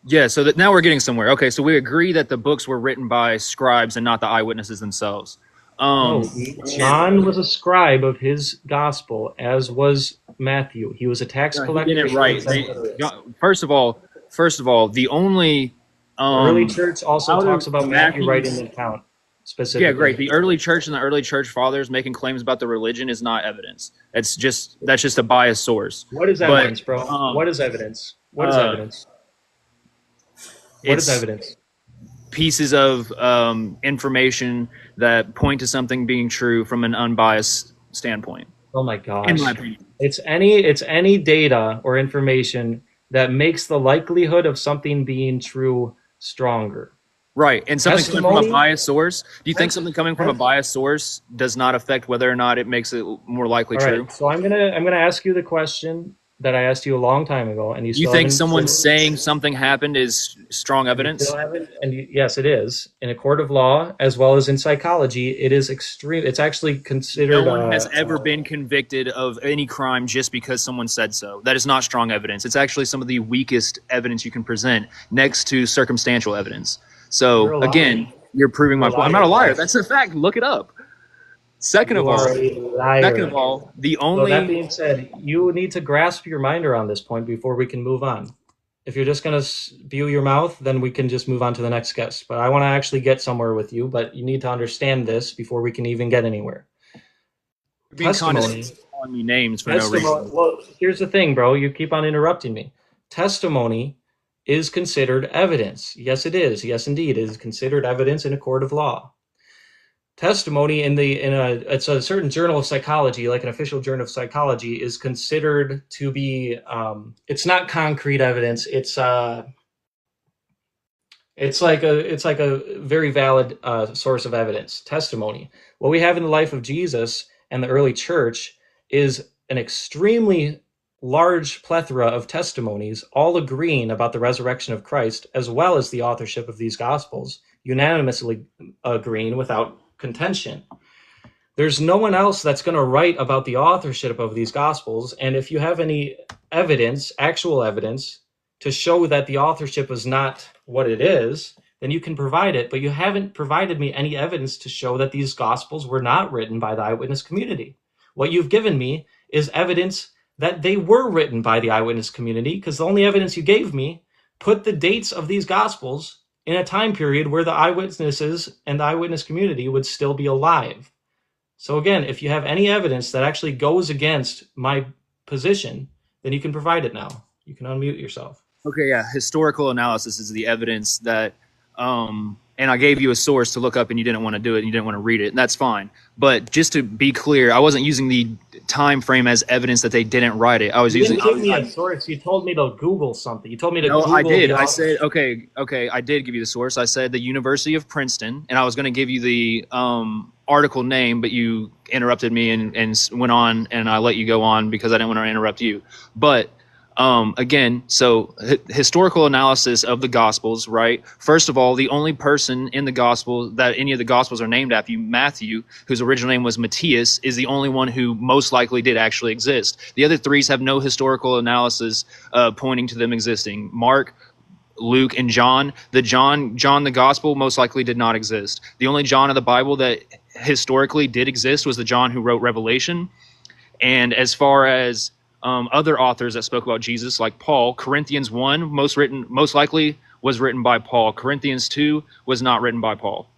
Yeah, so that now we're getting somewhere. Okay, so we agree that the books were written by scribes and not the eyewitnesses themselves. No, John was a scribe of his gospel, as was Matthew. He was a tax No, he collector. didn't write. First of all, the only The early church also out talks of about Matthew writing Matthew's- an account specifically. yeah, great. The early church and the early church fathers making claims about the religion is not evidence. That's just a biased source. What is But, evidence, bro? What is evidence? What is evidence? What is it's evidence? pieces of information that point to something being true from an unbiased standpoint. Oh my in my gosh. opinion. It's any data or information that makes the likelihood of something being true stronger. Right, and something coming from a Testimony, biased source. Do you think tes- something coming from a tes- biased source does not affect whether or not it makes it more likely all right. true? So I'm gonna ask you the question that I asked you a long time ago, and you You still think haven't. someone saying something happened is strong And you evidence? still haven't. And yes, it is in a court of law as well as in psychology. It is extreme. It's actually No considered. one has ever been convicted of any crime just because someone said so. That is not strong evidence. It's actually some of the weakest evidence you can present next to circumstantial evidence. You're So a liar. again, you're proving You're my a point. I'm not a liar. liar. That's a fact. Look it up. Second You of are all, a second of liar. all, the So that only being said, you need to grasp your mind around this point before we can move on. If you're just going to spew your mouth, then we can just move on to the next guest. But I want to actually get somewhere with you, but you need to understand this before we can even get anywhere. being Testimony. condescending, calling me names for no Testimony. reason. Well, here's the thing, bro. You keep on interrupting me. Testimony is considered evidence. Yes, it is. Yes, indeed, it is considered evidence in a court of law. Testimony it's a certain journal of psychology, like an official journal of psychology, is considered to be it's not concrete evidence. It's like a very valid source of evidence. Testimony. What we have in the life of Jesus and the early church is an extremely large plethora of testimonies, all agreeing about the resurrection of Christ, as well as the authorship of these gospels, unanimously agreeing without contention. There's no one else that's going to write about the authorship of these gospels, and if you have any evidence, actual evidence, to show that the authorship is not what it is, then you can provide it, but you haven't provided me any evidence to show that these gospels were not written by the eyewitness community. What you've given me is evidence that they were written by the eyewitness community, because the only evidence you gave me put the dates of these gospels in a time period where the eyewitnesses and the eyewitness community would still be alive. So again, if you have any evidence that actually goes against my position, then you can provide it now. You can unmute yourself. Okay, yeah. Historical analysis is the evidence that, and I gave you a source to look up and you didn't want to do it and you didn't want to read it, and that's fine. But just to be clear, I wasn't using the time frame as evidence that they didn't write it. I was You using. didn't give me a source. You told me to Google something. You told me to No, Google. I did. the I author. said, okay, I did give you the source. I said the University of Princeton, and I was going to give you the article name, but you interrupted me and went on, and I let you go on because I didn't want to interrupt you. But again, so historical analysis of the Gospels, right? First of all, the only person in the Gospel that any of the Gospels are named after, Matthew, whose original name was Matthias, is the only one who most likely did actually exist. The other three have no historical analysis pointing to them existing. Mark, Luke, and John. John the Gospel most likely did not exist. The only John of the Bible that historically did exist was the John who wrote Revelation. And as far as other authors that spoke about Jesus, like Paul, Corinthians 1 most likely was written by Paul. Corinthians 2 was not written by Paul.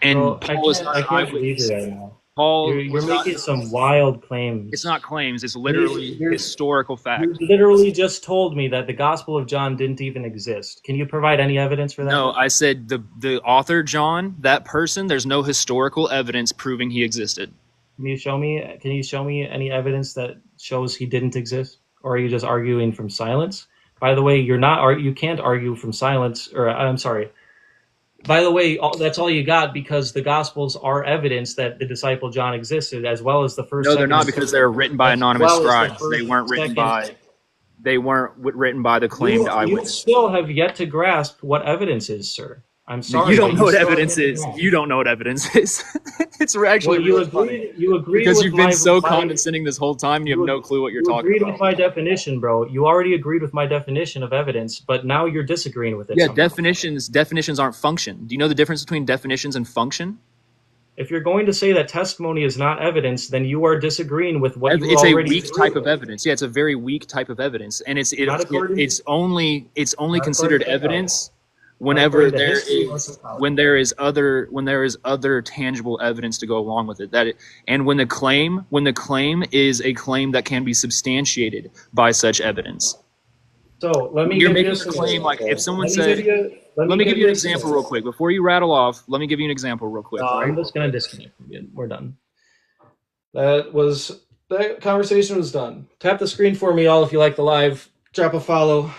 And Bro, Paul is not I an can't believe eyewitness. you right now. Paul You're was not. making some wild claims. It's not claims. It's literally historical fact. You literally just told me that the Gospel of John didn't even exist. Can you provide any evidence for that? No, I said the author John, that person. There's no historical evidence proving he existed. Can you show me any evidence that shows he didn't exist, or are you just arguing from silence? By the way, you can't argue from silence, or I'm sorry. By the way, that's all you got, because the Gospels are evidence that the disciple John existed, as well as the first. No, they're not, because they're written by anonymous scribes. They weren't written by. They weren't written by the claimed eyewitness. You still have yet to grasp what evidence is, sir. I'm sorry. You don't know what evidence is. You don't know what evidence is. It's actually really funny. You agreed because with you've been my, so my, condescending this whole time, and you have no clue what you're talking agreed about. with my definition, bro. You already agreed with my definition of evidence, but now you're disagreeing with it. Yeah, somehow. definitions aren't function. Do you know the difference between definitions and function? If you're going to say that testimony is not evidence, then you are disagreeing with what you It's already. a weak type of evidence. Yeah, it's a very weak type of evidence, and it's only considered evidence whenever there is other tangible evidence to go along with it. And when the claim is a claim that can be substantiated by such evidence. So let me. You're making a claim like if someone said. Let me give you an example real quick. Before you rattle off, let me give you an example real quick. No, right? I'm just going to disconnect. We're done. That conversation was done. Tap the screen for me, all, if you like the live. Drop a follow.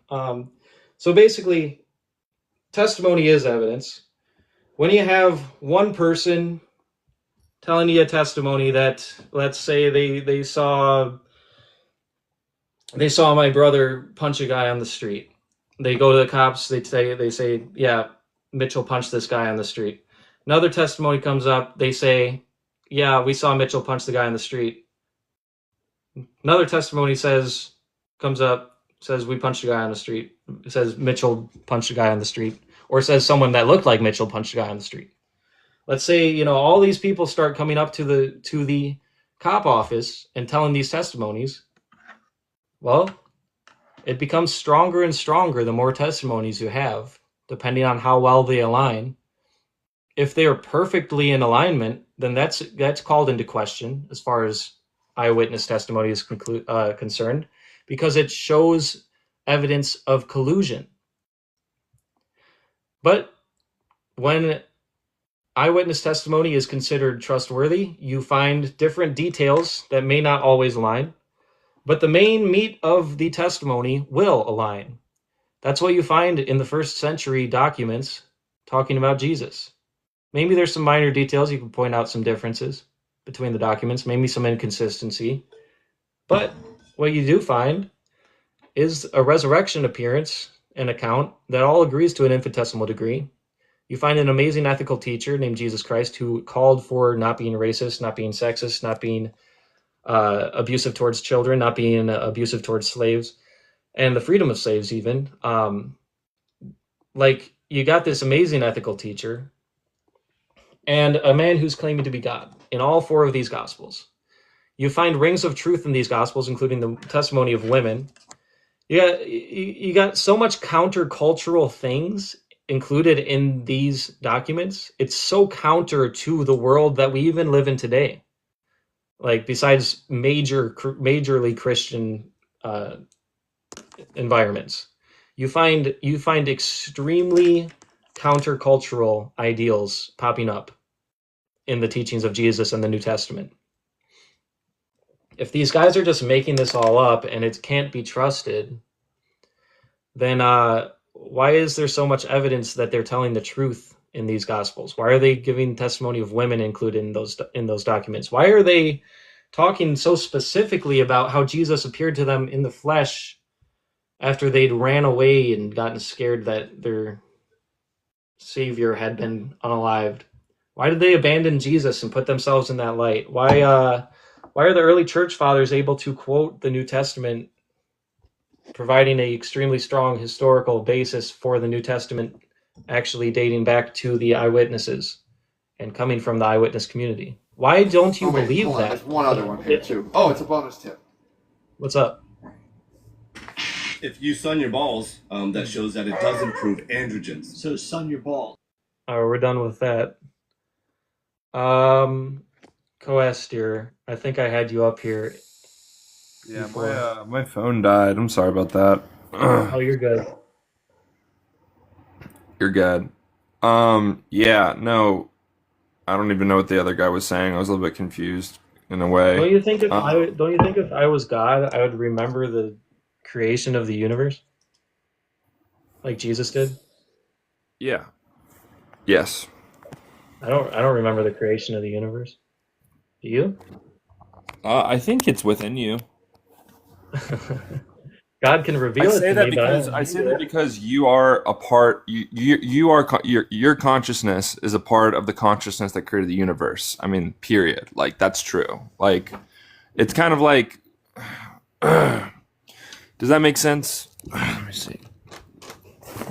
So basically, testimony is evidence. When you have one person telling you a testimony that, let's say, they saw my brother punch a guy on the street. They go to the cops. They say, yeah, Mitchell punched this guy on the street. Another testimony comes up. They say, yeah, we saw Mitchell punch the guy on the street. Another testimony comes up, says we punched a guy on the street. It says Mitchell punched a guy on the street, or says someone that looked like Mitchell punched a guy on the street. Let's say, all these people start coming up to the cop office and telling these testimonies. Well, it becomes stronger and stronger the more testimonies you have, depending on how well they align. If they are perfectly in alignment, then that's called into question as far as eyewitness testimony is concerned, because it shows evidence of collusion. But when eyewitness testimony is considered trustworthy, you find different details that may not always align, but the main meat of the testimony will align. That's what you find in the first century documents talking about Jesus. Maybe there's some minor details. You can point out some differences between the documents, maybe some inconsistency. But what you do find is a resurrection appearance and account that all agrees to an infinitesimal degree. You find an amazing ethical teacher named Jesus Christ who called for not being racist, not being sexist, not being abusive towards children, not being abusive towards slaves, and the freedom of slaves even. You got this amazing ethical teacher and a man who's claiming to be God in all four of these Gospels. You find rings of truth in these Gospels, including the testimony of women. You got so much countercultural things included in these documents. It's so counter to the world that we even live in today. Like, besides majorly Christian environments, you find extremely countercultural ideals popping up in the teachings of Jesus and the New Testament. If these guys are just making this all up and it can't be trusted, then why is there so much evidence that they're telling the truth in these Gospels? Why are they giving testimony of women included in those documents? Why are they talking so specifically about how Jesus appeared to them in the flesh after they'd ran away and gotten scared that their Savior had been unalived? Why did they abandon Jesus and put themselves in that light? Why are the early church fathers able to quote the New Testament, providing an extremely strong historical basis for the New Testament actually dating back to the eyewitnesses and coming from the eyewitness community? Why don't you believe hold on, that? there's one other one here too. Oh, it's a bonus tip. What's up? If you sun your balls, that shows that it does improve androgens. So sun your balls. Oh, we're done with that. Coastier, I think I had you up here. Yeah, before. my phone died. I'm sorry about that. Oh, you're good. You're good. Yeah, no, I don't even know what the other guy was saying. I was a little bit confused in a way. Don't you think if I was God, I would remember the creation of the universe, like Jesus did? Yeah. Yes. I don't remember the creation of the universe. Do you? I think it's within you. God can reveal it to me, but I say that because you are a part. Your consciousness is a part of the consciousness that created the universe. I mean, period. Like, that's true. Like, it's kind of like. Does that make sense? Let me see.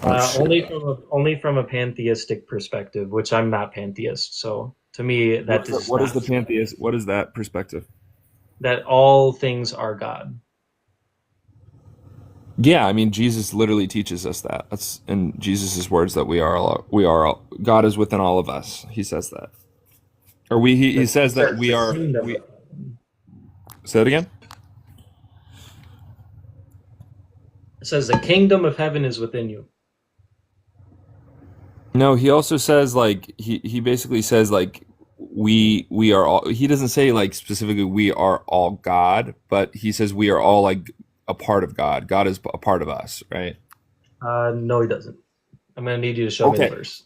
Only from a pantheistic perspective, which I'm not pantheist. So to me, What is the pantheist? What is that perspective? That all things are God. Yeah, I mean, Jesus literally teaches us that. That's in Jesus' words that we are all, God is within all of us. He says that, or he says that we are. Say it again. It says the kingdom of heaven is within you. No, he also says, like, he basically says, like, we are all. He doesn't say like specifically we are all God, but he says we are all like a part of God. God is a part of us, right? No, he doesn't. I'm going to need you to show me the Okay. verse.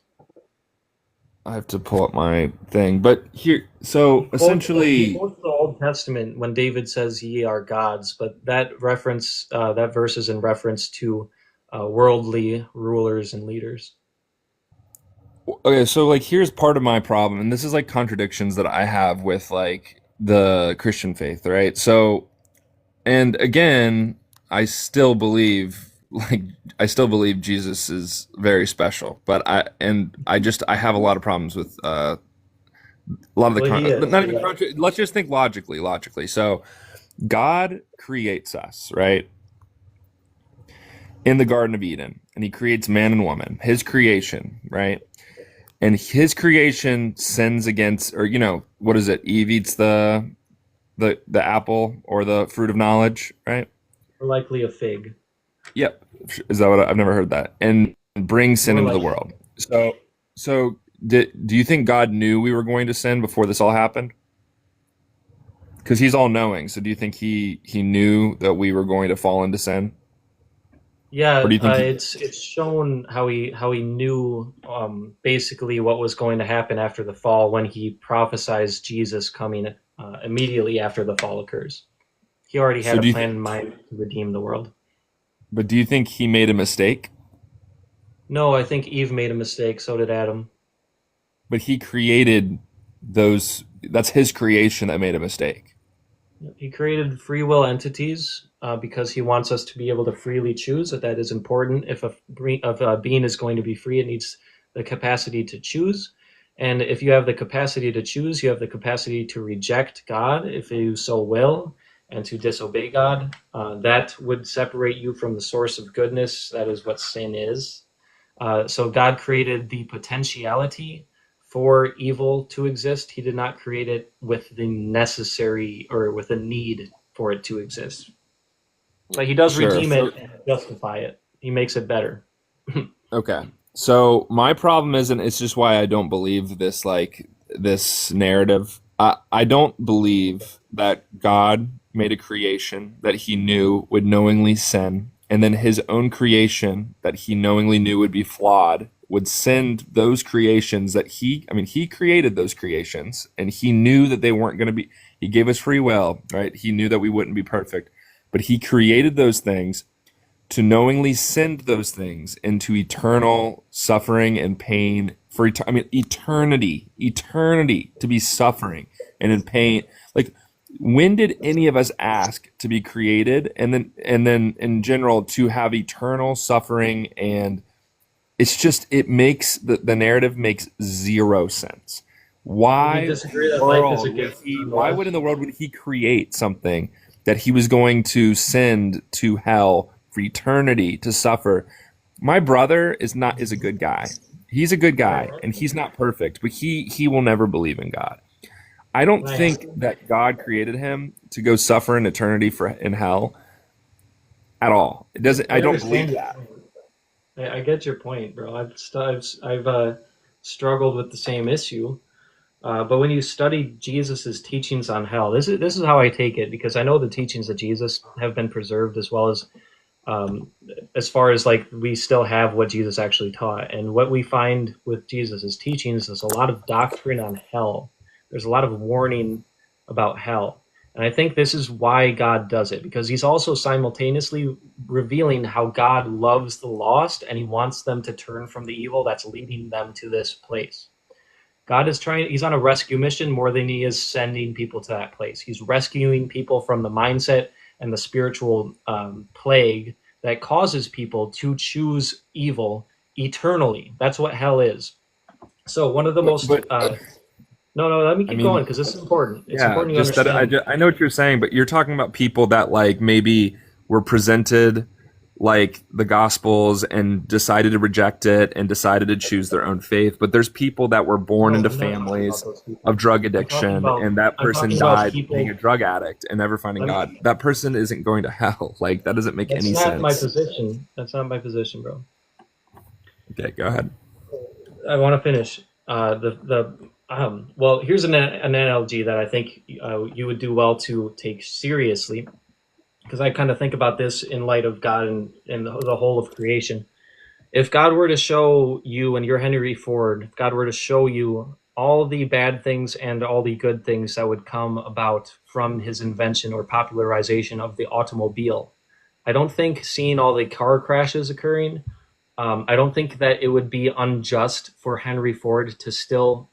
I have to pull up my thing, but here, so He essentially, quotes the Old Testament when David says, "Ye are gods," but that reference, that verse is in reference to worldly rulers and leaders. okay, so like here's part of my problem, and this is like contradictions that I have with like the Christian faith, right? So, and again, I still believe like I still believe Jesus is very special, but I have a lot of problems with a lot of the Well, he is. not even Yeah. let's just think logically. So, God creates us, right? In the Garden of Eden, and he creates man and woman, his creation, right? And his creation sins against, or what is it? Eve eats the apple or the fruit of knowledge, right? More likely a fig. Yep. Is that what I've never heard that? And brings sin More into the like world. So do you think God knew we were going to sin before this all happened? Because he's all knowing. So do you think he knew that we were going to fall into sin? Yeah, Or do you think he it's shown how he knew basically what was going to happen after the fall when he prophesies Jesus coming immediately after the fall occurs. He already so had a do you plan in mind to redeem the world. but do you think he made a mistake? No, I think Eve made a mistake. So did Adam. But he created those. That's his creation that made a mistake. He created free will entities because he wants us to be able to freely choose. That is important. If a being is going to be free, it needs the capacity to choose. And if you have the capacity to choose, you have the capacity to reject God if you so will, and to disobey God. That would separate you from the source of goodness. That is what sin is. So God created the potentiality for evil to exist. He did not create it with the necessary or with a need for it to exist. But he does Sure. redeem it and justify it. He makes it better. Okay. So my problem isn't. It's just why I don't believe this narrative. I don't believe that God made a creation that he knew would knowingly sin, and then his own creation that he knowingly knew would be flawed would send those creations that he created those creations, and he knew that they weren't going to be. He gave us free will, right? He knew that we wouldn't be perfect, but he created those things to knowingly send those things into eternal suffering and pain for eternity to be suffering and in pain. Like, when did any of us ask to be created and then in general to have eternal suffering? And it makes the narrative makes zero sense. Do you disagree that life is a gift Why nonetheless? would in the world would he create something that he was going to send to hell for eternity to suffer? My brother is a good guy. He's a good guy and he's not perfect, but he will never believe in God. I don't Nice. think that God created him to go suffer in eternity in hell at all. It doesn't. I don't understand believe your that. point. I get your point, bro. I've struggled with the same issue. But when you study Jesus's teachings on hell, this is how I take it, because I know the teachings of Jesus have been preserved um, as far as like we still have what Jesus actually taught. And what we find with Jesus's teachings is a lot of doctrine on hell. There's a lot of warning about hell. And I think this is why God does it, because he's also simultaneously revealing how God loves the lost and he wants them to turn from the evil that's leading them to this place. He's on a rescue mission more than he is sending people to that place. He's rescuing people from the mindset and the spiritual plague that causes people to choose evil eternally. That's what hell is. So one of the most But no, let me I keep going mean, because this is important. It's yeah, important you just that understand. I know what you're saying, but you're talking about people that like maybe were presented like the gospels and decided to reject it and decided to choose their own faith. But there's people that were born No, into I'm not talking about families those people. of drug I'm talking addiction, about and that I'm person talking about died being a people. drug addict and never finding Let God. me, That person isn't going to hell. Like, that doesn't make that's any not my sense. position. That's not my position, bro. Okay, go ahead. I want to finish. Well, here's an analogy that I think you would do well to take seriously, because I kind of think about this in light of God and the whole of creation. If God were to show you, and you're Henry Ford, if God were to show you all the bad things and all the good things that would come about from his invention or popularization of the automobile, I don't think seeing all the car crashes occurring, I don't think that it would be unjust for Henry Ford to still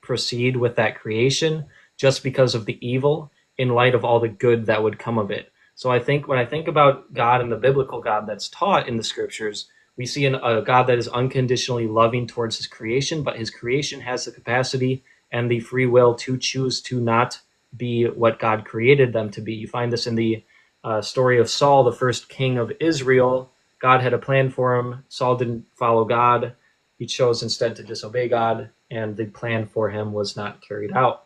proceed with that creation just because of the evil in light of all the good that would come of it. So I think when I think about God and the biblical God that's taught in the scriptures, we see a God that is unconditionally loving towards his creation, but his creation has the capacity and the free will to choose to not be what God created them to be. You find this in the story of Saul, the first king of Israel. God had a plan for him. Saul didn't follow God. He chose instead to disobey God, and the plan for him was not carried out.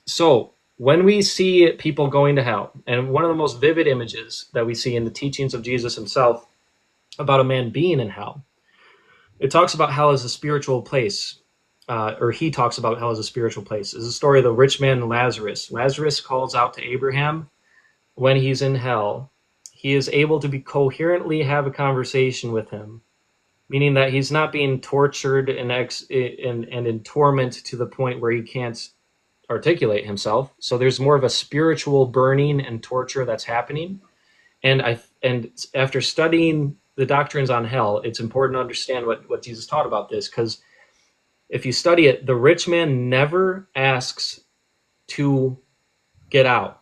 So when we see people going to hell, and one of the most vivid images that we see in the teachings of Jesus himself about a man being in hell, it talks about hell as a spiritual place, or he talks about hell as a spiritual place. It's the story of the rich man and Lazarus. Lazarus calls out to Abraham when he's in hell. He is able to be coherently have a conversation with him, meaning that he's not being tortured and in torment to the point where he can't articulate himself. So there's more of a spiritual burning and torture that's happening. And after studying the doctrines on hell, it's important to understand what Jesus taught about this, because if you study it, the rich man never asks to get out.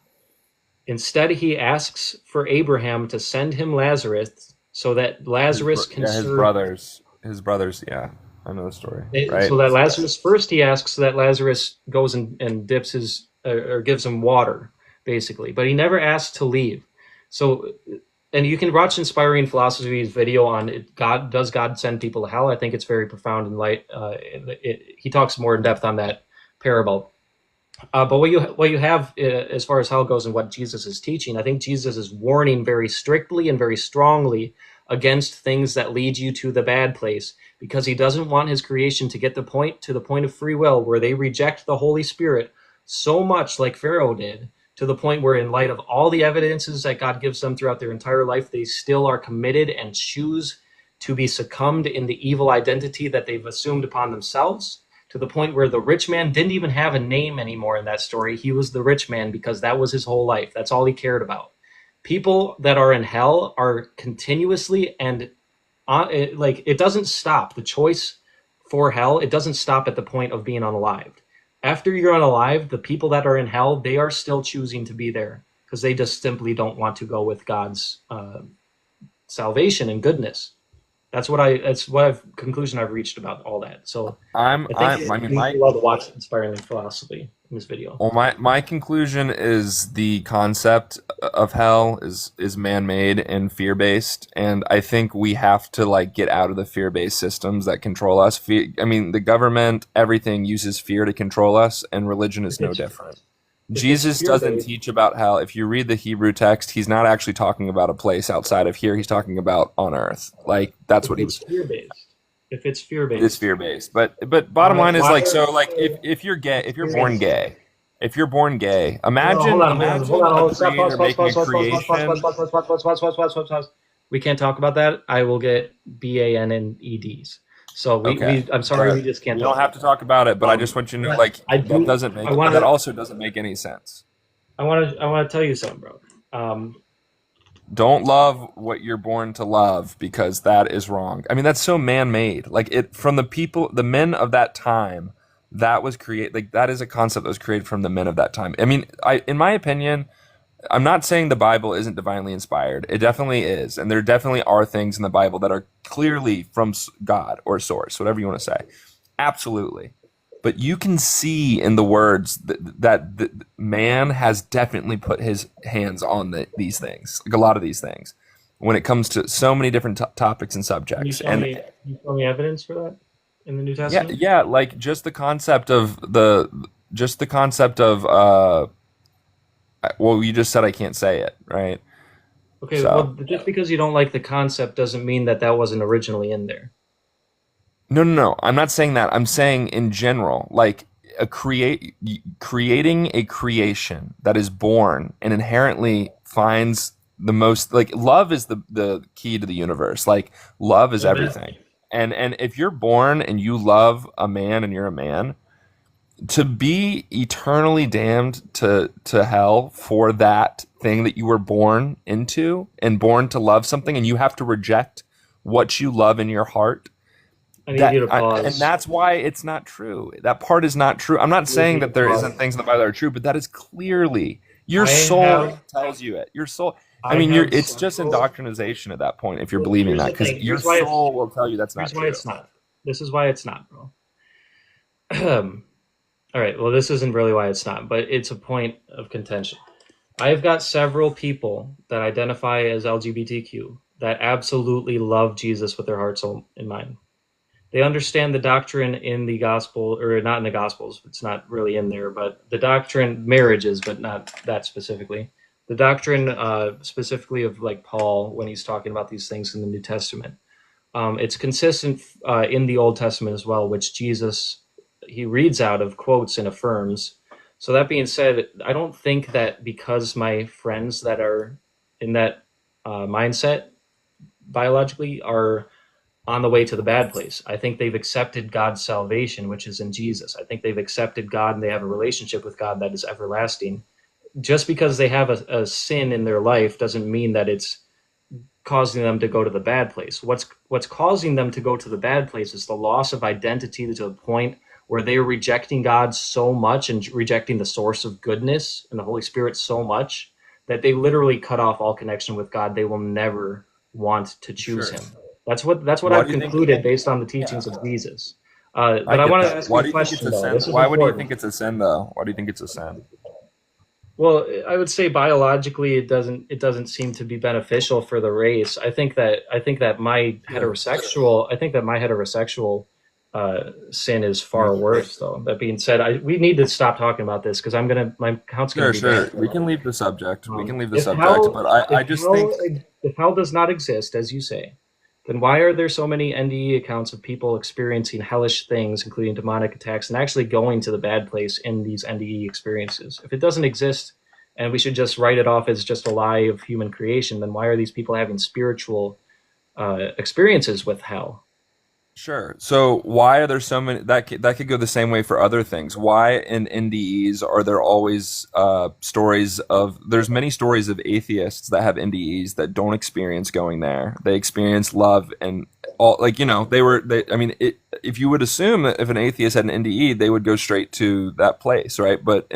Instead, he asks for Abraham to send him Lazarus so that Lazarus can his serve. brothers. Yeah, I know the story. Right. So that Lazarus, first he asks that Lazarus goes and dips his or gives him water, basically, but he never asks to leave. So, and you can watch Inspiring Philosophy's video on it, does God send people to hell? I think it's very profound in light. He talks more in depth on that parable. But what you have as far as hell goes and what Jesus is teaching, I think Jesus is warning very strictly and very strongly against things that lead you to the bad place, because he doesn't want his creation to get to the point of free will where they reject the Holy Spirit so much like Pharaoh did, to the point where in light of all the evidences that God gives them throughout their entire life, they still are committed and choose to be succumbed in the evil identity that they've assumed upon themselves, to the point where the rich man didn't even have a name anymore in that story. He was the rich man because that was his whole life. That's all he cared about. People that are in hell are continuously and it doesn't stop. The choice for hell, it doesn't stop at the point of being unalived. After you're unalive, the people that are in hell, they are still choosing to be there because they just simply don't want to go with God's salvation and goodness. That's what conclusion I've reached about all that. So I mean, you love to watch Inspiring Philosophy in this video. Well, my conclusion is the concept of hell is man-made and fear-based, and I think we have to get out of the fear-based systems that control us. The government, everything uses fear to control us, and religion is no different. Jesus doesn't teach about hell. If you read the Hebrew text, he's not actually talking about a place outside of here. He's talking about on earth. That's what he was. Fear-based. If it's fear-based, it's fear-based. But bottom line is if you're gay, if you're born gay, imagine making a creation. We can't talk about that. I will get BANNEDs. So I'm sorry, we just can't. You don't have to talk about it, but I just want you to know, that also doesn't make any sense. I want to tell you something, bro. Don't love what you're born to love, because that is wrong. I mean, that's so man-made. From the people, the men of that time, that was that is a concept that was created from the men of that time. I mean, in my opinion, I'm not saying the Bible isn't divinely inspired. It definitely is. And there definitely are things in the Bible that are clearly from God or source, whatever you want to say. Absolutely. But you can see in the words that man has definitely put his hands on these things, a lot of these things, when it comes to so many different topics and subjects. Can you show me evidence for that in the New Testament? Yeah, just the concept of well, you just said I can't say it, right? Okay, well, just because you don't like the concept doesn't mean that wasn't originally in there. No. I'm not saying that. I'm saying in general, like creating a creation that is born and inherently finds the most, like, love is the key to the universe. Like, love is Amen. everything. And if you're born and you love a man and you're a man, to be eternally damned to hell for that thing that you were born into and born to love something, and you have to reject what you love in your heart, I need you to and pause. that's why it's not true. That part is not true. I'm not saying that there isn't things in the Bible that are true, but that is clearly your soul tells you it. Your soul. I mean, it's just indoctrination at that point if you're believing Here's that, the because thing. your soul will tell you that's not Here's why true. it's not. This is why it's not, bro. All right. Well, this isn't really why it's not, but it's a point of contention. I've got several people that identify as LGBTQ that absolutely love Jesus with their heart, soul, and mind. They understand the doctrine in the gospel, or not in the gospels. It's not really in there, but the doctrine, marriages, but not that specifically. The doctrine specifically of like Paul when he's talking about these things in the New Testament. It's consistent in the Old Testament as well, which Jesus, he reads out of quotes and affirms. So that being said, I don't think that because my friends that are in that mindset biologically are on the way to the bad place. I think they've accepted God's salvation, which is in Jesus. I think they've accepted God and they have a relationship with God that is everlasting. Just because they have a sin in their life doesn't mean that it's causing them to go to the bad place. What's causing them to go to the bad place is the loss of identity to the point where they are rejecting God so much and rejecting the source of goodness and the Holy Spirit so much that they literally cut off all connection with God. They will never want to choose Him. That's what I've concluded based on the teachings of Jesus. But I want to ask you a question, though. This is Why would you important. think it's a sin, though? Why do you think it's a sin? Well, I would say biologically, it doesn't seem to be beneficial for the race. I think that my heterosexual sin is far worse, though. That being said, we need to stop talking about this because my account's gonna be Sure. banned. We can leave the subject. We can leave the If subject, hell, but I if just hell, think if hell does not exist, as you say, then why are there so many NDE accounts of people experiencing hellish things, including demonic attacks, and actually going to the bad place in these NDE experiences? If it doesn't exist, and we should just write it off as just a lie of human creation, then why are these people having spiritual experiences with hell? sure. So why are there so many that could go the same way for other things? Why in NDEs are there always stories of there's many stories of atheists that have NDEs that don't experience going there. They experience love and all, like, if you would assume that if an atheist had an NDE, they would go straight to that place, right? But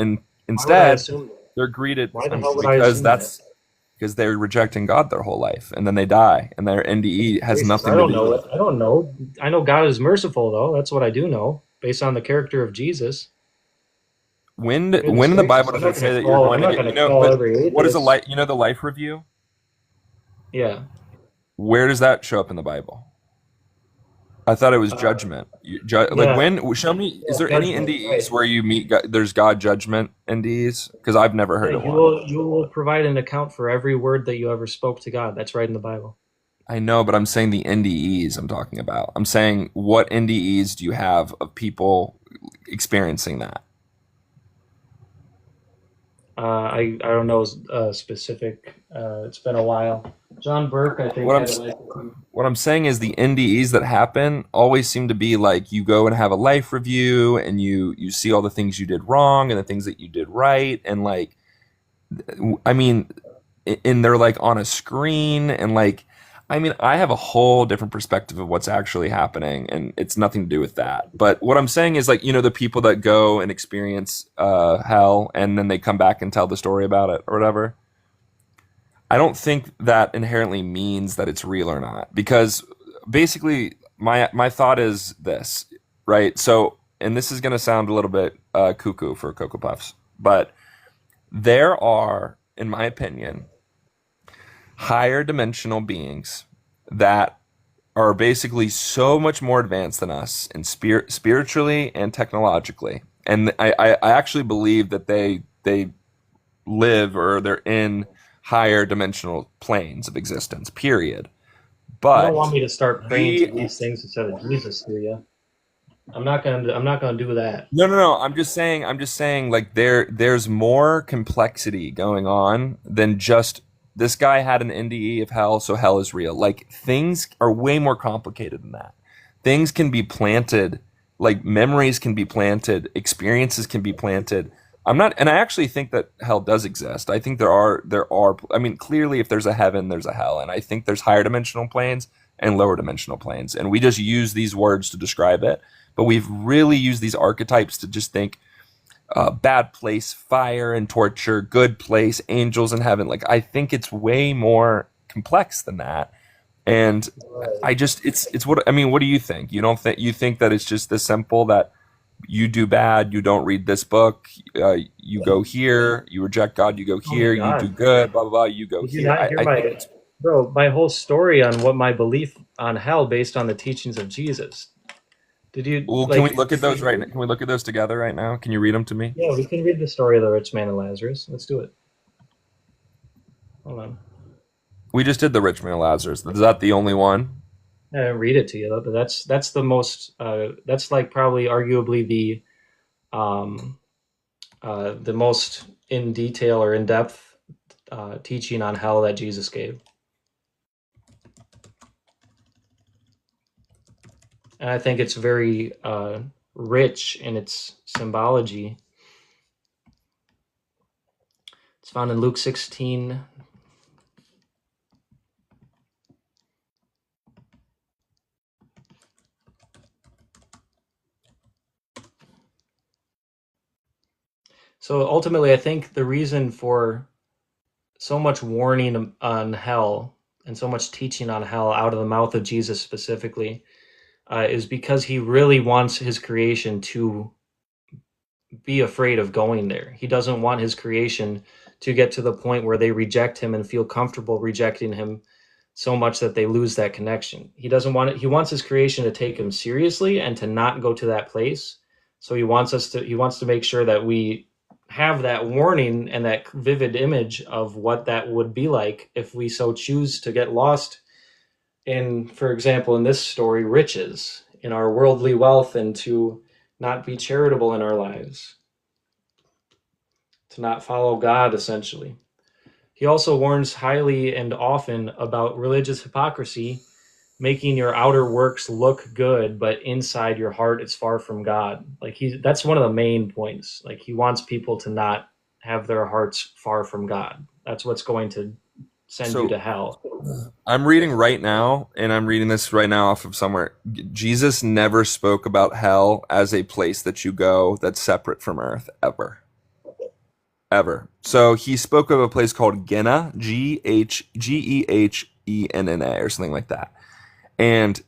Why would I instead assume that? they're greeted Why the hell would I because assume that? because they're rejecting God their whole life, and then they die, and their NDE has nothing I to don't do know with it. I don't know. I know God is merciful, though. That's what I do know, based on the character of Jesus. when Goodness in the gracious, Bible I'm does not it say gonna that you're call. I'm going to not get, gonna call but every what is a atheist. life, the life review? Yeah. Where does that show up in the Bible? I thought it was judgment. Like, Yeah. when, show me, is there any Judgment. NDEs Right. where you meet God, there's God judgment NDEs? Because I've never heard Yeah, of one. you will provide an account for every word that you ever spoke to God. That's right in the Bible. I know, but I'm saying the NDEs I'm talking about. I'm saying, what NDEs do you have of people experiencing that? I don't know specific. It's been a while. John Burke, I think, What I'm had s- it like. what I'm saying is the NDEs that happen always seem to be like you go and have a life review and you see all the things you did wrong and the things that you did right, and like, I mean, and they're like on a screen, and like, I mean, I have a whole different perspective of what's actually happening, and it's nothing to do with that. But what I'm saying is, like, the people that go and experience hell and then they come back and tell the story about it or whatever. I don't think that inherently means that it's real or not, because basically my thought is this, right? So, and this is going to sound a little bit cuckoo for Cocoa Puffs, but there are, in my opinion, higher dimensional beings that are basically so much more advanced than us in spiritually and technologically, and I actually believe that they live, or they're in higher dimensional planes of existence, period. You don't want But me to start praying to we these things instead of Jesus, do you? I'm not gonna do that. no. I'm just saying like there's more complexity going on than just this guy had an NDE of hell, so hell is real. Like things are way more complicated than that. Things can be planted, like memories can be planted, experiences can be planted. I'm not, and I actually think that hell does exist. I think there are. I mean, clearly, if there's a heaven, there's a hell, and I think there's higher dimensional planes and lower dimensional planes, and we just use these words to describe it. But we've really used these archetypes to just think bad place, fire and torture, good place, angels in heaven. Like I think it's way more complex than that. And I just it's what I mean. What do you think? You don't think you think that it's just this simple that you do bad, you don't read this book, you go here, you reject God, you go Oh my here, you do God. good, blah blah blah, you go Did you here. not hear I think my it's bro, my whole story on what my belief on hell based on the teachings of Jesus? Did you well. Can we like look at those right now? Can we look at those together right now? Can you read them to me? yeah, we can read the story of the rich man and Lazarus. Let's do it. Hold on. We just did the rich man Lazarus. Is that the only one? I didn't read it to you though, but that's the most that's like probably arguably um the most in detail or in depth teaching on hell that Jesus gave. And I think it's very rich in its symbology. It's found in Luke 16. So ultimately, I think the reason for so much warning on hell and so much teaching on hell out of the mouth of Jesus specifically is because he really wants his creation to be afraid of going there. He doesn't want his creation to get to the point where they reject him and feel comfortable rejecting him so much that they lose that connection. He doesn't want it. He wants his creation to take him seriously and to not go to that place. So he wants to make sure that we have that warning and that vivid image of what that would be like if we so choose to get lost in, for example, in this story, riches, in our worldly wealth, and to not be charitable in our lives, to not follow God, essentially. He also warns highly and often about religious hypocrisy, making your outer works look good, but inside your heart it's far from God. Like that's one of the main points. Like he wants people to not have their hearts far from God. That's what's going to send you So to hell. I'm reading right now, and I'm reading this right now off of somewhere. Jesus never spoke about hell as a place that you go that's separate from earth, ever. Ever. So he spoke of a place called Gehenna, Gehenna, or something like that. And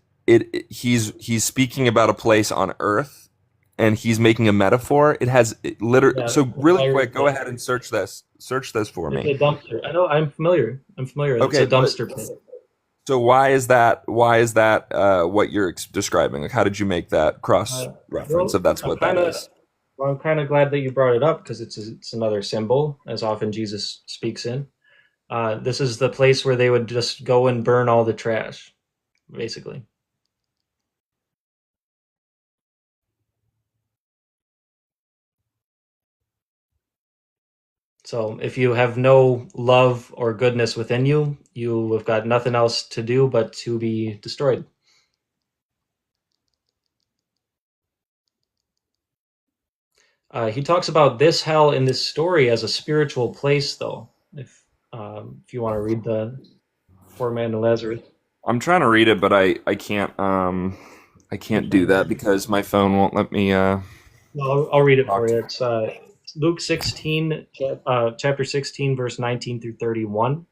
he's speaking about a place on earth, and he's making a metaphor. It has literally. Yeah, So really quick, go ahead and search this. Search this for it's me. a dumpster. I know. I'm familiar. It's Okay, a dumpster pit. so why is that? Why is that what you're describing? Like, how did you make that cross reference? Well, If that's what that is. Well, I'm kind of glad that you brought it up because it's another symbol, as often Jesus speaks in. This is the place where they would just go and burn all the trash, basically. So if you have no love or goodness within you, you have got nothing else to do but to be destroyed. He talks about this hell in this story as a spiritual place, though. If you want to read the poor man and Lazarus. I'm trying to read it, but I can't do that because my phone won't let me. Well, I'll read it Talk for to you. you. It's Luke 16, chapter 16, verse 19 through 31.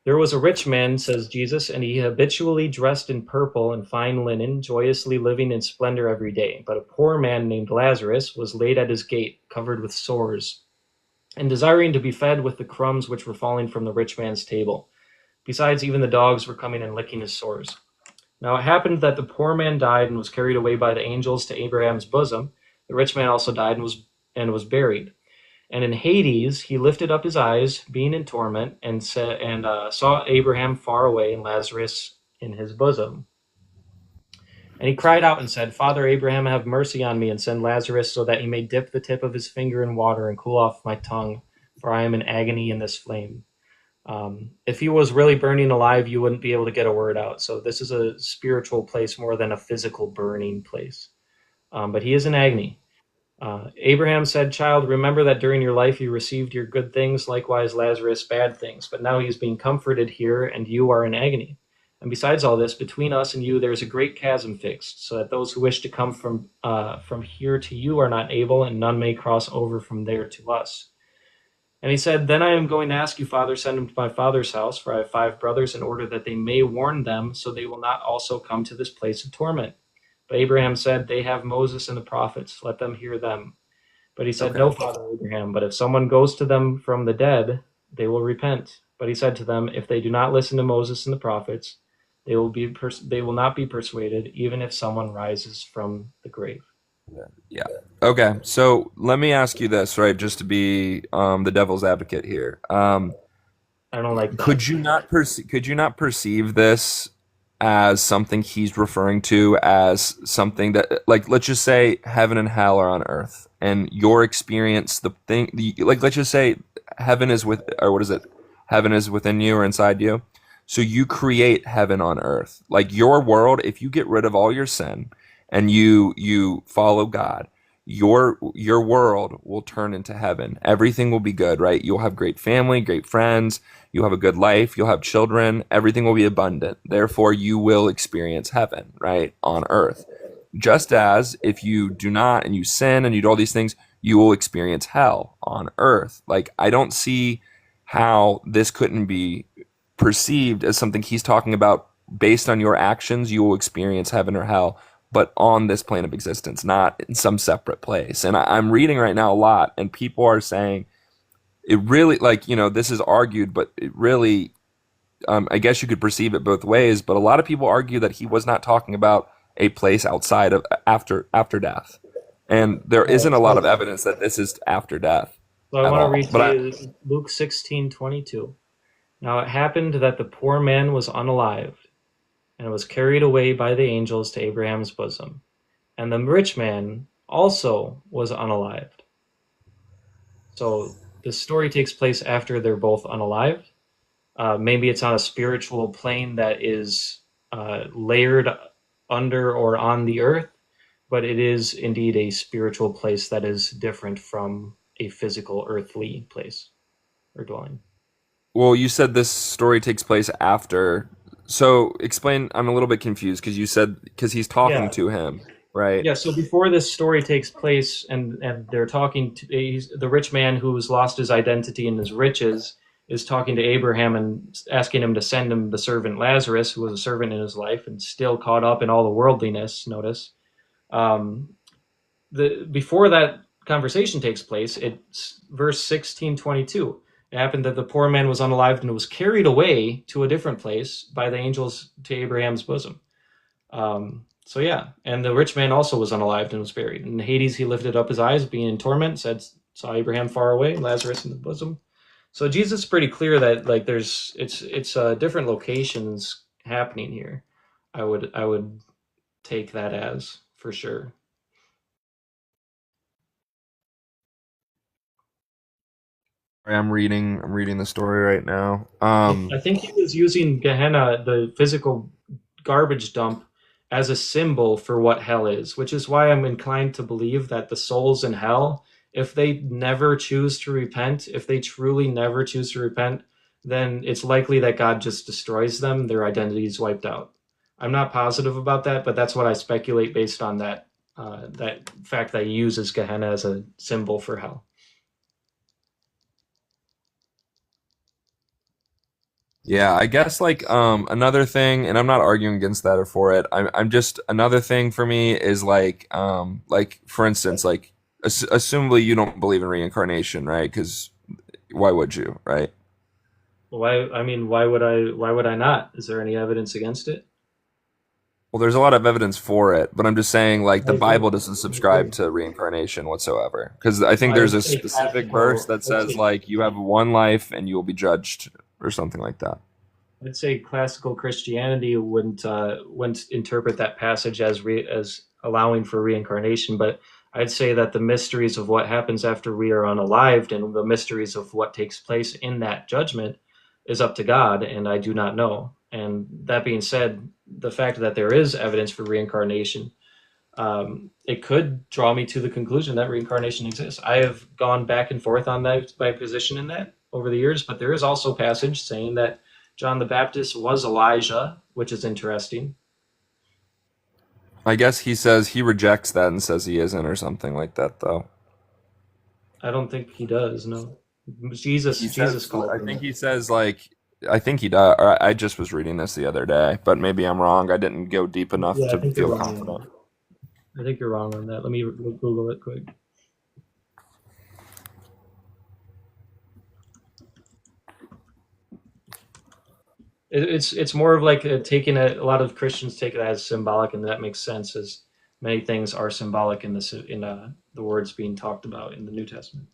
There was a rich man, says Jesus, and he habitually dressed in purple and fine linen, joyously living in splendor every day. But a poor man named Lazarus was laid at his gate, covered with sores, and desiring to be fed with the crumbs which were falling from the rich man's table. Besides, even the dogs were coming and licking his sores. Now it happened that the poor man died and was carried away by the angels to Abraham's bosom. The rich man also died and was buried. And in Hades he lifted up his eyes, being in torment, and saw Abraham far away and Lazarus in his bosom. And he cried out and said, Father Abraham, have mercy on me, and send Lazarus so that he may dip the tip of his finger in water and cool off my tongue, for I am in agony in this flame. If he was really burning alive, you wouldn't be able to get a word out. So this is a spiritual place more than a physical burning place. But he is in agony. Abraham said, Child, remember that during your life you received your good things, likewise Lazarus bad things. But now he's being comforted here, and you are in agony. And besides all this, between us and you there is a great chasm fixed, so that those who wish to come from here to you are not able, and none may cross over from there to us. And he said, Then I am going to ask you, Father, send them to my father's house, for I have 5 brothers, in order that they may warn them, so they will not also come to this place of torment. But Abraham said, They have Moses and the prophets, let them hear them. But he said, No, Father Abraham, but if someone goes to them from the dead, they will repent. But he said to them, If they do not listen to Moses and the prophets, they will not be persuaded, even if someone rises from the grave. Yeah. Okay. So let me ask you this, right? Just to be the devil's advocate here. I don't like that. Could you not perceive this as something he's referring to as something that, like, let's just say heaven and hell are on earth, and your experience, like, let's just say heaven is heaven is within you or inside you. So you create heaven on earth. Like, your world, if you get rid of all your sin and you follow God, your world will turn into heaven. Everything will be good, right? You'll have great family, great friends, you'll have a good life, you'll have children, everything will be abundant. Therefore, you will experience heaven, right, on earth. Just as if you do not and you sin and you do all these things, you will experience hell on earth. Like, I don't see how this couldn't be perceived as something he's talking about. Based on your actions, you will experience heaven or hell, but on this plane of existence, not in some separate place. And I'm reading right now a lot, and people are saying it really, like, this is argued, but it really, I guess you could perceive it both ways, but a lot of people argue that he was not talking about a place outside of after death. And there isn't a lot of evidence that this is after death. So I want to read to you Luke 16:22. Now it happened that the poor man was unalived, and was carried away by the angels to Abraham's bosom. And the rich man also was unalived. So the story takes place after they're both unalived. Maybe it's on a spiritual plane that is layered under or on the earth, but it is indeed a spiritual place that is different from a physical earthly place or dwelling. Well, you said this story takes place after. So explain, I'm a little bit confused because you said, because he's talking to him, right? Yeah, so before this story takes place and they're talking to the rich man who's lost his identity and his riches is talking to Abraham and asking him to send him the servant Lazarus, who was a servant in his life and still caught up in all the worldliness, notice. Before that conversation takes place, it's verse 16:22. It happened that the poor man was unalived and was carried away to a different place by the angels to Abraham's bosom. So yeah, and the rich man also was unalived and was buried. In Hades, he lifted up his eyes, being in torment, saw Abraham far away, Lazarus in the bosom. So Jesus is pretty clear that, like, it's different locations happening here. I would take that as, for sure. I'm reading the story right now. I think he was using Gehenna, the physical garbage dump, as a symbol for what hell is, which is why I'm inclined to believe that the souls in hell, if they never choose to repent, if they truly never choose to repent, then it's likely that God just destroys them, their identity is wiped out. I'm not positive about that, but that's what I speculate based on that fact that he uses Gehenna as a symbol for hell. Yeah, I guess, like, another thing, and I'm not arguing against that or for it. I'm just, another thing for me is like for instance, like, assumably you don't believe in reincarnation, right? Because why would you, right? Why? I mean, why would I not? Is there any evidence against it? Well, there's a lot of evidence for it, but I'm just saying, like, the Bible doesn't subscribe to reincarnation whatsoever. Because I think there's a specific verse that says, like, you have one life and you will be judged or something like that. I'd say classical Christianity wouldn't interpret that passage as allowing for reincarnation, but I'd say that the mysteries of what happens after we are unalived and the mysteries of what takes place in that judgment is up to God, and I do not know. And that being said, the fact that there is evidence for reincarnation, it could draw me to the conclusion that reincarnation exists. I have gone back and forth on my position in that over the years, but there is also passage saying that John the Baptist was Elijah, which is interesting. I guess he says he rejects that and says he isn't or something like that, though. I don't think he does. No, Jesus. He Jesus says, called I him think that. he says, like, I think he does. Or I just was reading this the other day, but maybe I'm wrong. I didn't go deep enough Yeah, I to think you're feel wrong on confident. that. I think you're wrong on that. Let me Google it quick. It's more of like taking a lot of Christians take it as symbolic, and that makes sense, as many things are symbolic in the words being talked about in the New Testament.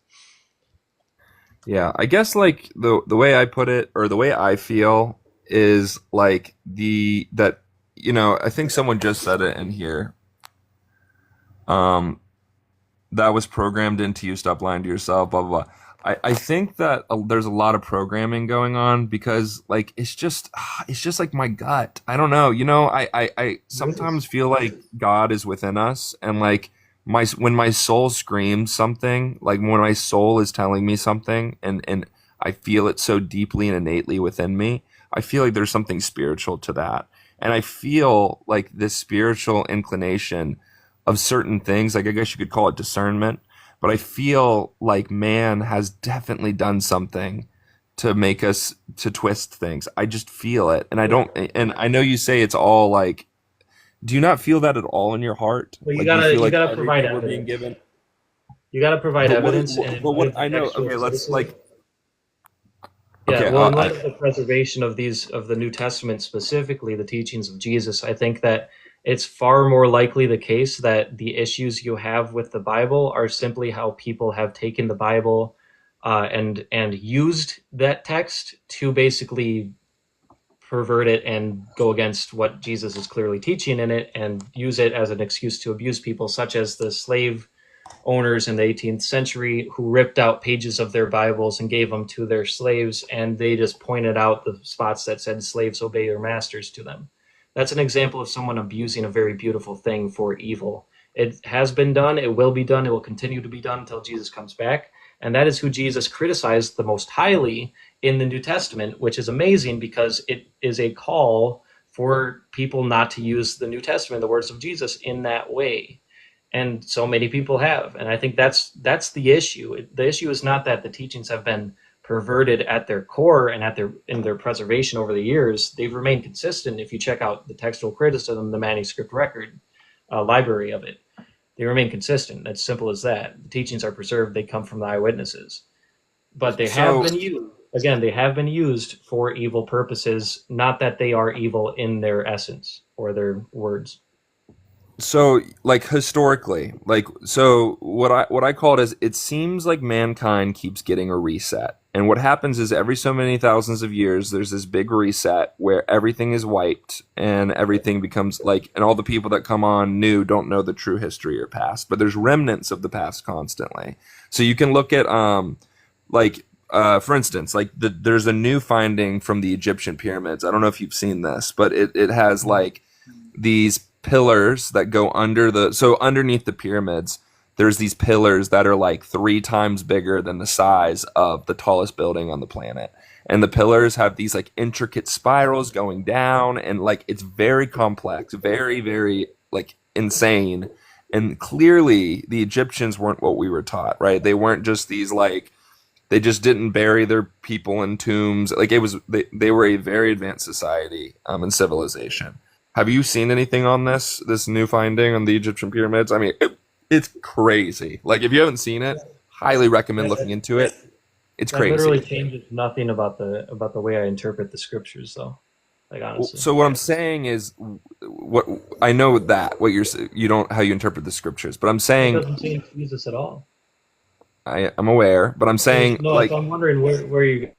Yeah, I guess like the way I put it or the way I feel is like that I think someone just said it in here. Um, that was programmed into you. Stop lying to yourself. Blah blah blah. I think that there's a lot of programming going on because like it's just like my gut. I don't know. I sometimes feel like God is within us and like when my soul screams something, like when my soul is telling me something and I feel it so deeply and innately within me, I feel like there's something spiritual to that. And I feel like this spiritual inclination of certain things, like I guess you could call it discernment, but I feel like man has definitely done something to make us to twist things. I just feel it. And I don't and I know you say it's all like do you not feel that at all in your heart? Well, Like do you feel you like gotta provide everything we're being evidence. given? You gotta provide But evidence, and in light what of the I know, textual okay, let's criticism. like Yeah, okay, well, in light of the preservation of the New Testament, specifically the teachings of Jesus, I think that it's far more likely the case that the issues you have with the Bible are simply how people have taken the Bible and used that text to basically pervert it and go against what Jesus is clearly teaching in it, and use it as an excuse to abuse people, such as the slave owners in the 18th century who ripped out pages of their Bibles and gave them to their slaves, and they just pointed out the spots that said slaves obey your masters to them. That's an example of someone abusing a very beautiful thing for evil. It has been done, it will be done, it will continue to be done until Jesus comes back. And that is who Jesus criticized the most highly in the New Testament, which is amazing because it is a call for people not to use the New Testament, the words of Jesus, in that way. And so many people have, and I think that's the issue. The issue is not that the teachings have been perverted at their core and in their preservation over the years. They've remained consistent. If you check out the textual criticism, the manuscript record library of it, they remain consistent. It's simple as that. The teachings are preserved. They come from the eyewitnesses, but they have so been used. Again, they have been used for evil purposes, not that they are evil in their essence or their words. so like historically like so what I call it is it seems like mankind keeps getting a reset and what happens is every so many thousands of years there's this big reset where everything is wiped and everything becomes like and all the people that come on new don't know the true history or past but there's remnants of the past constantly so you can look at for instance like there's a new finding from the Egyptian pyramids. I don't know if you've seen this but it has like these pillars that go so underneath the pyramids there's these pillars that are like 3 times bigger than the size of the tallest building on the planet and the pillars have these like intricate spirals going down and like it's very complex very very like insane and clearly the Egyptians weren't what we were taught right they weren't just these like they just didn't bury their people in tombs like it was they were a very advanced society and civilization. Have you seen anything on this new finding on the Egyptian pyramids? I mean, it's crazy. Like, if you haven't seen it, highly recommend looking into it. It's That literally crazy. changes nothing about the way I interpret the scriptures, though. Like honestly, So what I'm saying is, what I know that what you don't how you interpret the scriptures, but I'm it saying doesn't change Jesus at all. I'm aware, but I'm saying No, like so I'm wondering where you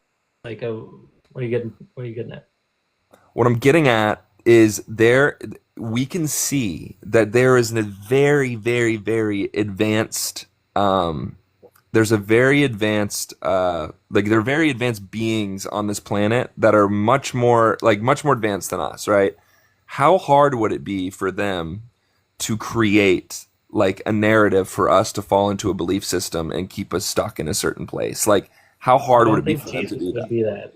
like what are you getting at? What I'm getting at is we can see that there is a very, very, very advanced there's a very advanced there are very advanced beings on this planet that are much more advanced than us, right? How hard would it be for them to create like a narrative for us to fall into a belief system and keep us stuck in a certain place? Like, how I hard would don't it be think for them to Jesus do would that? be that.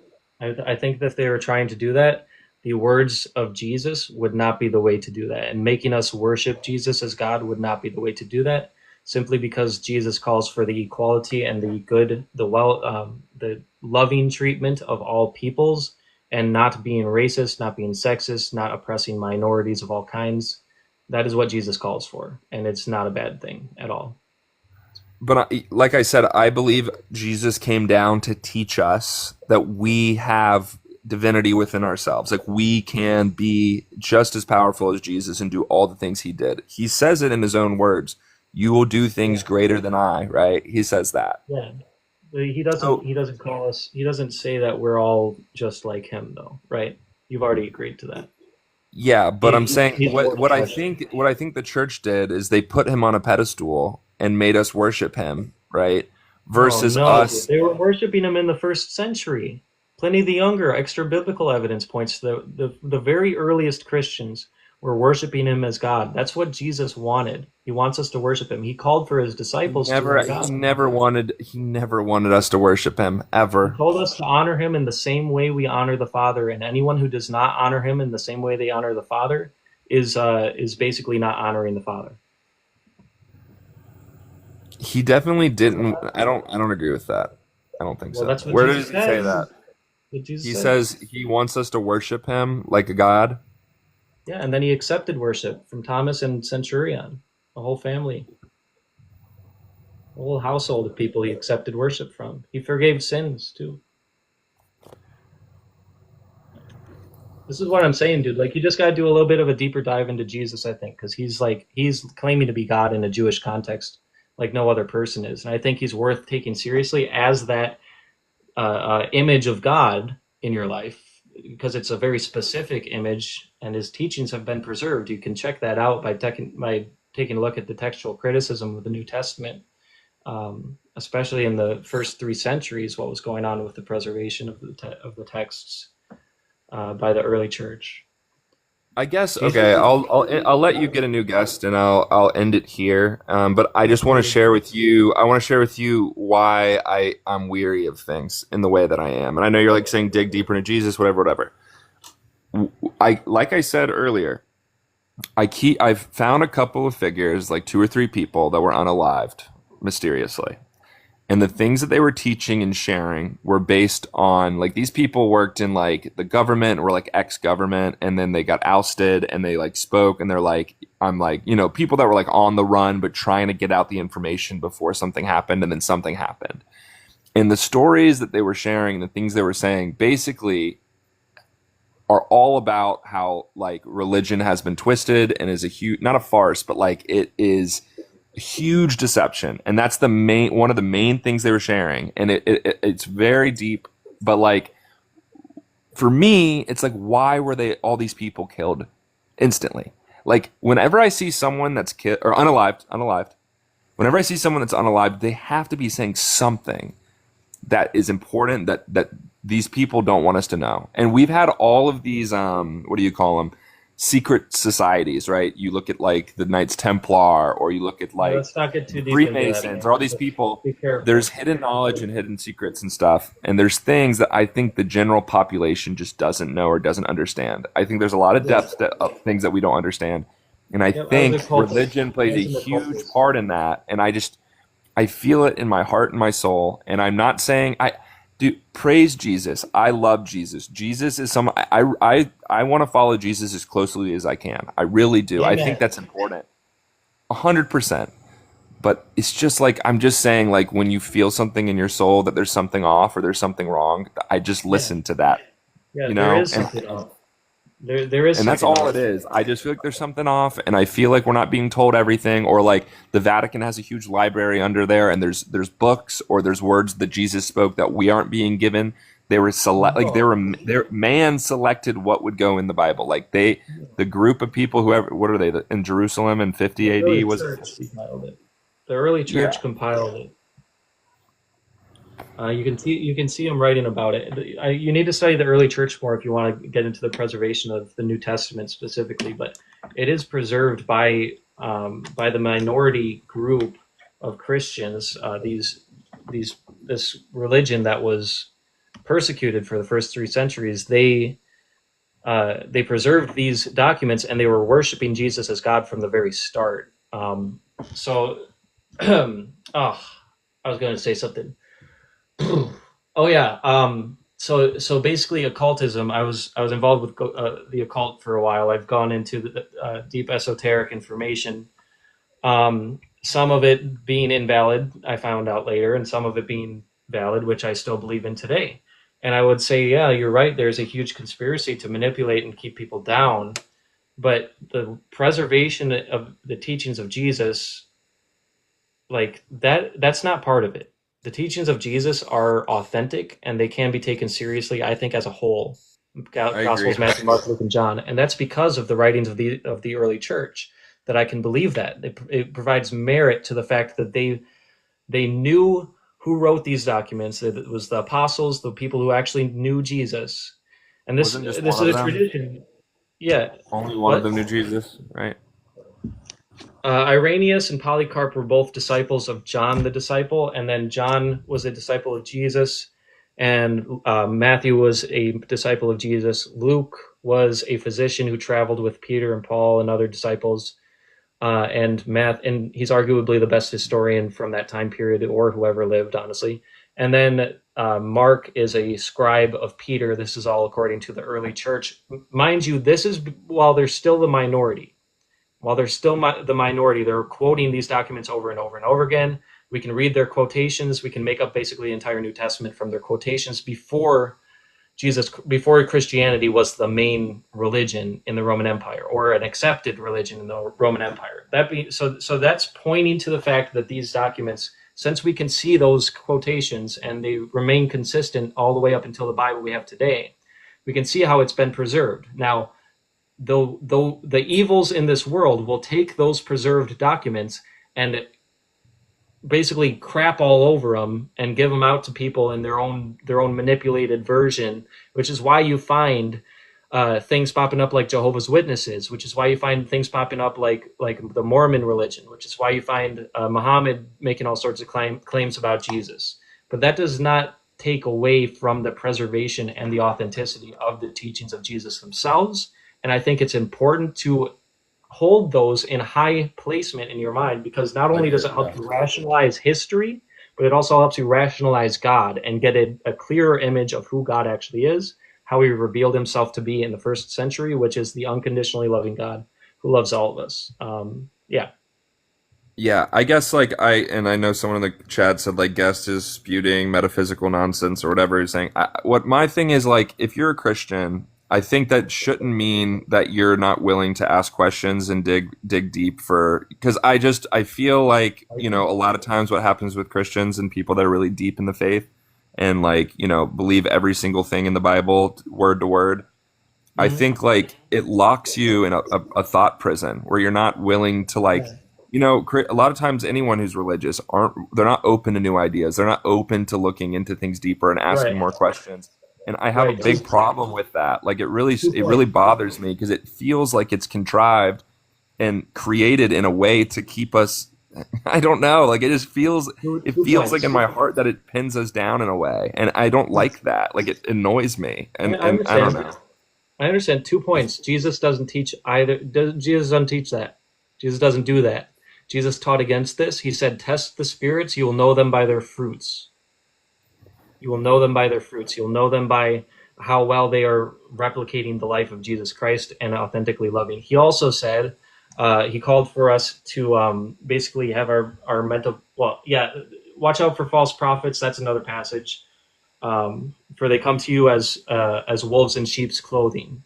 I think that if they were trying to do that, the words of Jesus would not be the way to do that. And making us worship Jesus as God would not be the way to do that, simply because Jesus calls for the equality and the good, the loving treatment of all peoples, and not being racist, not being sexist, not oppressing minorities of all kinds. That is what Jesus calls for, and it's not a bad thing at all. But like I said, I believe Jesus came down to teach us that we have divinity within ourselves. Like, we can be just as powerful as Jesus and do all the things he did. He says it in his own words. You will do things Yeah. greater than I, right? He says that. Yeah. But he doesn't. So He doesn't call us. He doesn't say that we're all just like him, though, right? You've already agreed to that. yeah, but I'm saying He's more special. what I think the church did is they put him on a pedestal and made us worship him, right? Oh Versus no, us. they were worshiping him in the first century. Pliny the Younger, extra biblical evidence points to the very earliest Christians were worshiping him as God. That's what Jesus wanted. He wants us to worship him. He called for his disciples to in the gospel. He never wanted us to worship him He ever. told us to honor him in the same way we honor the Father, and anyone who does not honor him in the same way they honor the Father is basically not honoring the Father. He definitely didn't. I don't agree with that. I don't think Well, so. that's what Where Jesus does he say says. that? What Jesus He says. says he wants us to worship him like a god. Yeah, and then he accepted worship from Thomas and Centurion, the whole family, the whole household of people he accepted worship from. He forgave sins too. This is what I'm saying, dude. Like, you just got to do a little bit of a deeper dive into Jesus, I think, because he's claiming to be God in a Jewish context, like no other person is, and I think he's worth taking seriously as that image of God in your life, because it's a very specific image, and his teachings have been preserved. You can check that out by taking a look at the textual criticism of the New Testament, especially in the first 3 centuries, what was going on with the preservation of the texts by the early church. I guess Jesus okay. is I'll let you get a new guest, and I'll end it here. But I just want to okay. share with you. I want to share with you why I'm weary of things in the way that I am. And I know you're like saying dig deeper into Jesus, whatever. I like I said earlier. I've found a couple of figures, like 2 or 3 people that were unalived mysteriously. And the things that they were teaching and sharing were based on, like, these people worked in like the government, were like ex-government, and then they got ousted, and they like spoke, and they're like, I'm like, people that were like on the run but trying to get out the information before something happened, and then something happened. And the stories that they were sharing, the things they were saying, basically are all about how like religion has been twisted and is a huge, not a farce, but like it is huge deception. And that's one of the main things they were sharing. And it's very deep, but like for me, it's like, why were all these people killed instantly? Like, whenever I see someone that's killed or unalived, whenever I see someone that's unalived, they have to be saying something that is important that these people don't want us to know. And we've had all of these what do you call them, secret societies, right? You look at like the Knights Templar, or you look at Yeah, like let's not get too deep into that, Freemasons, or man. all these Let's people. be careful. There's hidden knowledge and hidden secrets and stuff, and there's things that I think the general population just doesn't know or doesn't understand. I think there's a lot of Yeah. depth of things that we don't understand, and I Yep, I was a think cultist. religion plays I a was an huge occultist. part in that. And I feel it in my heart and my soul. And I'm not saying praise Jesus. I love Jesus. Jesus is I want to follow Jesus as closely as I can. I really do. I think Amen. that's important. 100%. But it's just like, I'm just saying, like, when you feel something in your soul that there's something off or there's something wrong, I just Yeah, listen to that, yeah. you There know? is something off. There is And that's something all off. it is. I just feel like there's something off, and I feel like we're not being told everything, or like the Vatican has a huge library under there, and there's books or there's words that Jesus spoke that we aren't being given They were No. man selected what would go in the Bible. Like the group of people, whoever, what are they in Jerusalem in 50 The AD? early Was it church 50? compiled it. The early Yeah. church compiled it. You can see him writing about it. You need to study the early church more if you want to get into the preservation of the New Testament specifically. But it is preserved by the minority group of Christians. This religion that was persecuted for the first 3 centuries. They preserved these documents and they were worshiping Jesus as God from the very start. So, oh, I was going to say something. Oh yeah. So basically, occultism. I was involved with the occult for a while. I've gone into the deep esoteric information. Some of it being invalid, I found out later, and some of it being valid, which I still believe in today. And I would say, yeah, you're right. There's a huge conspiracy to manipulate and keep people down, but the preservation of the teachings of Jesus, like that's not part of it. The teachings of Jesus are authentic and they can be taken seriously, I think, as a whole. I agree. Gospels, Matthew, Mark, Luke, and John, and that's because of the writings of the early church that I can believe that. It provides merit to the fact that they knew who wrote these documents. It was the apostles, the people who actually knew Jesus, and this Wasn't just this one is of a them. tradition. Yeah. Only one of What? them knew Jesus, right? Irenaeus and Polycarp were both disciples of John the disciple, and then John was a disciple of Jesus, and Matthew was a disciple of Jesus. Luke was a physician who traveled with Peter and Paul and other disciples, and he's arguably the best historian from that time period, or whoever lived, honestly. And then Mark is a scribe of Peter. This is all according to the early church. Mind you, this is while they're still the minority. While they're still the minority, they're quoting these documents over and over and over again. We can read their quotations. We can make up basically the entire New Testament from their quotations before Christianity was the main religion in the Roman Empire, or an accepted religion in the Roman Empire. So that's pointing to the fact that these documents, since we can see those quotations and they remain consistent all the way up until the Bible we have today, we can see how it's been preserved. Now, though the evils in this world will take those preserved documents and basically crap all over them and give them out to people in their own manipulated version, which is why you find things popping up like Jehovah's Witnesses, which is why you find things popping up like the Mormon religion, which is why you find Muhammad making all sorts of claims about Jesus. But that does not take away from the preservation and the authenticity of the teachings of Jesus themselves. And I think it's important to hold those in high placement in your mind, because not only does it help you rationalize history, but it also helps you rationalize God and get a clearer image of who God actually is, how he revealed himself to be in the first century, which is the unconditionally loving God who loves all of us. Yeah. Yeah, I guess I know someone in the chat said like guest is spewing metaphysical nonsense or whatever he's saying. What my thing is, like, if you're a Christian, I think that shouldn't mean that you're not willing to ask questions and dig deep because I feel like, a lot of times what happens with Christians and people that are really deep in the faith and believe every single thing in the Bible word to word, I think like it locks you in a thought prison where you're not willing to a lot of times anyone who's religious they're not open to new ideas. They're not open to looking into things deeper and asking more questions. And I have a big problem with that. Like it really bothers me because it feels like it's contrived and created in a way to keep us. I don't know. Like it feels like in my heart that it pins us down in a way, and I don't like that. Like it annoys me, and I don't know. I understand 2 points. Jesus doesn't teach either. Jesus doesn't teach that. Jesus doesn't do that. Jesus taught against this. He said, "Test the spirits; you will know them by their fruits." You will know them by their fruits. You'll know them by how well they are replicating the life of Jesus Christ and authentically loving. He also said, he called for us to basically have our mental, watch out for false prophets. That's another passage. For they come to you as wolves in sheep's clothing.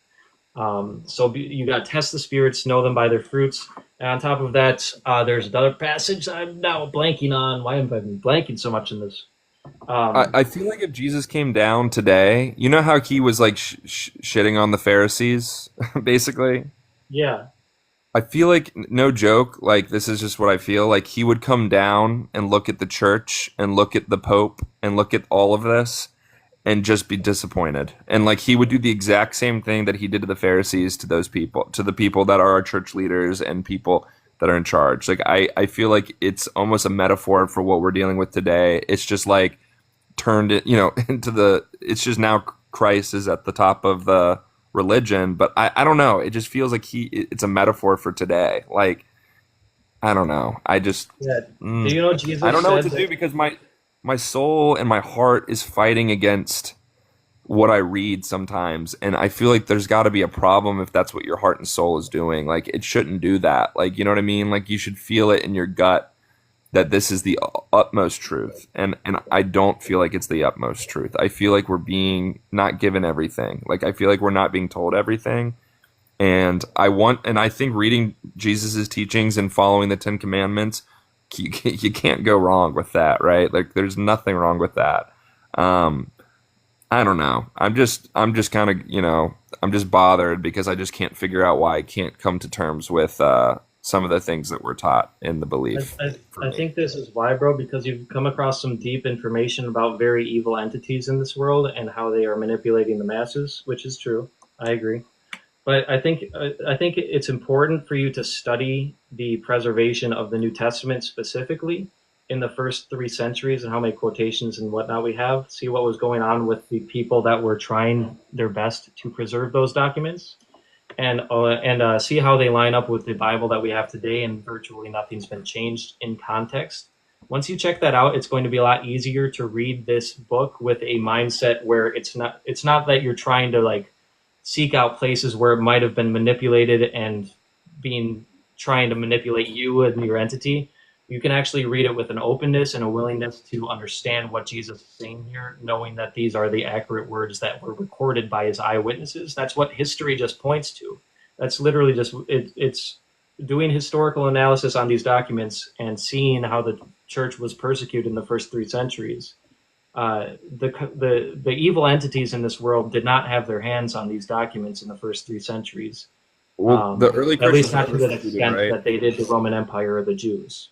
So you got to test the spirits, know them by their fruits. And on top of that, there's another passage I'm now blanking on. Why have I been blanking so much in this? I feel like if Jesus came down today, you know how he was like shitting on the Pharisees, basically? Yeah. I feel like, no joke, like this is just what I feel like he would come down and look at the church and look at the Pope and look at all of this and just be disappointed. And like he would do the exact same thing that he did to the Pharisees, to those people, to the people that are our church leaders and people that are in charge. Like I feel like it's almost a metaphor for what we're dealing with today. It's just like turned it, into it's just now Christ is at the top of the religion, but I don't know. It just feels like it's a metaphor for today. Like, I don't know. Yeah. Do you know I Jesus don't know what said to do that? because my soul and my heart is fighting against what I read sometimes, and I feel like there's got to be a problem if that's what your heart and soul is doing. Like, it shouldn't do that. Like, you know what I mean? Like, you should feel it in your gut that this is the utmost truth, and I don't feel like it's the utmost truth. I feel like we're being not given everything. Like, I feel like we're not being told everything, and I think reading Jesus's teachings and following the Ten Commandments, you can't go wrong with that, right? Like, there's nothing wrong with that. um I don't know. I'm just kind of, I'm just bothered because I just can't figure out why I can't come to terms with some of the things that we're taught in the I, belief I, for I me. think this is why, bro, because you've come across some deep information about very evil entities in this world and how they are manipulating the masses, which is true. I agree. But I think it's important for you to study the preservation of the New Testament specifically in the first 3 centuries and how many quotations and whatnot we have. See what was going on with the people that were trying their best to preserve those documents, and see how they line up with the Bible that we have today. And virtually nothing's been changed in context. Once you check that out, it's going to be a lot easier to read this book with a mindset where it's not that you're trying to like seek out places where it might have been manipulated and being trying to manipulate you and your entity. You can actually read it with an openness and a willingness to understand what Jesus is saying here, knowing that these are the accurate words that were recorded by his eyewitnesses. That's what history just points to. That's literally just it's doing historical analysis on these documents and seeing how the church was persecuted in the first 3 centuries. The evil entities in this world did not have their hands on these documents in the first 3 centuries, Well, the early at least Christians were not to the persecuted, extent right? that they did the Roman Empire or the Jews.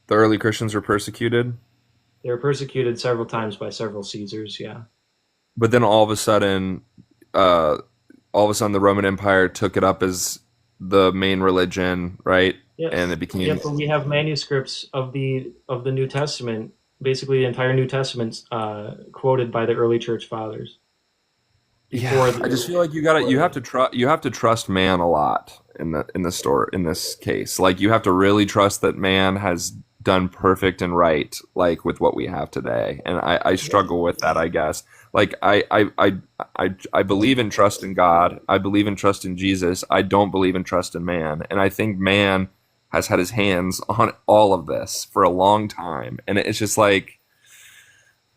The early Christians were persecuted, They were persecuted several times by several Caesars. Yeah. but then uh, all of a sudden, the Roman Empire took it up as the main religion, right? And Yes. it became, Yep. But we have manuscripts of the New Testament, basically the entire New Testament, quoted by the early church fathers yeah. before I just the. feel like you have to trust man a lot in this case. Like, you have to really trust that man has done perfect and right, like with what we have today. And I Yeah. struggle with that, I guess. Like, I believe in trust in God. I believe in trust in Jesus. I don't believe in trust in man. And I think man has had his hands on all of this for a long time. And it's just like,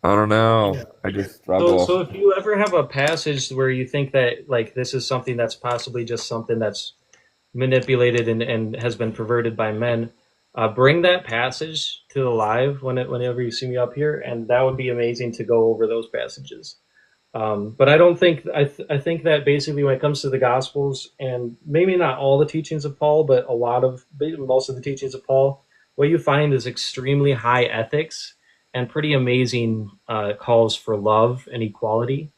I don't know. Yeah. I just So struggle. if you ever have a passage where you think that like this is something that's possibly just something that's manipulated and has been perverted by men, bring that passage to the live whenever you see me up here, and that would be amazing to go over those passages. But I don't think I think that basically when it comes to the Gospels and maybe not all the teachings of Paul, but most of the teachings of Paul, what you find is extremely high ethics and pretty amazing calls for love and equality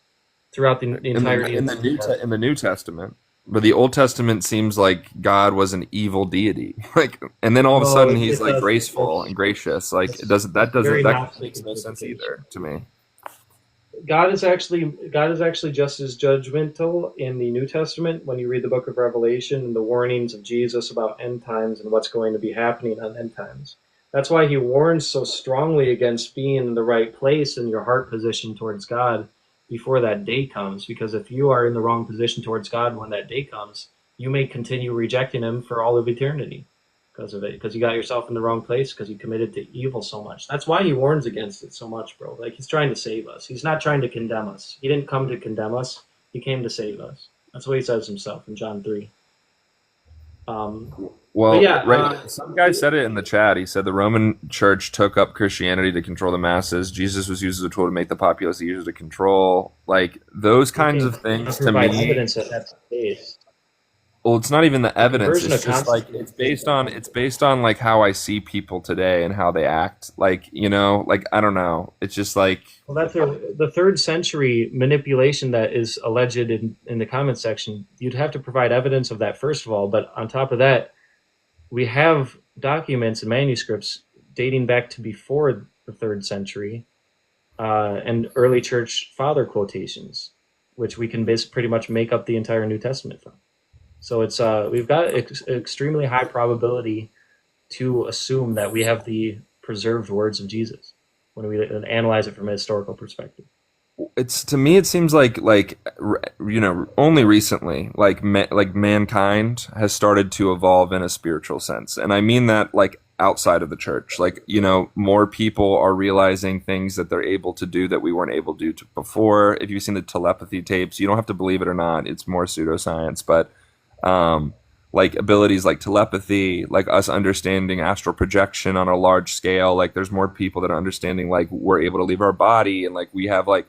throughout the entirety of the New In Testament. the New Testament. But the Old Testament seems like God was an evil deity. Like, and then all of a No, sudden he's it like doesn't. graceful and gracious. Like, That's very that Gnostic makes no sense interpretation. either to me. God is actually just as judgmental in the New Testament when you read the book of Revelation and the warnings of Jesus about end times and what's going to be happening on end times. That's why he warns so strongly against being in the right place in your heart position towards God before that day comes. Because if you are in the wrong position towards God when that day comes, you may continue rejecting him for all of eternity because of it, because you got yourself in the wrong place, because you committed to evil so much. That's why he warns against it so much, bro. Like, he's trying to save us. He's not trying to condemn us. He didn't come to condemn us. He came to save us. That's what he says himself in John 3. Um, Well, yeah, right. Some guy said it in the chat. He said the Roman Church took up Christianity to control the masses. Jesus was used as a tool to make the populace easier to control. Like those we kinds can of things to provide me. evidence that that's the case. Well, it's not even the The evidence. conversion It's of just like Constantine. it's based on like how I see people today and how they act. Like, like I don't know. It's just like Well, that's the third century manipulation that is alleged in the comment section. You'd have to provide evidence of that first of all, but on top of that, we have documents and manuscripts dating back to before the third century and early church father quotations, which we can pretty much make up the entire New Testament from. So it's we've got extremely high probability to assume that we have the preserved words of Jesus when we analyze it from a historical perspective. it's to me it seems like only recently like mankind has started to evolve in a spiritual sense, and I mean that like outside of the church, like more people are realizing things that they're able to do that we weren't able to do before. If you've seen the telepathy tapes, you don't have to believe it or not, it's more pseudoscience, but like abilities like telepathy, like us understanding astral projection on a large scale, like there's more people that are understanding like we're able to leave our body, and like we have like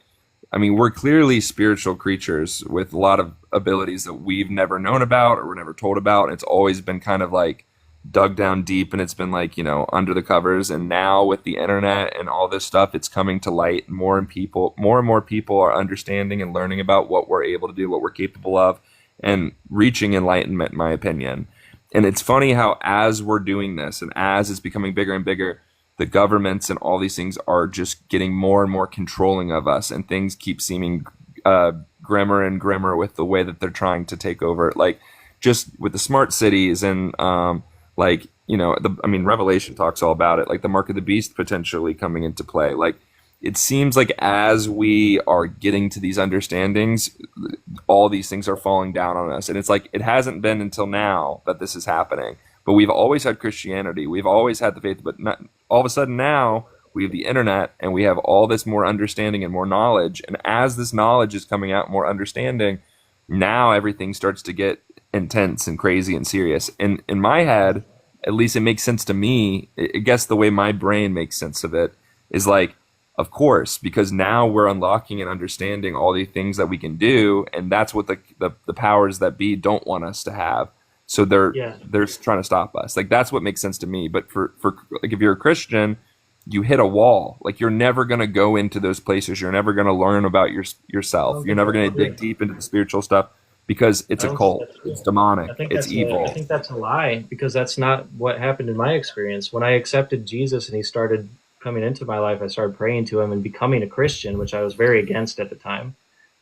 I mean, we're clearly spiritual creatures with a lot of abilities that we've never known about or we're never told about. And it's always been kind of like dug down deep, and it's been like, under the covers. And now with the internet and all this stuff, it's coming to light. More and more people are understanding and learning about what we're able to do, what we're capable of, and reaching enlightenment, in my opinion. And it's funny how as we're doing this and as it's becoming bigger and bigger, the governments and all these things are just getting more and more controlling of us, and things keep seeming grimmer and grimmer with the way that they're trying to take over. Like just with the smart cities and Revelation talks all about it, like the mark of the beast potentially coming into play. Like it seems like as we are getting to these understandings, all these things are falling down on us, and it's like it hasn't been until now that this is happening. But we've always had Christianity. We've always had the faith, but not, all of a sudden now we have the internet and we have all this more understanding and more knowledge. And as this knowledge is coming out, more understanding, now everything starts to get intense and crazy and serious. And in my head, at least it makes sense to me. I guess the way my brain makes sense of it is like, of course, because now we're unlocking and understanding all the things that we can do. And that's what the powers that be don't want us to have. So they're trying to stop us. Like that's what makes sense to me. But for like if you're a Christian, you hit a wall. Like you're never going to go into those places. You're never going to learn about yourself. You're never going to dig deep into the spiritual stuff because it's a cult. It's demonic. It's evil. I think that's a lie, because that's not what happened in my experience. When I accepted Jesus and he started coming into my life, I started praying to him and becoming a Christian, which I was very against at the time.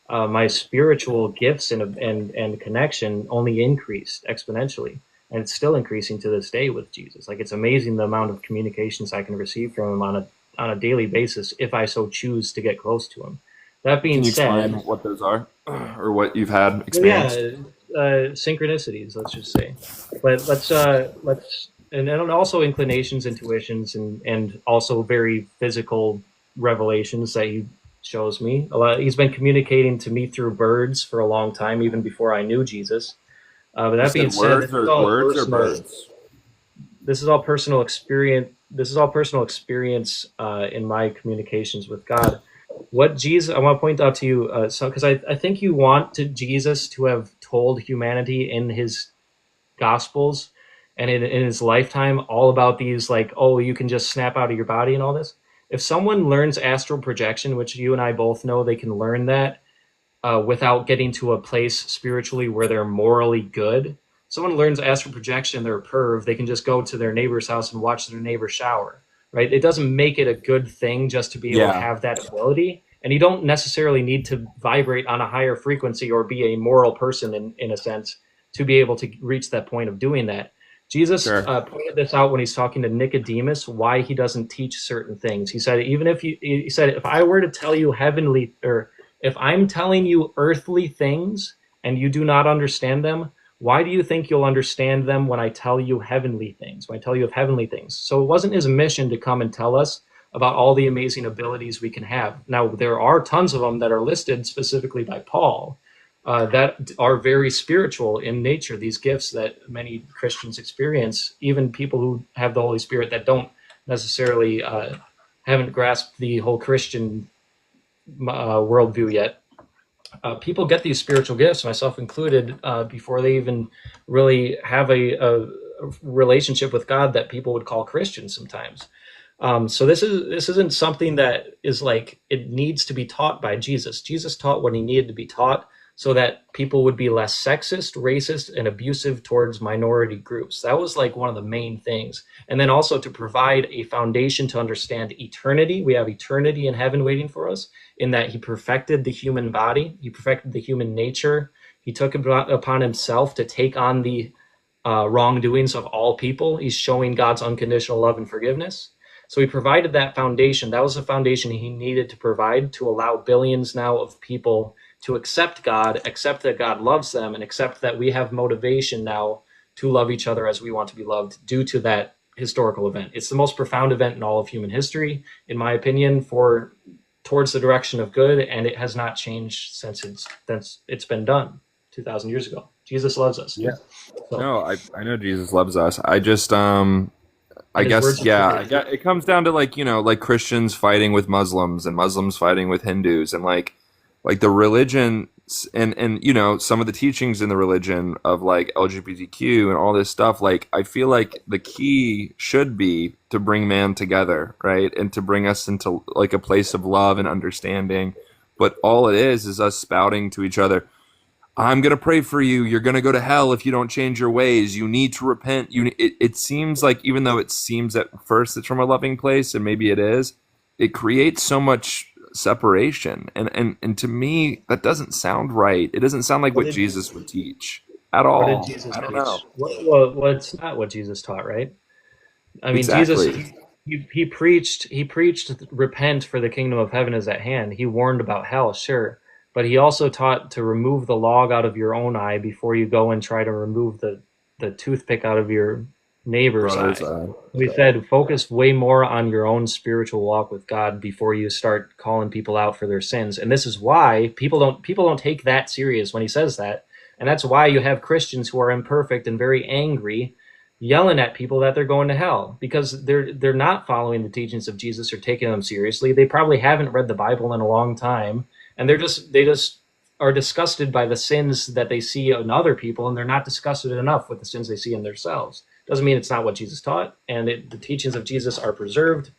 My spiritual gifts and connection only increased exponentially, and it's still increasing to this day with Jesus. Like it's amazing the amount of communications I can receive from him on a daily basis if I so choose to get close to him. That being said, can you explain what those are or what you've had experienced? Synchronicities, let's just say. But let's and also inclinations, intuitions, and also very physical revelations that he shows me a lot. He's been communicating to me through birds for a long time, even before I knew Jesus. But that being said, words or birds? This is all personal experience. This is all personal experience in my communications with God. What Jesus, I want to point out to you, because I think you want Jesus to have told humanity in his Gospels and in his lifetime all about these, like, oh, you can just snap out of your body and all this. If someone learns astral projection, which you and I both know they can learn that without getting to a place spiritually where they're morally good, someone learns astral projection, they're a perv, they can just go to their neighbor's house and watch their neighbor shower, right? It doesn't make it a good thing just to be able to have that ability. And you don't necessarily need to vibrate on a higher frequency or be a moral person in a sense to be able to reach that point of doing that. Jesus pointed this out when he's talking to Nicodemus, why he doesn't teach certain things. He said, if I were to tell you heavenly, or if I'm telling you earthly things and you do not understand them, why do you think you'll understand them when I tell you heavenly things, when I tell you of heavenly things? So it wasn't his mission to come and tell us about all the amazing abilities we can have. Now, there are tons of them that are listed specifically by Paul, that are very spiritual in nature. These gifts that many Christians experience, even people who have the Holy Spirit that don't necessarily haven't grasped the whole Christian worldview yet. People get these spiritual gifts, myself included, before they even really have a relationship with God that people would call Christian sometimes. So this isn't something that is like it needs to be taught by Jesus. Jesus taught what he needed to be taught so that people would be less sexist, racist, and abusive towards minority groups. That was like one of the main things. And then also to provide a foundation to understand eternity. We have eternity in heaven waiting for us, in that he perfected the human body, he perfected the human nature. He took upon himself to take on the wrongdoings of all people. He's showing God's unconditional love and forgiveness. So he provided that foundation. That was the foundation he needed to provide to allow billions now of people to accept God, accept that God loves them, and accept that we have motivation now to love each other as we want to be loved due to that historical event. It's the most profound event in all of human history, in my opinion, towards the direction of good, and it has not changed since it's been done 2,000 years ago. Jesus loves us. Yeah. So, No, I know Jesus loves us. I just I his words guess yeah, are true. it comes down to like, like Christians fighting with Muslims and Muslims fighting with Hindus, and like the religion and some of the teachings in the religion of like LGBTQ and all this stuff. Like I feel like the key should be to bring man together, right? And to bring us into like a place of love and understanding. But all it is us spouting to each other, I'm going to pray for you. You're going to go to hell if you don't change your ways. You need to repent. It seems like, even though it seems at first it's from a loving place, and maybe it is, it creates so much separation. And to me, that doesn't sound right. It doesn't sound like what Jesus would teach at What did all. Jesus I don't know. preach? Well, it's not what Jesus taught, right? I mean, Jesus Exactly. he preached repent, for the kingdom of heaven is at hand. He warned about hell, sure, but he also taught to remove the log out of your own eye before you go and try to remove the toothpick out of your neighbor's Brothers, eye. We said focus way more on your own spiritual walk with God before you start calling people out for their sins. And this is why people don't take that serious when he says that. And that's why you have Christians who are imperfect and very angry yelling at people that they're going to hell, because they're not following the teachings of Jesus or taking them seriously. They probably haven't read the Bible in a long time, and they just are disgusted by the sins that they see in other people, and they're not disgusted enough with the sins they see in themselves. Doesn't mean it's not what Jesus taught, and the teachings of Jesus are preserved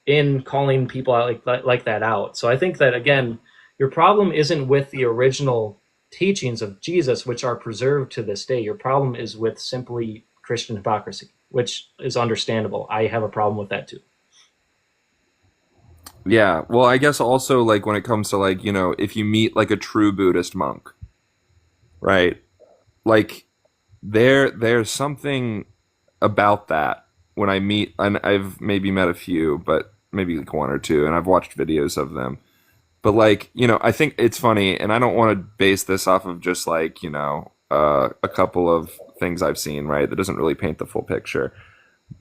in calling people out like that out. So I think that, again, your problem isn't with the original teachings of Jesus, which are preserved to this day. Your problem is with simply Christian hypocrisy, which is understandable. I have a problem with that too. Yeah. Well, I guess also like when it comes to like, if you meet like a true Buddhist monk, right? Like there's something about that when I meet, and I've maybe met a few, but maybe like one or two, and I've watched videos of them. But like, I think it's funny, and I don't want to base this off of just like, a couple of things I've seen, right? That doesn't really paint the full picture.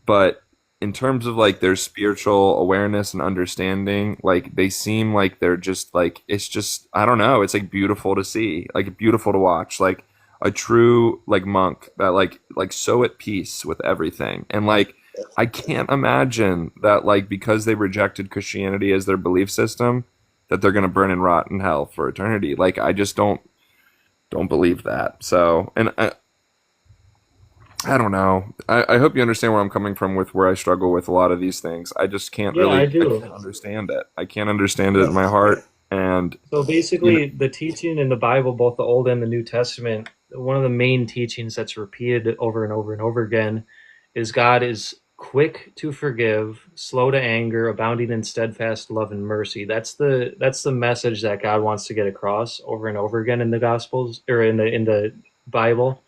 But in terms of like their spiritual awareness and understanding, like they seem like they're just like, it's just, I don't know, it's like beautiful to see, like beautiful to watch, like a true like monk that like so at peace with everything. And like I can't imagine that like because they rejected Christianity as their belief system that they're going to burn and rot in hell for eternity. Like I just don't believe that. So, and I don't know. I hope you understand where I'm coming from with where I struggle with a lot of these things. I just can't Yeah, I I do. can't understand it. I can't understand it in my heart. And, So you know, basically, the teaching in the Bible, both the Old and the New Testament, one of the main teachings that's repeated over and over and over again is God is quick to forgive, slow to anger, abounding in steadfast love and mercy. That's the message that God wants to get across over and over again in the Gospels, or in the Bible.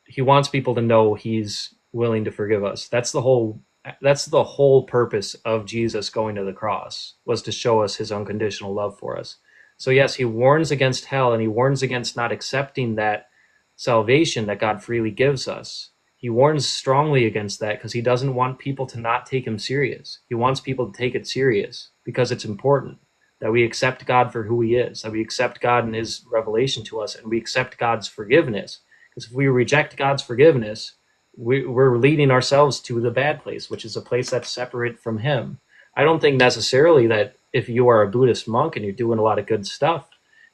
He wants people to know he's willing to forgive us. That's the whole purpose of Jesus going to the cross, was to show us his unconditional love for us. So yes, he warns against hell, and he warns against not accepting that salvation that God freely gives us. He warns strongly against that because he doesn't want people to not take him serious. He wants people to take it serious because it's important. that we accept God for who he is, that we accept God and his revelation to us, and we accept God's forgiveness. Because if we reject God's forgiveness, we're leading ourselves to the bad place, which is a place that's separate from him. I don't think necessarily that if you are a Buddhist monk and you're doing a lot of good stuff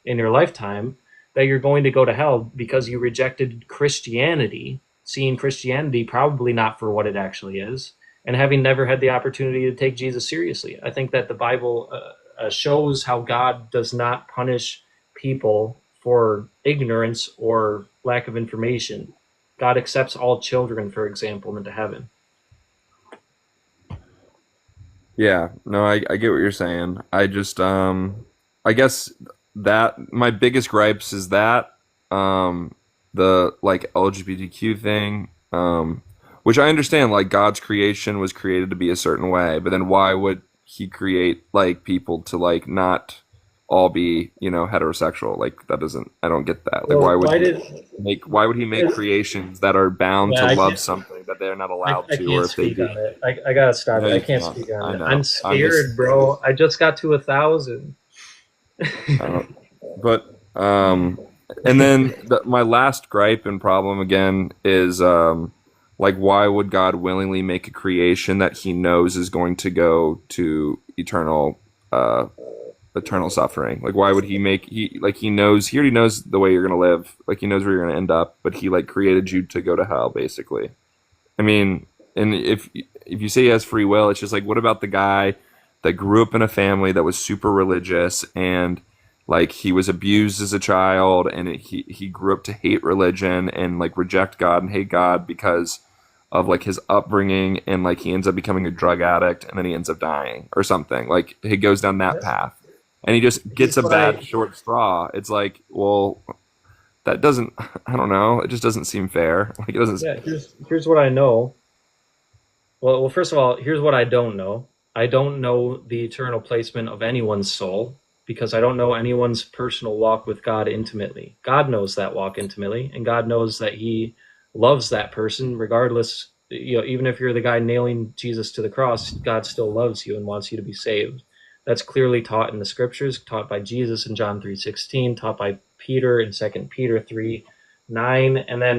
in your lifetime, that you're going to go to hell because you rejected Christianity, seeing Christianity probably not for what it actually is, and having never had the opportunity to take Jesus seriously. I think that the Bible shows how God does not punish people for ignorance or lack of information. God accepts all children, for example, into heaven. Yeah, no, I get what you're saying. I just I guess that my biggest gripes is that the like LGBTQ thing, which I understand, like God's creation was created to be a certain way, but then why would he create like people to like not all be, you know, heterosexual? Like that doesn't, I don't get that. Like Well, why did why would he make creations that are bound to yeah, I love can't, something that they're not allowed I to, or can't if they speak do? on it. I gotta stop No, it. I you can't can't. speak on I it. I'm know. I'm just scared, bro. I just got to 1,000. I don't, but and then my last gripe and problem again is like why would God willingly make a creation that he knows is going to go to uh eternal suffering? Like why would he make he knows, he already knows the way you're gonna live, like he knows where you're gonna end up, but he like created you to go to hell basically. I mean, and if you say he has free will, it's just like what about the guy that grew up in a family that was super religious and like he was abused as a child and he grew up to hate religion and like reject God and hate God because of like his upbringing, and like he ends up becoming a drug addict and then he ends up dying or something. Like he goes down that path and he just gets Here's a what bad short straw. It's like, well, that doesn't, I don't know, it just doesn't seem fair. Like it doesn't. Yeah, here's what I know. Well, first of all, here's what I don't know. I don't know the eternal placement of anyone's soul because I don't know anyone's personal walk with God intimately. God knows that walk intimately, and God knows that he loves that person regardless. You know, even if you're the guy nailing Jesus to the cross, God still loves you and wants you to be saved. That's clearly taught in the scriptures, taught by Jesus in John 3:16, taught by Peter in 2 Peter 3:9, and then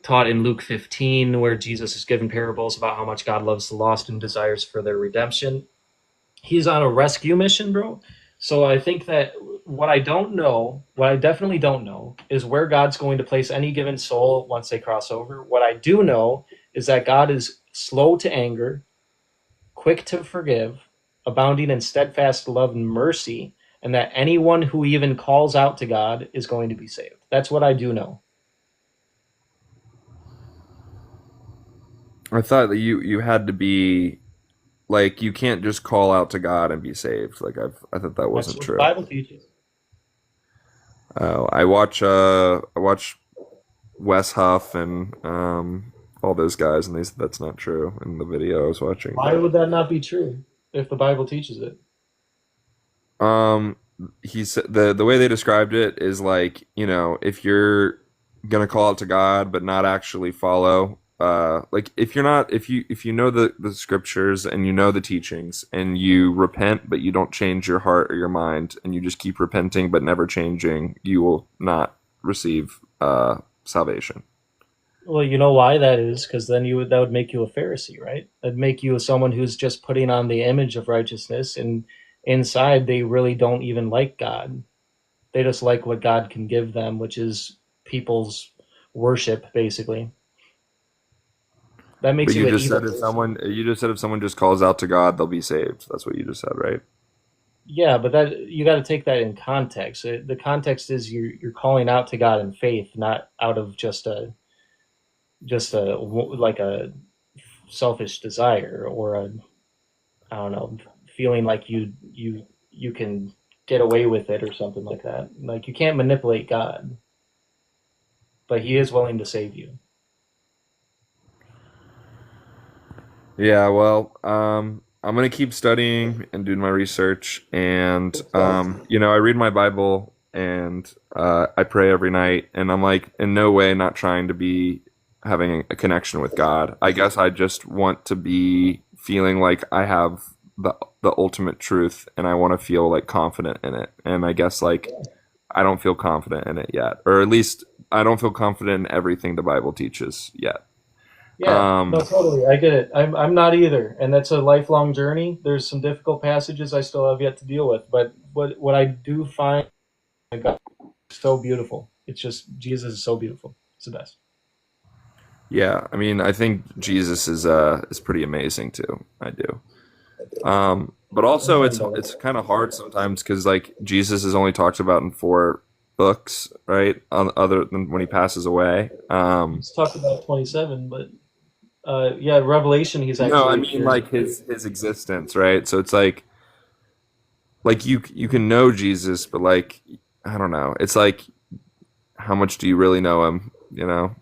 taught in Luke 15, where Jesus is given parables about how much God loves the lost and desires for their redemption. He's on a rescue mission, bro. So I think that what I definitely don't know, is where God's going to place any given soul once they cross over. What I do know is that God is slow to anger, quick to forgive, abounding in steadfast love and mercy, and that anyone who even calls out to God is going to be saved. That's what I do know. I thought that you had to be like you can't just call out to God and be saved. Like I thought that That's wasn't what the true. Bible teaches. I watch Wes Huff and all those guys, and they said that's not true in the video I was watching. Why would that not be true if the Bible teaches it? Um, he said the way they described it is like, you know, if you're gonna call out to God but not actually follow, like if you're not, if you know the scriptures and you know the teachings and you repent but you don't change your heart or your mind and you just keep repenting but never changing, you will not receive salvation. Well, you know why that is, because then that would make you a Pharisee, right? That'd make you someone who's just putting on the image of righteousness, and inside they really don't even like God. They just like what God can give them, which is people's worship, basically. That makes But you an evil person. you just said if someone just calls out to God, they'll be saved. That's what you just said, right? Yeah, but that you got to take that in context. The context is you're calling out to God in faith, not out of just a like a selfish desire or a, I don't know, feeling like you can get away with it or something like that. Like you can't manipulate God, but he is willing to save you. Yeah, well, I'm gonna keep studying and doing my research, and you know, I read my Bible and I pray every night, and I'm like, in no way not trying to be having a connection with God. I guess I just want to be feeling like I have the ultimate truth, and I want to feel like confident in it. And I guess like I don't feel confident in it yet, or at least I don't feel confident in everything the Bible teaches yet. Yeah, no, Um, totally. I get it. I'm not either, and that's a lifelong journey. There's some difficult passages I still have yet to deal with, but what I do find so beautiful. It's just Jesus is so beautiful. It's the best. yeah, I mean, I think Jesus is pretty amazing too. I do. But also it's kind of hard sometimes because like Jesus is only talked about in 4 books, right? Other than when he passes away. Let's talk about 27, but yeah, Revelation. He's No, I actually mean like his existence, right? So it's like you can know Jesus, but like I don't know. It's like how much do you really know him? You know,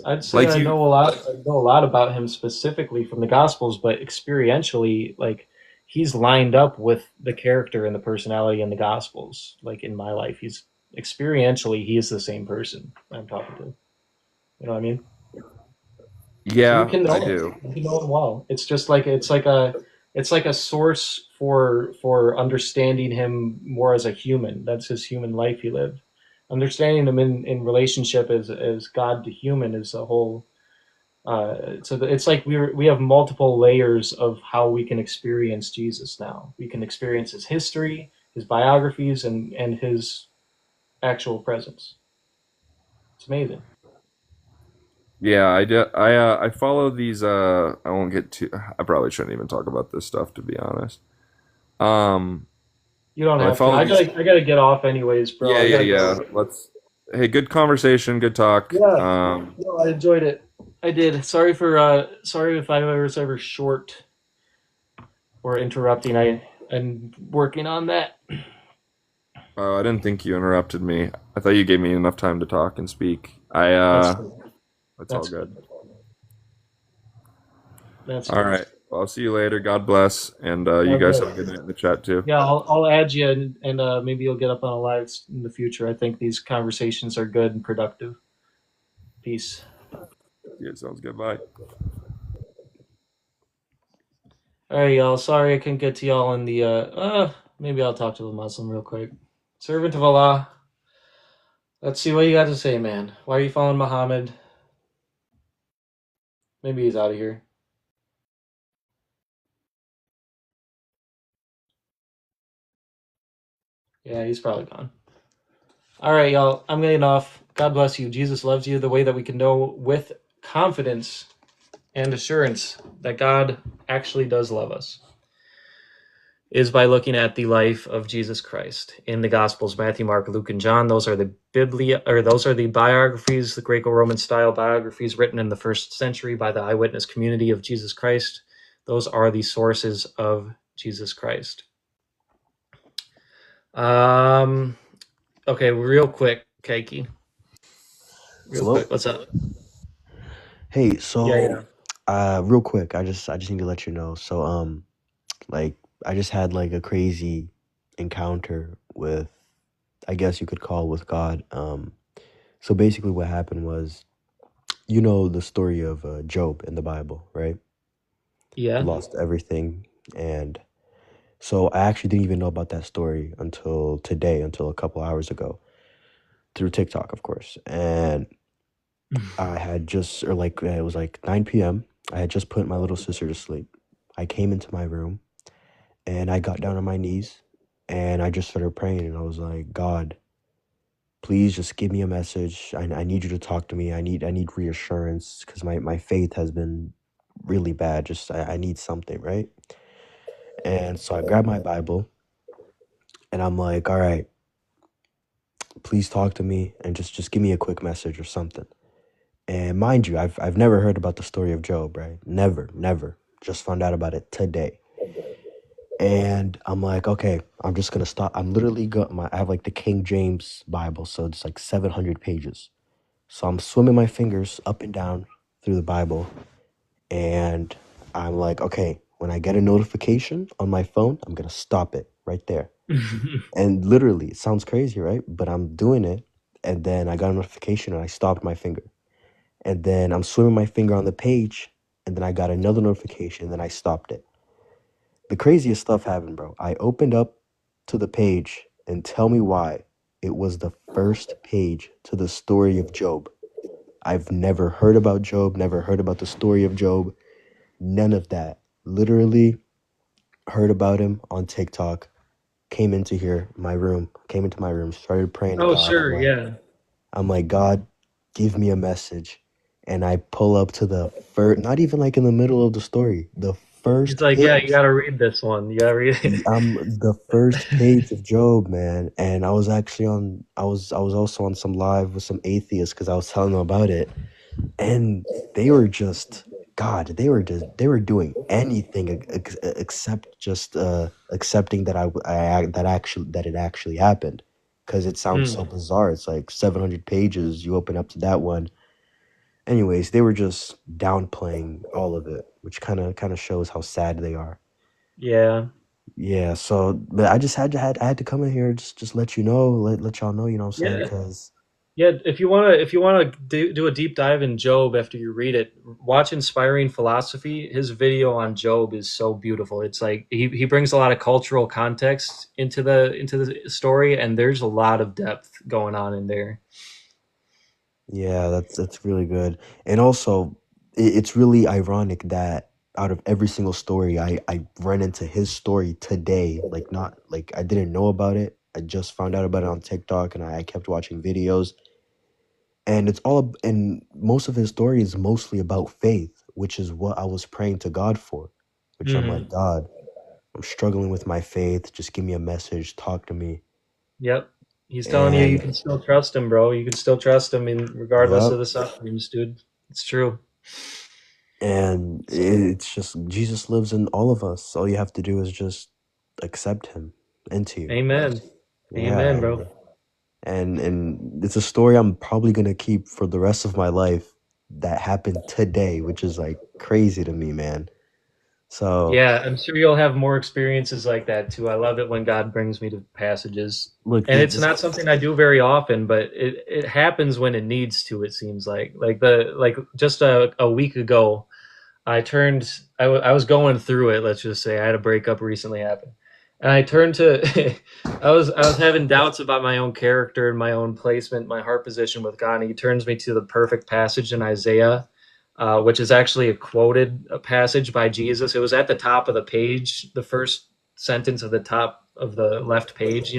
I'd say like I you. know a lot. I know a lot about him specifically from the Gospels, but experientially, like he's lined up with the character and the personality in the Gospels. Like in my life, he's experientially he is the same person I'm talking to. You know what I mean? So you Yeah, can I know him. do. You can know him well. It's just like it's like a source for understanding him more as a human. That's his human life he lived. Understanding him in relationship as God to human is a whole. It's like we have multiple layers of how we can experience Jesus now. We can experience his history, his biographies, and his actual presence. It's amazing. Yeah, I do. I follow these. I won't get too. I probably shouldn't even talk about this stuff to be honest. Um, You don't but I have to. follow these. I gotta get off anyways, bro. Yeah, I yeah, gotta yeah. go. Let's. Hey, good conversation, good talk. Yeah, no, I enjoyed it. I did. Sorry if I was ever short or interrupting. I'm working on that. I didn't think you interrupted me. I thought you gave me enough time to talk and speak. That's good. That's all That's good. good. That's All good. right. Well, I'll see you later. God bless, and you God guys bless. have a good night in the chat too. Yeah, I'll add you and maybe you'll get up on a live in the future. I think these conversations are good and productive. Peace. Yeah, sounds good. Bye. All right, y'all. Sorry I couldn't get to y'all in the. Maybe I'll talk to the Muslim real quick. Servant of Allah. Let's see what you got to say, man. Why are you following Muhammad? Maybe he's out of here. Yeah, he's probably gone. All right, y'all. I'm getting off. God bless you. Jesus loves you. The way that we can know with confidence and assurance that God actually does love us is by looking at the life of Jesus Christ in the Gospels, Matthew, Mark, Luke, and John. Those are the those are the biographies, the Greco-Roman style biographies written in the first century by the eyewitness community of Jesus Christ. Those are the sources of Jesus Christ. Okay, real quick, Keiki. Real Hello. quick, what's up? Hey, Yeah, so yeah. real quick, I just need to let you know. So like I just had like a crazy encounter with, I guess you could call, with God. So basically what happened was, you know, the story of Job in the Bible, right? He Yeah. lost everything, and so I actually didn't even know about that story until today, until a couple hours ago, through TikTok, of course. And I had just, or like, it was like 9 p.m. I had just put my little sister to sleep. I came into my room and I got down on my knees and I just started praying. And I was like, God, please just give me a message. I need you to talk to me. I need reassurance because my faith has been really bad. Just, I need something, right? And so I grabbed my Bible and I'm like, all right, please talk to me and just give me a quick message or something. And mind you, I've never heard about the story of Job, right? Never. Just found out about it today. And I'm like, okay, I'm just gonna stop. I'm literally I have like the King James Bible, so it's like 700 pages. So I'm swimming my fingers up and down through the Bible, and I'm like, okay, when I get a notification on my phone, I'm gonna stop it right there. And literally, it sounds crazy, right? But I'm doing it, and then I got a notification, and I stopped my finger. And then I'm swimming my finger on the page, and then I got another notification, and then I stopped it. the craziest stuff happened, bro. I opened up to the page, and tell me why. It was the first page to the story of Job. I've never heard about Job, never heard about the story of Job, none of that. Literally heard about him on TikTok, came into my room, started praying to Oh, God. sure, yeah. I'm like, God, give me a message. And I pull up to the first, not even like in the middle of the story, the He's first like, yeah, you page. gotta read this one. You gotta read it. I'm the first page of Job, man. And I was actually I was also on some live with some atheists because I was telling them about it. And they were just, God, they were doing anything except just accepting that that it actually happened, because it sounds so bizarre. It's like 700 pages. You open up to that one. Anyways, they were just downplaying all of it, which kind of shows how sad they are. Yeah. Yeah. So, but I just I had to come in here, just let you know, let y'all know, you know what I'm saying? Yeah. Because Yeah, if you wanna do a deep dive in Job after you read it, watch Inspiring Philosophy. His video on Job is so beautiful. It's like he brings a lot of cultural context into the story, and there's a lot of depth going on in there. yeah, that's really good. And also, it's really ironic that out of every single story, I run into his story today. Like, not like I didn't know about it. I just found out about it on TikTok, and I kept watching videos. And and most of his story is mostly about faith, which is what I was praying to God for. Which I'm like, Mhm. God, I'm struggling with my faith. Just give me a message. Talk to me. Yep. He's telling you you And can still trust him, bro. You can still trust him regardless yep. of the sufferings, dude. It's true. And it's just Jesus lives in all of us. All you have to do is just accept him into you. Amen. Yeah, Amen, bro. and it's a story I'm probably gonna keep for the rest of my life that happened today, which is like crazy to me, man. So Yeah, I'm sure you'll have more experiences like that too. I love it when God brings me to passages. look, And it's this not something I do very often, but it happens when it needs to, it seems like. Like just a week ago, I was going through it, let's just say. I had a breakup recently happen. And I turned to I was having doubts about my own character and my own placement, my heart position with God. And he turns me to the perfect passage in Isaiah, which is actually a passage by Jesus. It was at the top of the page, the first sentence of the top of the left page,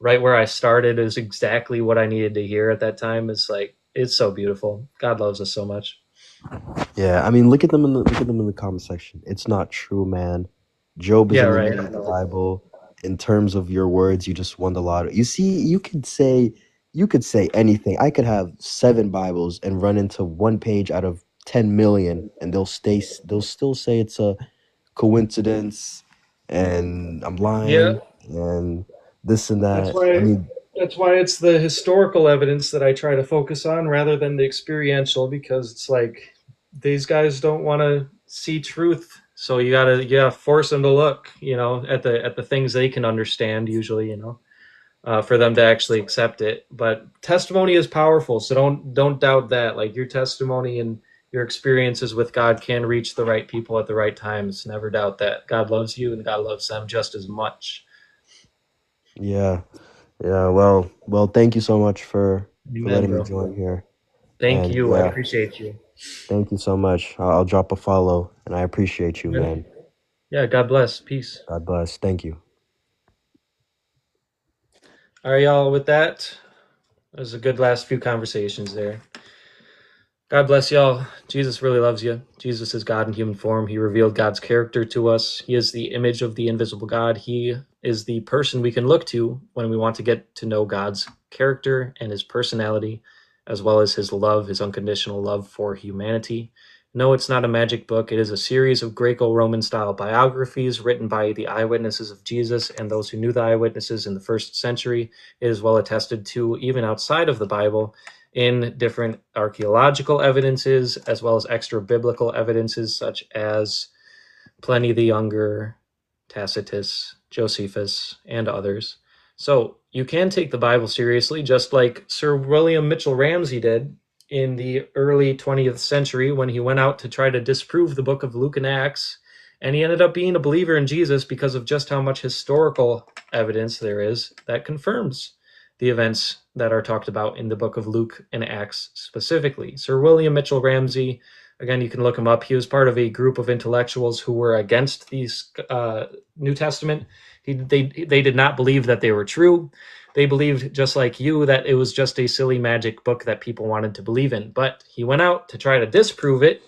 right where I started is exactly what I needed to hear at that time. It's so beautiful. God loves us so much. Yeah, I mean, look at them in the comment section. It's not true, man. Job is Yeah, in the right. middle of the Bible. In terms of your words, you just won the lottery. You see, you could say anything. I could have 7 Bibles and run into one page out of 10 million, and they'll still say it's a coincidence, and I'm Yeah, lying, and this and that's that. I why mean, that's why it's the historical evidence that I try to focus on rather than the experiential, because it's like these guys don't want to see truth, so you gotta force them to look, at the things they can understand usually, for them to actually accept it. But testimony is powerful, so don't doubt that. Like, your testimony and your experiences with God can reach the right people at the right times. Never doubt that. God loves you and God loves them just as much. yeah, yeah. Well, thank you so much for Amen, letting me bro. join here, Thank and you. I yeah. appreciate you. Thank you so much. I'll drop a follow, and I appreciate you, Amen. man. Yeah, God bless. Peace. God bless. Thank you. All right, y'all. With that, that was a good last few conversations there. God bless y'all. Jesus really loves you. Jesus is God in human form. He revealed God's character to us. He is the image of the invisible God. He is the person we can look to when we want to get to know God's character and his personality, as well as his love, his unconditional love for humanity. No, it's not a magic book. It is a series of Greco-Roman style biographies written by the eyewitnesses of Jesus and those who knew the eyewitnesses in the first century. It is well attested to, even outside of the Bible, in different archaeological evidences, as well as extra biblical evidences such as Pliny the Younger, Tacitus, Josephus, and others. So you can take the Bible seriously, just like Sir William Mitchell Ramsay did in the early 20th century when he went out to try to disprove the book of Luke and Acts. And he ended up being a believer in Jesus because of just how much historical evidence there is that confirms the events that are talked about in the book of Luke and Acts specifically. Sir William Mitchell Ramsay, again, you can look him up. He was part of a group of intellectuals who were against these New Testament. They did not believe that they were true. They believed, just like you, that it was just a silly magic book that people wanted to believe in. But he went out to try to disprove it,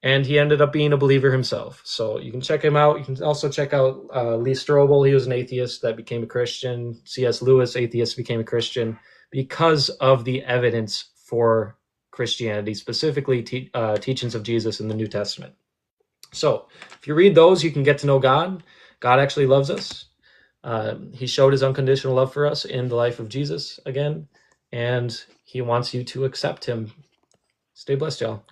and he ended up being a believer himself. So you can check him out. You can also check out Lee Strobel. He was an atheist that became a Christian. C.S. Lewis, atheist, became a Christian because of the evidence for Christianity, specifically teachings of Jesus in the New Testament. So if you read those, you can get to know God. God actually loves us. He showed his unconditional love for us in the life of Jesus again, and he wants you to accept him. Stay blessed, y'all.